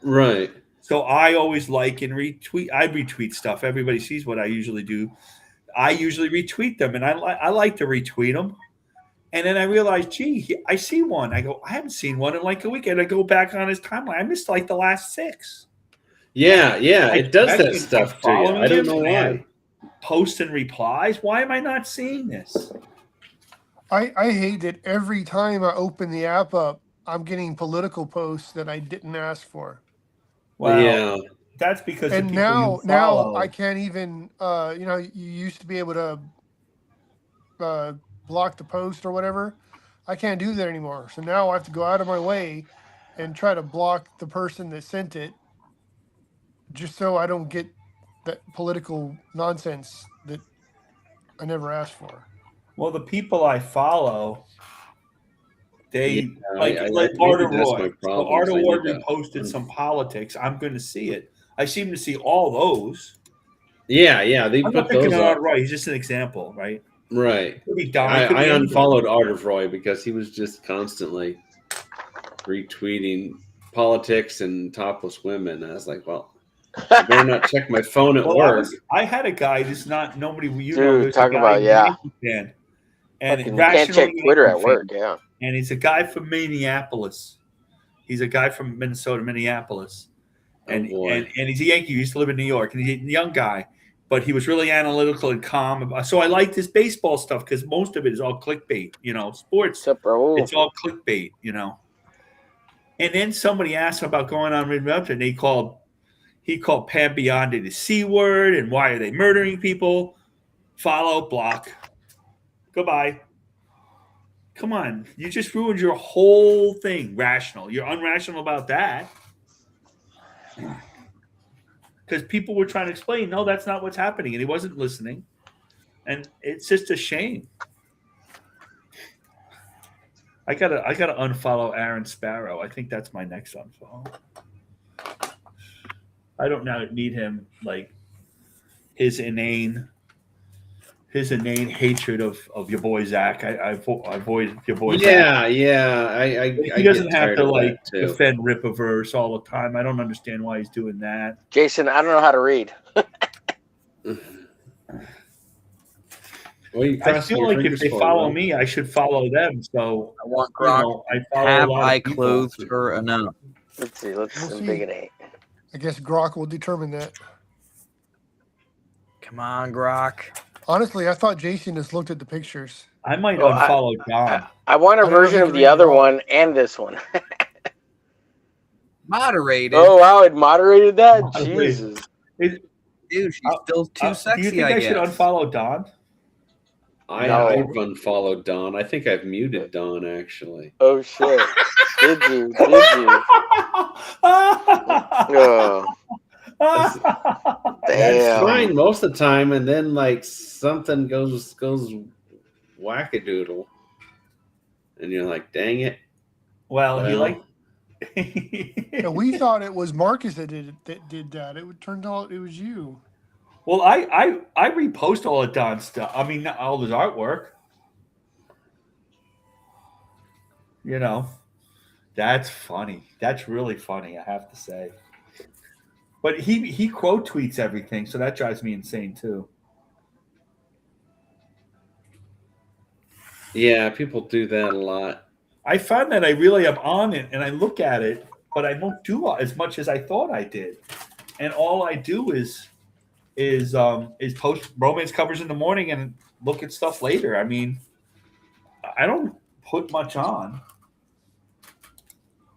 Right. So I always like and retweet. I retweet stuff. Everybody sees what I usually do. I usually retweet them, and I like to retweet them. And then I realized, gee, I see one. I go, I haven't seen one in like a week. And I go back on his timeline. I missed like the last 6. Yeah, it does that stuff to you. I don't know why. Posts and replies. Why am I not seeing this? I hate that every time I open the app up, I'm getting political posts that I didn't ask for. Well, yeah, that's because and now I can't even. You used to be able to block the post or whatever. I can't do that anymore. So now I have to go out of my way and try to block the person that sent it, just so I don't get that political nonsense that I never asked for. Well, the people I follow, they like Arter Roy. So Arter Roy reposted some politics. I'm going to see it. I seem to see all those. Yeah, they put those up. Right, he's just an example, right? Right. I unfollowed Arter Roy because he was just constantly retweeting politics and topless women. I was like, well, I better not check my phone at work. I had a guy who's not nobody you Dude, know. Talk about And you can't check Twitter at work, yeah. And he's a guy from Minneapolis. He's a guy from Minnesota, and he's a Yankee. He used to live in New York, and he's a young guy, but he was really analytical and calm. So I liked his baseball stuff because most of it is all clickbait. Sports. It's all clickbait. And then somebody asked him about going on Redemption, and he called Pam Biondi the C word, and why are they murdering people? Follow, block. Goodbye. Come on. You just ruined your whole thing. Rational. You're unrational about that. Because people were trying to explain, no, that's not what's happening. And he wasn't listening. And it's just a shame. I gotta unfollow Aaron Sparrow. I think that's my next unfollow. I don't now need him, like his inane hatred of your boy Zach. I avoid your boy Zach. Yeah. He doesn't have to defend Rippaverse all the time. I don't understand why he's doing that. Jason, I don't know how to read. I feel like if they follow me, I should follow them. So I want Grok. Have I clothed her enough? Let's see. Let's investigate. I guess Grok will determine that. Come on, Grok. Honestly, I thought Jason just looked at the pictures. I might unfollow Don. I want a version of the other one and this one. Moderated. Oh, wow. It moderated that? Jesus. Dude, she's still too sexy, Do you think I should unfollow Don? I've unfollowed Don. I think I've muted Don, actually. Oh, shit. Did you? Oh. That's fine most of the time, and then like something goes wackadoodle, and you're like, "Dang it!" Well, we thought it was Marcus that did that. It turned out it was you. Well, I repost all of Don's stuff. I mean, all his artwork. That's funny. That's really funny, I have to say. But he quote tweets everything, so that drives me insane too. Yeah, people do that a lot. I find that I really am on it and I look at it, but I don't do as much as I thought I did. And all I do is post romance covers in the morning and look at stuff later. I mean, I don't put much on.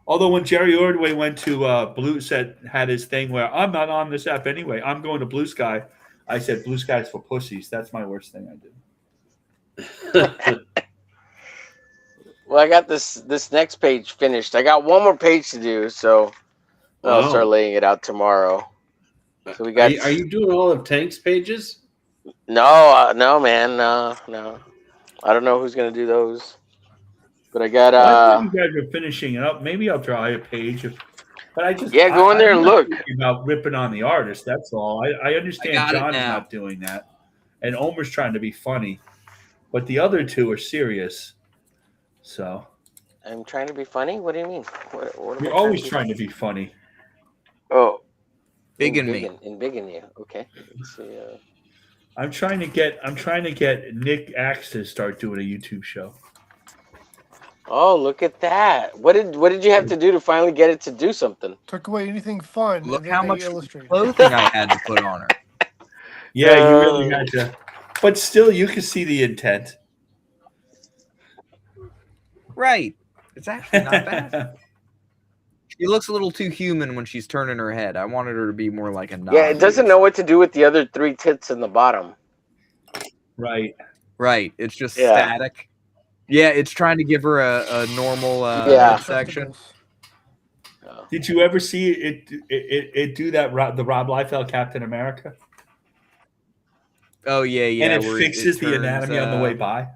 Although when Jerry Ordway went to Blue, had his thing where I'm not on this app anyway, I'm going to Blue Sky. I said Blue Sky's for pussies. That's my worst thing I did. Well, I got this next page finished. I got one more page to do, so I'll start laying it out tomorrow. So we got. Are you doing all of Tank's pages? No, man, no. I don't know who's gonna do those. But I got I think you guys are finishing it up. Maybe I'll draw a page. But I just go in there and I'm not look. thinking about ripping on the artist. That's all. I understand got it John's now. not doing that, and Omer's trying to be funny, but the other two are serious. So I'm trying to be funny. What do you mean? What am you're I always to trying to be funny. Oh, Big in me. Big in you. Okay. Let's see. I'm trying to get Nick Axe to start doing a YouTube show. Oh, look at that! What did you have to do to finally get it to do something? Took away anything fun. Look and then how they much illustrated. clothing I had to put on her. Yeah, you really had to. But still, you can see the intent. Right. It's actually not bad. She looks a little too human when she's turning her head. I wanted her to be more like a Nazi. Yeah, it doesn't know what to do with the other 3 tits in the bottom. Right. Right. It's just static. Yeah, it's trying to give her a normal section. Did you ever see it do that? The Rob Liefeld Captain America. Oh yeah. And it fixes the anatomy on the way by.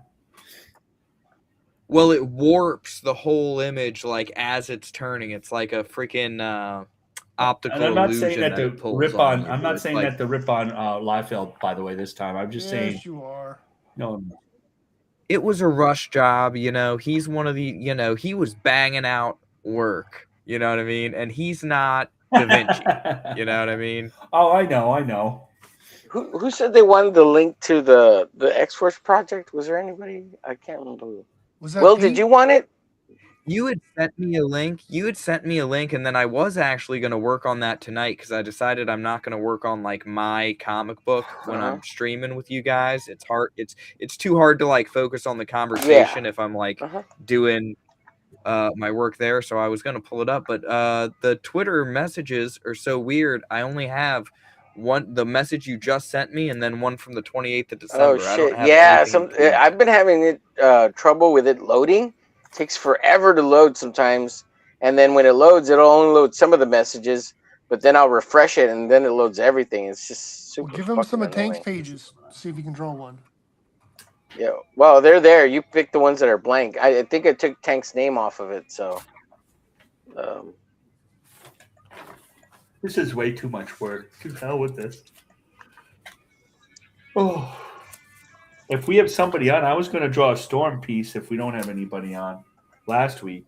Well, it warps the whole image like as it's turning. It's like a freaking optical And I'm not illusion saying that to pulls rip on on. you, I'm but not it's saying like, that to rip on Liefeld. By the way, this time I'm just saying. Yes, you are. No. it was a rush job, you know. He's one of the, you know, he was banging out work, you know what I mean? And he's not Da Vinci, you know what I mean? Oh, I know. Who said they wanted the link to the X-Force project? Was there anybody? I can't remember. Was that Will, did you want it? You had sent me a link. And then I was actually going to work on that tonight because I decided I'm not going to work on like my comic book when I'm streaming with you guys. It's hard. It's too hard to like focus on the conversation if I'm like doing my work there. So I was going to pull it up, but the Twitter messages are so weird. I only have the message you just sent me and then one from the 28th of December. Oh I don't shit! have Yeah, I've been having trouble with it loading. It takes forever to load sometimes, and then when it loads, it'll only load some of the messages. But then I'll refresh it, and then it loads everything. It's just super. Well, give him some of annoying. Tank's pages. See if you can draw one. Yeah, well, they're there. You pick the ones that are blank. I think I took Tank's name off of it, so. This is way too much work. To hell with this. Oh. If we have somebody on, I was going to draw a storm piece if we don't have anybody on last week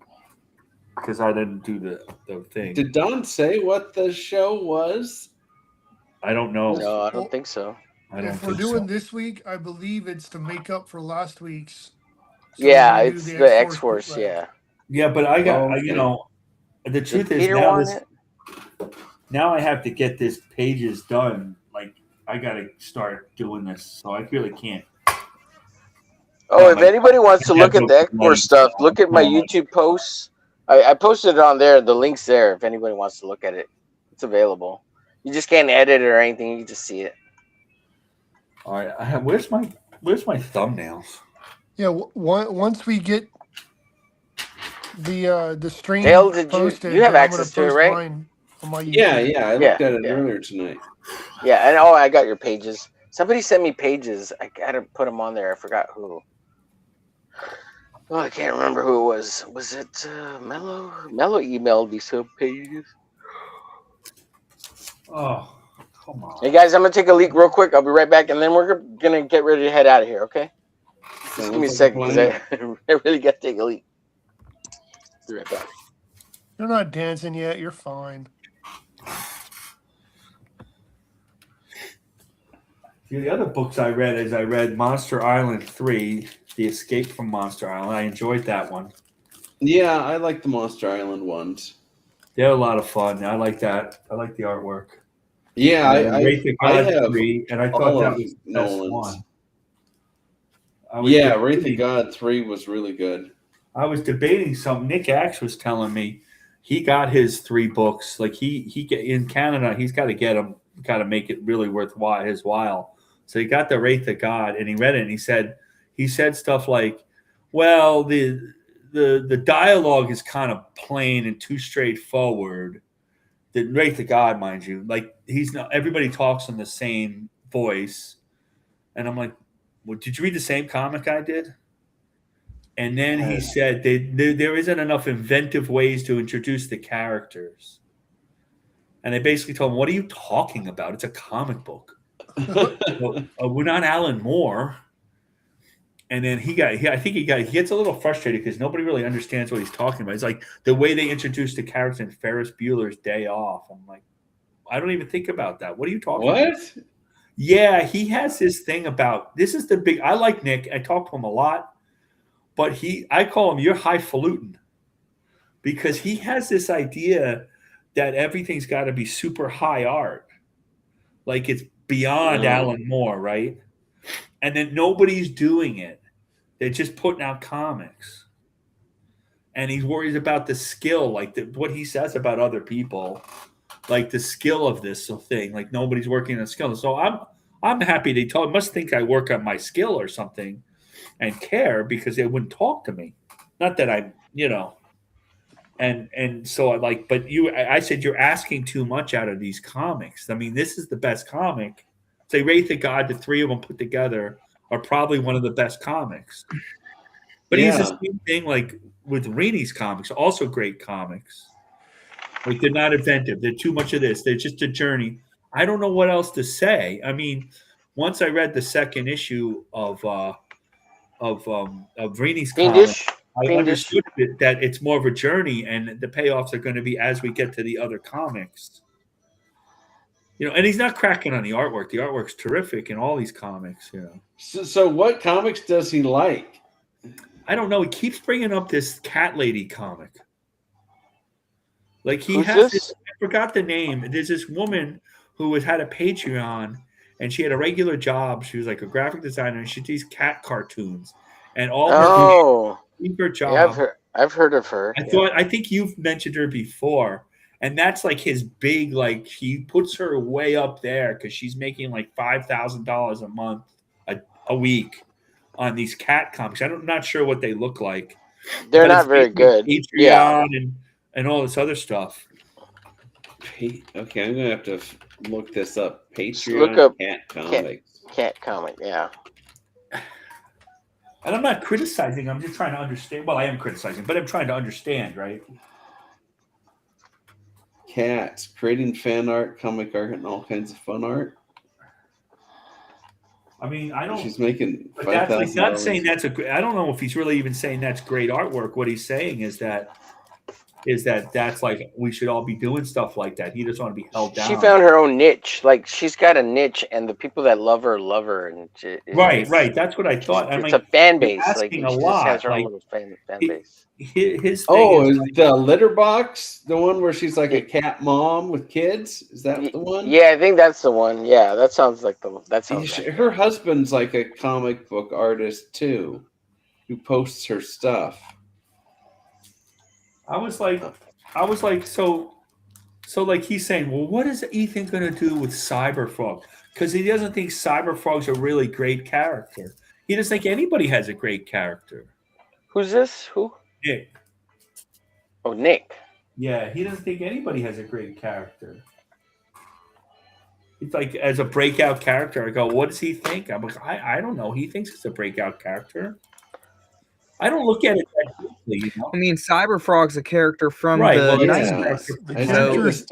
because I didn't do the thing. Did Don say what the show was? I don't know. No, I don't think so. If we're doing this week, I believe it's to make up for last week's. So yeah, it's the X-Force. Yeah. Yeah, but I got you know, the truth is now I have to get this pages done. Like I got to start doing this, so I really can't. Oh, if anybody wants to look at the X-Force stuff, look at my YouTube posts. I posted it on there. The link's there. If anybody wants to look at it, it's available. You just can't edit it or anything. You can just see it. All right, where's my thumbnails? Yeah, once we get the stream Dale, did posted, you have then I'm access gonna to it, post right? mine on my YouTube. Yeah, I looked at it earlier tonight. Yeah, and I got your pages. Somebody sent me pages. I gotta put them on there. I forgot who. Oh, I can't remember who it was. Was it Mello? Mello emailed me some pages. Oh, come on. Hey guys, I'm gonna take a leak real quick. I'll be right back, and then we're gonna get ready to head out of here. Okay? Just give me a second, because I really gotta take a leak. Be right back. You're not dancing yet. You're fine. The other books I read Monster Island 3, The Escape from Monster Island. I enjoyed that one. Yeah, I like the Monster Island ones. They're a lot of fun. I like that. I like the artwork. Yeah, I have 3, and I thought that was the best one. Yeah, Wraith of God 3 was really good. I was debating something. Nick Axe was telling me he got his 3 books. Like he in Canada, he's got to get them. Got to make it really worthwhile his while. So he got the Wraith of God, and he read it, and he said stuff like, "Well, the dialogue is kind of plain and too straightforward." The Wraith of God, mind you, like he's not. Everybody talks in the same voice, and I'm like, "Well, did you read the same comic I did?" And then he said there isn't enough inventive ways to introduce the characters. And they basically told him, "What are you talking about? It's a comic book. We're not Alan Moore." And then he gets a little frustrated because nobody really understands what he's talking about. It's like the way they introduced the character in Ferris Bueller's Day Off. I'm like, I don't even think about that. What are you talking about? What? Yeah, he has this thing about this is the big. I like Nick. I talk to him a lot, but I call him your highfalutin because he has this idea that everything's got to be super high art, like it's beyond Alan Moore, right? And then nobody's doing it. They're just putting out comics. And he worries about the skill, like what he says about other people, like the skill of this thing. Like nobody's working on skill. So I'm happy they must think I work on my skill or something and care because they wouldn't talk to me. Not that I, and so I said, you're asking too much out of these comics. I mean, this is the best comic. Say, Wraith of God, the three of them put together are probably one of the best comics. But he's the same thing like with Rainey's comics, also great comics. Like they're not inventive. They're too much of this. They're just a journey. I don't know what else to say. I mean, once I read the second issue of Rainey's comics, I understood that it's more of a journey and the payoffs are going to be as we get to the other comics. And he's not cracking on the artwork. The artwork's terrific in all these comics. So what comics does he like? I don't know. He keeps bringing up this cat lady comic. Like he has this, I forgot the name. There's this woman who had a Patreon and she had a regular job. She was like a graphic designer and she did these cat cartoons. And all her job. Yeah, I've heard of her. I think you've mentioned her before. And that's like his big, like he puts her way up there because she's making like $5,000 a month, a week on these cat comics. I'm not sure what they look like. They're not very good. Patreon and all this other stuff. Okay, I'm gonna have to look this up. Patreon look up cat comics. Cat comic, yeah. And I'm not criticizing. I'm just trying to understand. Well, I am criticizing, but I'm trying to understand, right? Cats creating fan art, comic art, and all kinds of fun art. I mean, I don't. She's making. He's not saying that's I don't know if he's really even saying that's great artwork. What he's saying is that's like we should all be doing stuff like that. He doesn't want to be held down. She found her own niche. Like she's got a niche, and the people that love her, and right. That's what I thought. It's a fan base. Like she a lot. has her own little fan base. His thing is the litter box, the one where she's like a cat mom with kids. Is that the one? Yeah, I think that's the one. Yeah, that sounds like her husband's like a comic book artist too, who posts her stuff. I was like, so like he's saying, well, what is Ethan going to do with Cyberfrog? Because he doesn't think Cyberfrog's a really great character. He doesn't think anybody has a great character. Who's this? Who? Nick. Oh, Nick. Yeah, he doesn't think anybody has a great character. It's like as a breakout character. I go, what does he think? I'm like, I don't know. He thinks it's a breakout character. I don't look at it that quickly, I mean, Cyberfrog's a character from the 90s. The character is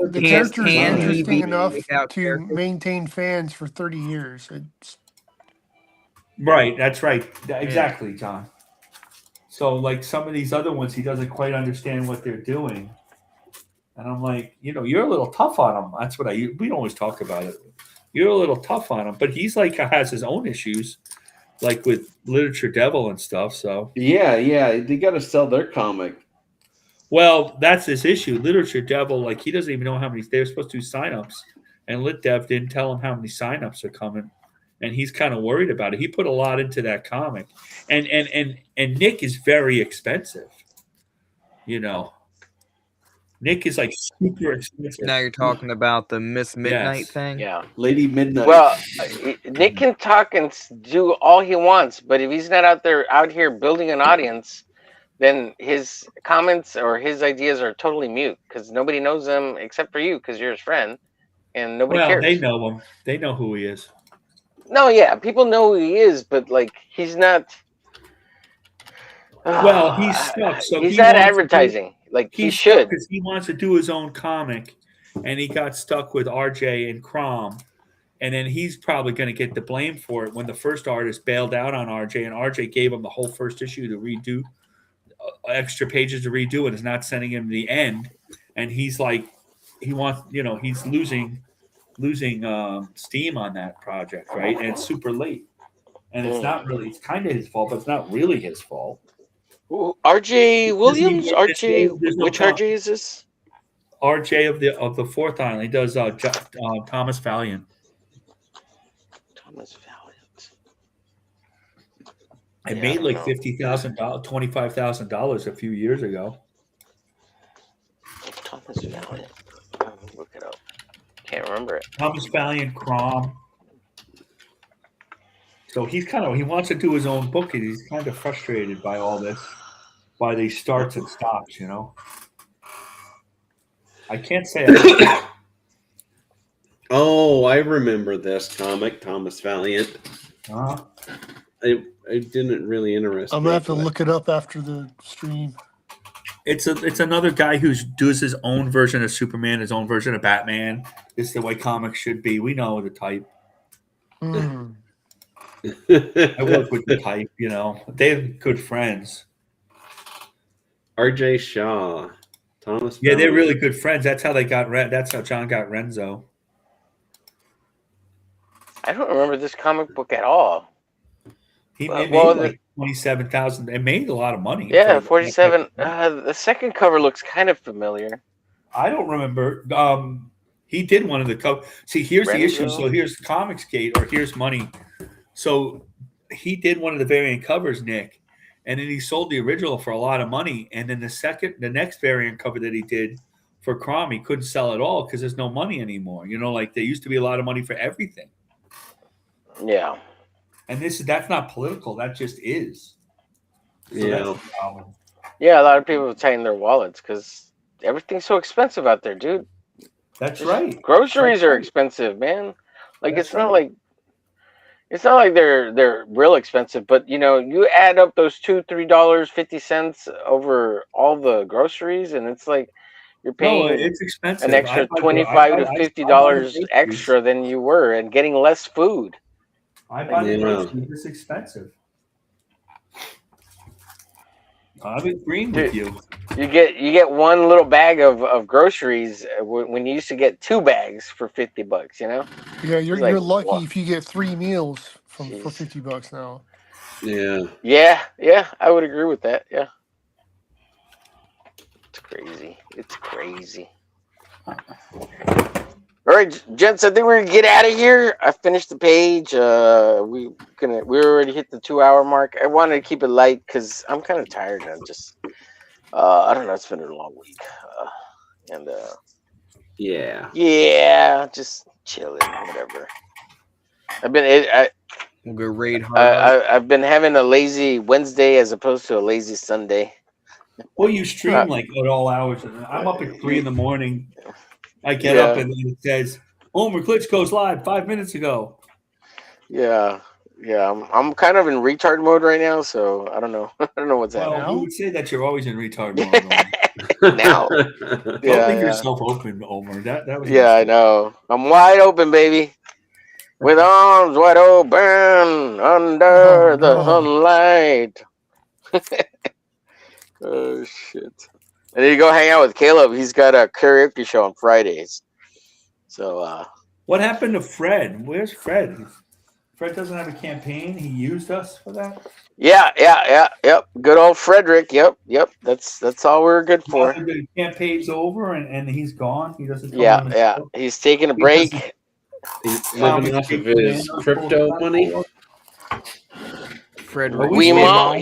interesting enough to maintain fans for 30 years. Right, that's right. Exactly, John. So, like some of these other ones, he doesn't quite understand what they're doing. And I'm like, you're a little tough on him. That's what we don't always talk about it. You're a little tough on him. But he's like, has his own issues. Like with Literature Devil and stuff, so yeah, they got to sell their comic. Well, that's this issue. Literature Devil, like he doesn't even know how many they're supposed to do signups, and Lit Dev didn't tell him how many signups are coming, and he's kind of worried about it. He put a lot into that comic, and Nick is very expensive. Nick is like super expensive. Now you're talking about the Miss Midnight thing? Yeah. Lady Midnight. Well, Nick can talk and do all he wants, but if he's not out here building an audience, then his comments or his ideas are totally mute because nobody knows him except for you because you're his friend and nobody cares. They know him. They know who he is. No, yeah, people know who he is, but like he's not. Well, he's stuck. So he's he not wants to do, advertising like he he's stuck should. because he wants to do his own comic, and he got stuck with RJ and Crom. And then he's probably going to get the blame for it when the first artist bailed out on RJ, and RJ gave him the whole first issue to redo, extra pages to redo, and is not sending him the end. And he's like, he wants, he's losing steam on that project, right? And it's super late, and it's not really. It's kind of his fault, but it's not really his fault. RJ Williams, RJ, There's no which RJ is this? RJ of the Fourth Island. He does Thomas Valiant. Thomas Valiant. It made like $50,000, $25,000 a few years ago. Thomas Valiant. Look it up. Can't remember it. Thomas Valiant, Crom. So he wants to do his own book, and he's kind of frustrated by all this, by these starts and stops. I can't say. Oh, I remember this comic, Thomas Valiant. It didn't really interest me. I'm gonna have to look it up after the stream. It's another guy who does his own version of Superman, his own version of Batman. This is the way comics should be. We know the type. I work with the type, They're good friends. RJ Shaw, Thomas. Yeah, they're really good friends. That's how they got. That's how John got Renzo. I don't remember this comic book at all. He made like 27,000. It made a lot of money. Yeah, 47. The second cover looks kind of familiar. I don't remember. He did one of the cover. See, here's the issue. So here's Comicsgate, or here's money. So he did one of the variant covers, Nick, and then he sold the original for a lot of money. And then the next variant cover that he did for Crom, he couldn't sell at all because there's no money anymore. Like there used to be a lot of money for everything. Yeah. And that's not political. That just is. So Yeah. that's the problem. Yeah, a lot of people tighten their wallets because everything's so expensive out there, dude. That's right. Groceries are expensive, man. Like it's not like they're real expensive, but you add up those $2-3.50 over all the groceries, and it's like you're paying it's expensive. an extra $25 to $50 extra than you were, and getting less food. I buy the groceries. It's expensive. I'm agreeing with you. You get one little bag of groceries when you used to get 2 bags for $50. Yeah, you're lucky if you get 3 meals for $50 now. Yeah. Yeah, I would agree with that. Yeah, it's crazy. All right, gents, I think we're gonna get out of here. I finished the page. We already hit the 2-hour mark. I wanted to keep it light because I'm kind of tired. I'm just I don't know. It's been a long week, yeah, just chilling, whatever. We'll go raid hard. I've been having a lazy Wednesday as opposed to a lazy Sunday. Well, you stream like at all hours. I'm up at 3 a.m. I get up and it says, "Omerglitch goes live 5 minutes ago." Yeah. I'm kind of in retard mode right now, so I don't know. I don't know what's happening. You would say that you're always in retard mode. Now, Don't leave yourself open, Omer. That was. Yeah, I know. I'm wide open, baby, with arms wide open under the sunlight. Oh shit! And then you go hang out with Caleb. He's got a karaoke show on Fridays. So, what happened to Fred? Where's Fred? Fred doesn't have a campaign. He used us for that. Yep. Good old Frederick. Yep. That's all we're good for. The campaign's over and he's gone. He doesn't. Yeah. He's taking a break. He's living off of his crypto money. Frederick. Guimont.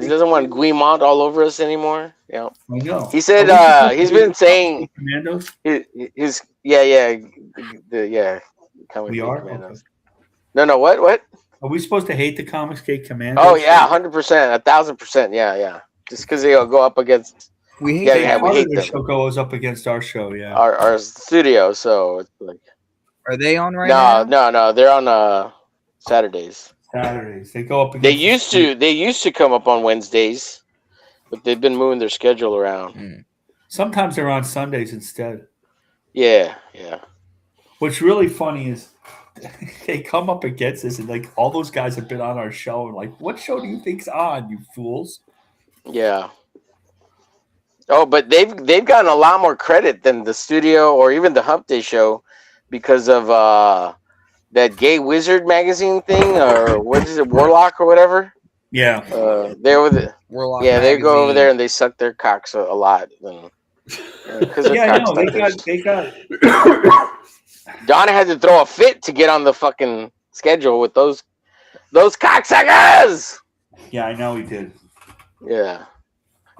He doesn't want Guimont all over us anymore. Yeah. I know. He said he's been saying Commandos. His We are. Commandos. No. What? Are we supposed to hate the Comicsgate Commandos? Oh yeah, 100%, 1,000%. Yeah. Just because they go up against. We hate we hate the them. show goes up against our show. Yeah. Our studio. So it's like. Are they on right now? No. They're on Saturdays. They go up against. They used to come up on Wednesdays. But they've been moving their schedule around. Sometimes they're on Sundays instead. Yeah. What's really funny is they come up against this, and like all those guys have been on our show, and like, what show do you think's on, you fools? Yeah. Oh, but they've gotten a lot more credit than the studio or even the Hump Day show because of that Gay Wizard magazine thing, or what is it, Warlock or whatever. Yeah. They were the Warlock Yeah, they go over magazine. there and they suck their cocks a lot. Because Yeah, I know. They got. Donna had to throw a fit to get on the fucking schedule with those cocksuckers. Yeah, I know he did. Yeah,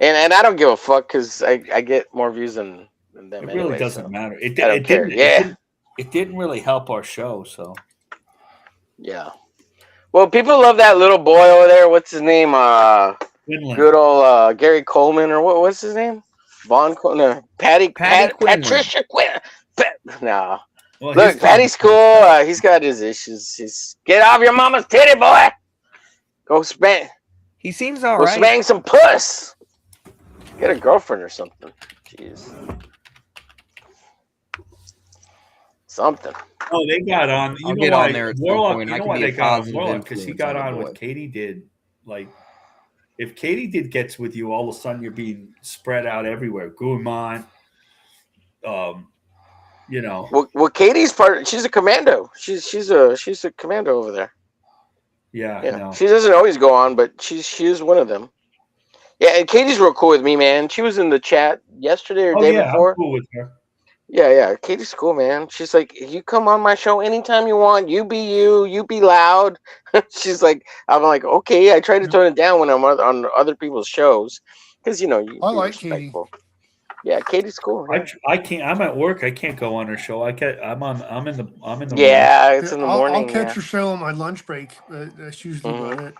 and I don't give a fuck because I get more views than them. It anyway, really doesn't so matter. I don't care. It didn't really help our show. So. Yeah. Well, people love that little boy over there. What's his name? Quinlan. Good old Gary Coleman, or what's his name? Vaughn Coleman. No, Quinlan. Patricia Quinn. No. Well, Look, Patty's cool. He's got his issues. He's get off your mama's titty, boy. Go spank. He seems all Go right. spank some puss. Get a girlfriend or something. Jeez. Something. Oh, they got on. I'll get on there at some Warlock. point. You I know can why be a they got on positive Warlock? Because he influence got on on the what boy. Katie did. Like, if Katie did gets with you, all of a sudden you're being spread out everywhere. Guimon. You know. Well, Katie's part. She's a commando. She's a commando over there. Yeah. No. She doesn't always go on, but she is one of them. Yeah, and Katie's real cool with me, man. She was in the chat yesterday or day before. I'm cool with her. Yeah. Katie's cool, man. She's like, you come on my show anytime you want. You be you. You be loud. She's like, I'm like, okay. I try to tone it down when I'm on other people's shows because you I like respectful. Katie. Yeah, Katie's cool. Yeah. I can't. I'm at work. I can't go on her show. I'm in the. Yeah, it's in the morning. I'll catch your show on my lunch break. That's usually about it.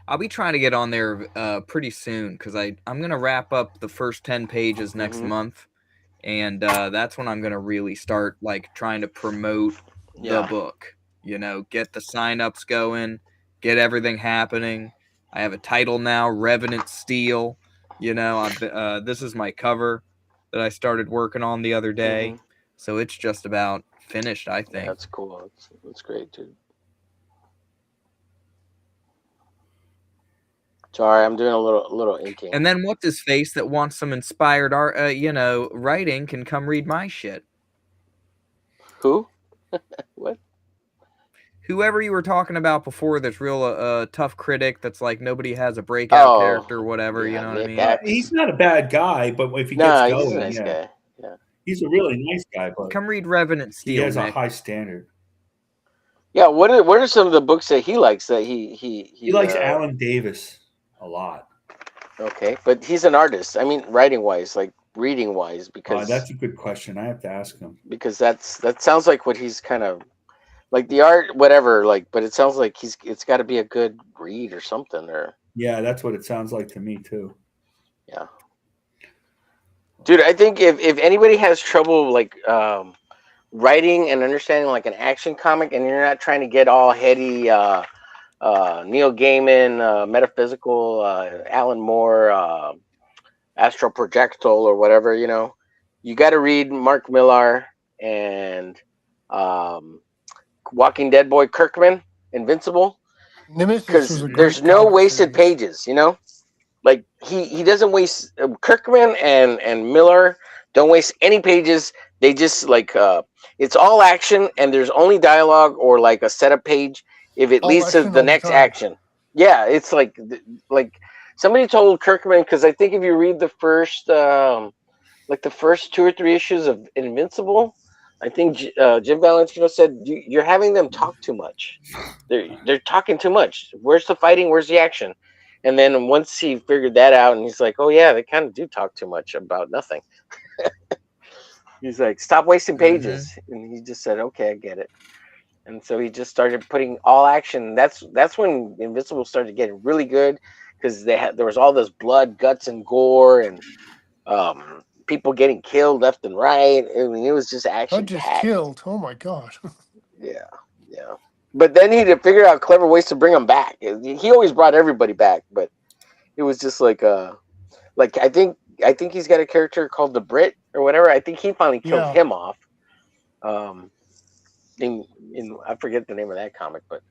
I'll be trying to get on there pretty soon because I'm going to wrap up the first 10 pages next month. And that's when I'm going to really start like trying to promote the book, get the signups going, get everything happening. I have a title now, Revenant Steel. This is my cover that I started working on the other day. So it's just about finished, I think. Yeah, that's cool. That's great, dude. Sorry, I'm doing a little inking. And then what's his face that wants some inspired art, writing can come read my shit. Who? What? Whoever you were talking about before, that's real tough critic. That's like nobody has a breakout character, or whatever. You know what I mean? He's not a bad guy, but if he gets going, he's a nice guy. Yeah, he's a really nice guy. But come read Revenant Steel. He has Nick. a high standard. Yeah, what are some of the books that he likes? That he likes Alan Davis a lot. Okay, but he's an artist. I mean, writing wise, like reading wise, because that's a good question. I have to ask him because that sounds like what he's kind of like the art, whatever. Like, but it sounds like it's got to be a good read or something. Or yeah, that's what it sounds like to me too. Yeah, dude, I think if anybody has trouble like writing and understanding like an action comic, and you're not trying to get all heady. Neil Gaiman, metaphysical, Alan Moore, astral projectile, or whatever, you got to read Mark Millar and Walking Dead boy Kirkman, Invincible, because there's no wasted pages. Like he doesn't waste. Kirkman and Miller don't waste any pages. They just like it's all action, and there's only dialogue or like a setup page. If it leads to the next action. Yeah, it's like somebody told Kirkman, because I think if you read the first 2 or 3 issues of Invincible, I think Jim Valentino said you're having them talk too much. They're talking too much. Where's the fighting? Where's the action? And then once he figured that out, and he's like, oh yeah, they kind of do talk too much about nothing. He's like, stop wasting pages. And he just said, okay, I get it. And so he just started putting all action. That's when Invincible started getting really good, because there was all this blood, guts, and gore, and people getting killed left and right. I mean, it was just action. Not just killed. Oh my god. Yeah. But then he had to figure out clever ways to bring them back. He always brought everybody back, but it was just like I think he's got a character called the Brit or whatever. I think he finally killed him off. In I forget the name of that comic, but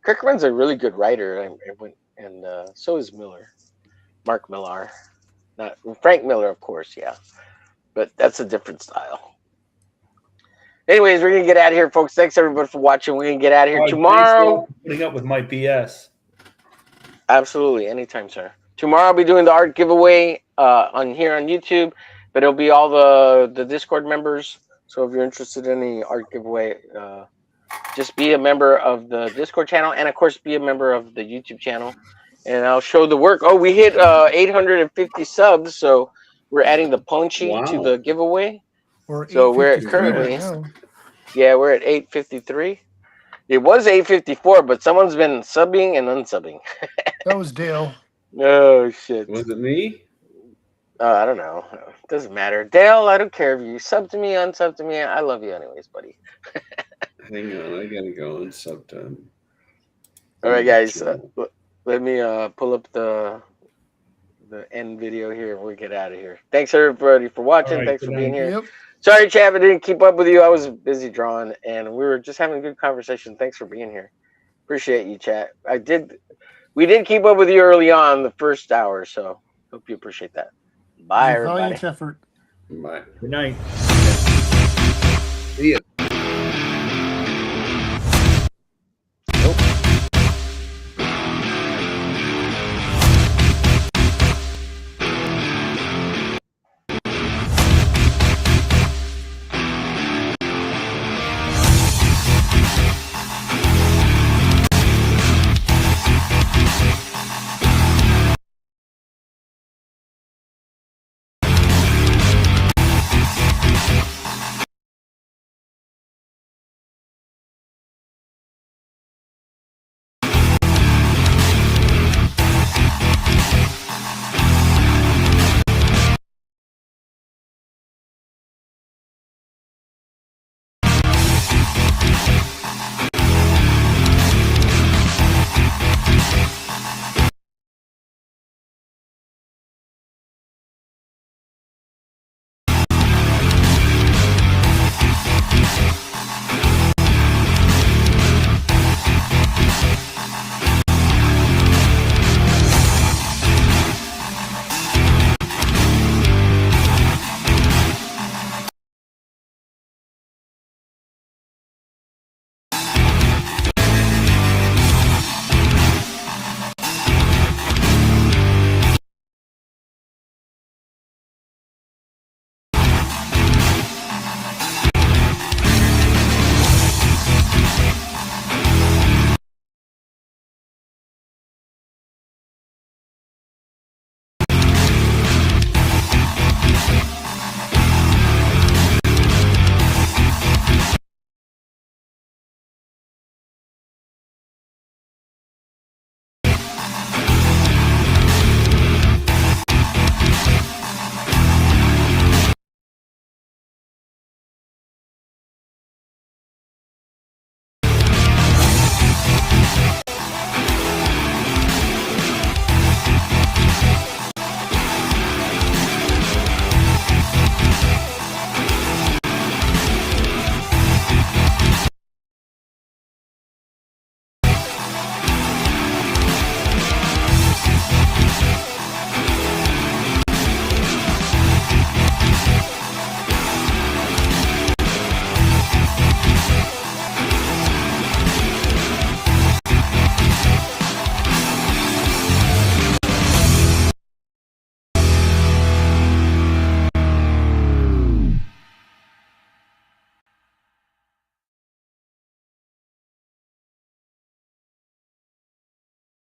Kirkman's a really good writer, and so is Miller, Mark Millar, not Frank Miller, of course, yeah, but that's a different style. Anyways, we're gonna get out of here, folks. Thanks everybody for watching. We're gonna get out of here tomorrow. Putting up with my BS. Absolutely, anytime, sir. Tomorrow I'll be doing the art giveaway on YouTube, but it'll be all the Discord members. So if you're interested in any art giveaway, just be a member of the Discord channel, and of course be a member of the YouTube channel, and I'll show the work. Oh, we hit 850 subs, so we're adding the Punchy to the giveaway. So we're at currently, we're at 853. It was 854, but someone's been subbing and unsubbing. That was Dale. Oh shit! Was it me? I don't know. It doesn't matter. Dale, I don't care if you sub to me, unsub to me. I love you anyways, buddy. Hang on, I gotta go and sub to him. All right, guys. Let me pull up the end video here and we'll get out of here. Thanks everybody for watching. Thanks for being here. Sorry, Chav, I didn't keep up with you. I was busy drawing, and we were just having a good conversation. Thanks for being here. Appreciate you, chat. We did keep up with you early on the first hour, so hope you appreciate that. Bye, everybody. Valiant effort. Bye. Good night. See ya.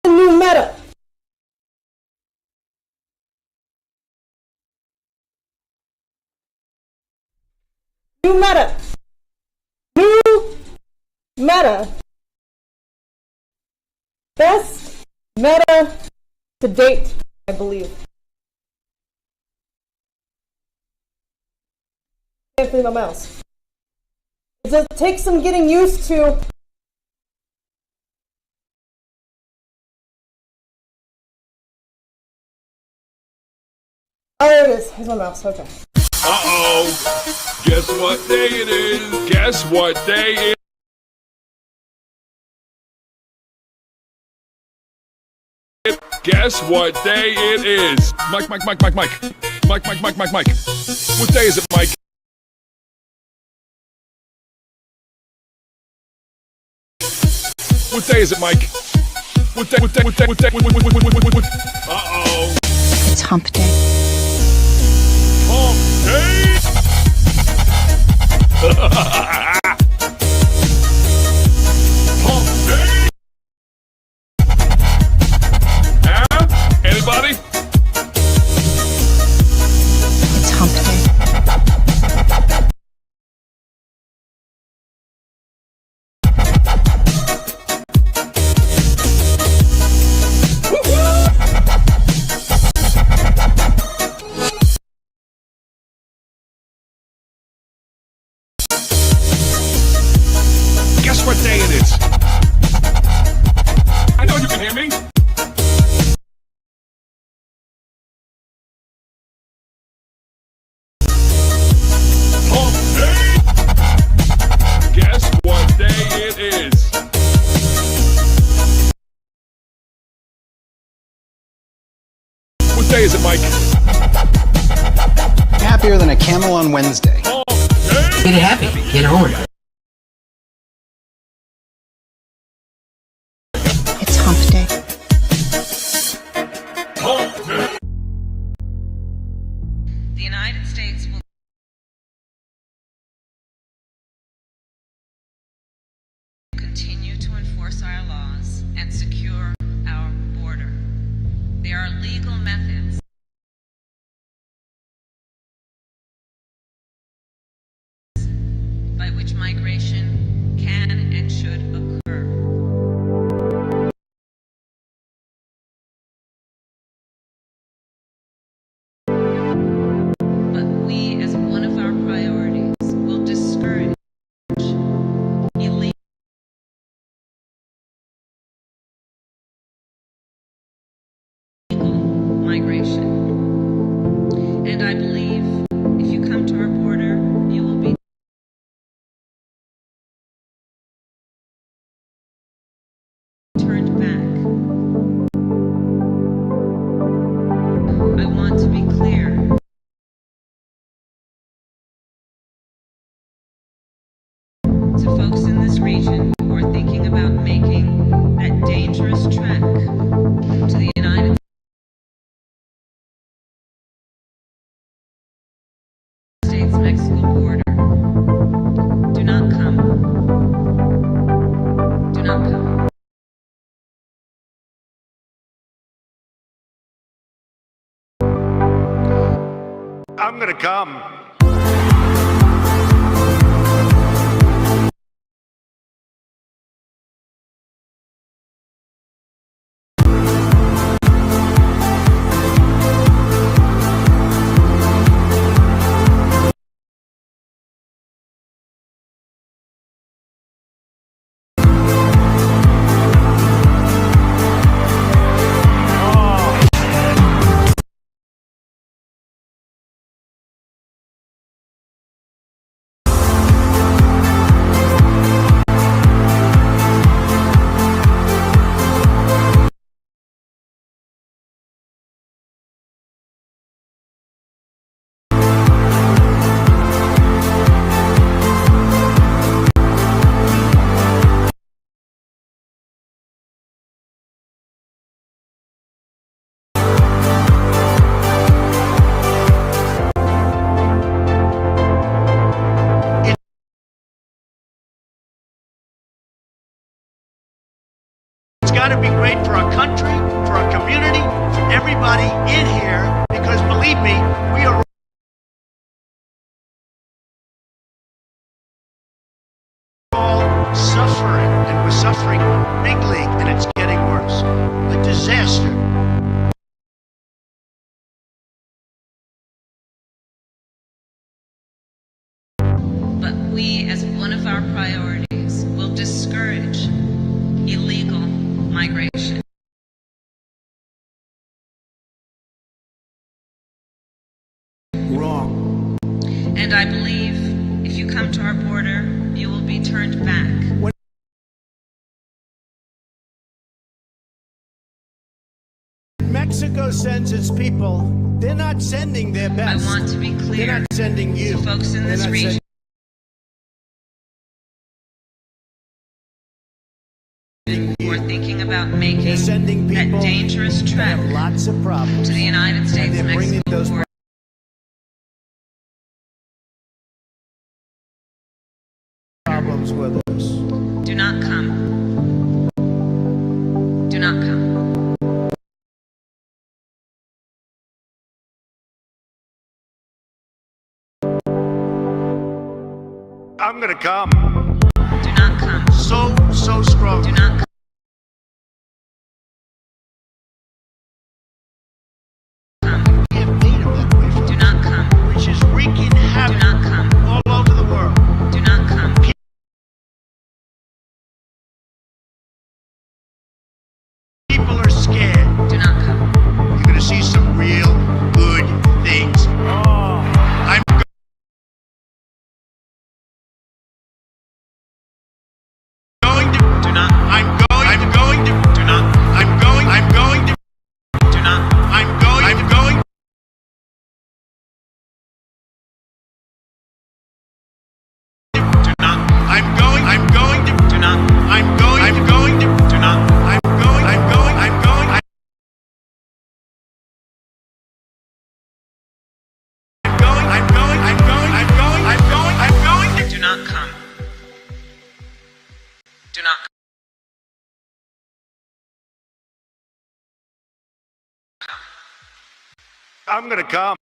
New meta. New meta. New meta. Best meta to date, I believe. Can't clean my mouse. It just takes some getting used to. Oh, there it is. Here's my mouse. Okay. Uh-oh. Guess what day it is? Guess what day it is? Guess what day it is? Mike. Mike. What day is it, Mike? What day is it, Mike? What day? Uh-oh. It's hump day. Hump day? Hump day? Anybody? It's hump day. Guess what day it is? I know you can hear me. Hump day. Guess what day it is? What day is it, Mike? Happier than a camel on Wednesday. Hump day. Get happy. Get home. It's hump day. Hump day. The United States will continue to enforce our laws and secure our border. There are legal methods by which migration can and should occur. But we, as one of our priorities, will discourage illegal migration. And I believe if you come to our border, you will be turned back. I want to be clear. To folks in this region who are thinking about making that dangerous trek to the United States-Mexico border, do not come. Do not come. I'm gonna come. It's got to be great for our country, for our community, for everybody in here, because believe me, we are all suffering, and we're suffering big league, and it's getting worse. A disaster. But we, as one of our priorities, will discourage illegal migration. wrong. And I believe if you come to our border, you will be turned back. Mexico sends its people. They're not sending their best. I want to be clear. They're not sending you. To folks in this region who are thinking about making that dangerous trek lots of problems to the United States-Mexico border. Problems with us. Do not come. Do not come. I'm gonna come. Do not come. So strong. Do not come. Do not come. Which is wreaking havoc. Do not come. All over the world. Do not come. People are scared. Do not come. You're gonna see some real good things. I'm going to. Do not. I'm going to. Do not. I'm going to. Do not. I'm going. Do not. I'm going to. Do not. I'm going to. Do not. I'm going. I'm going. Do not come. Do not come. I'm gonna come.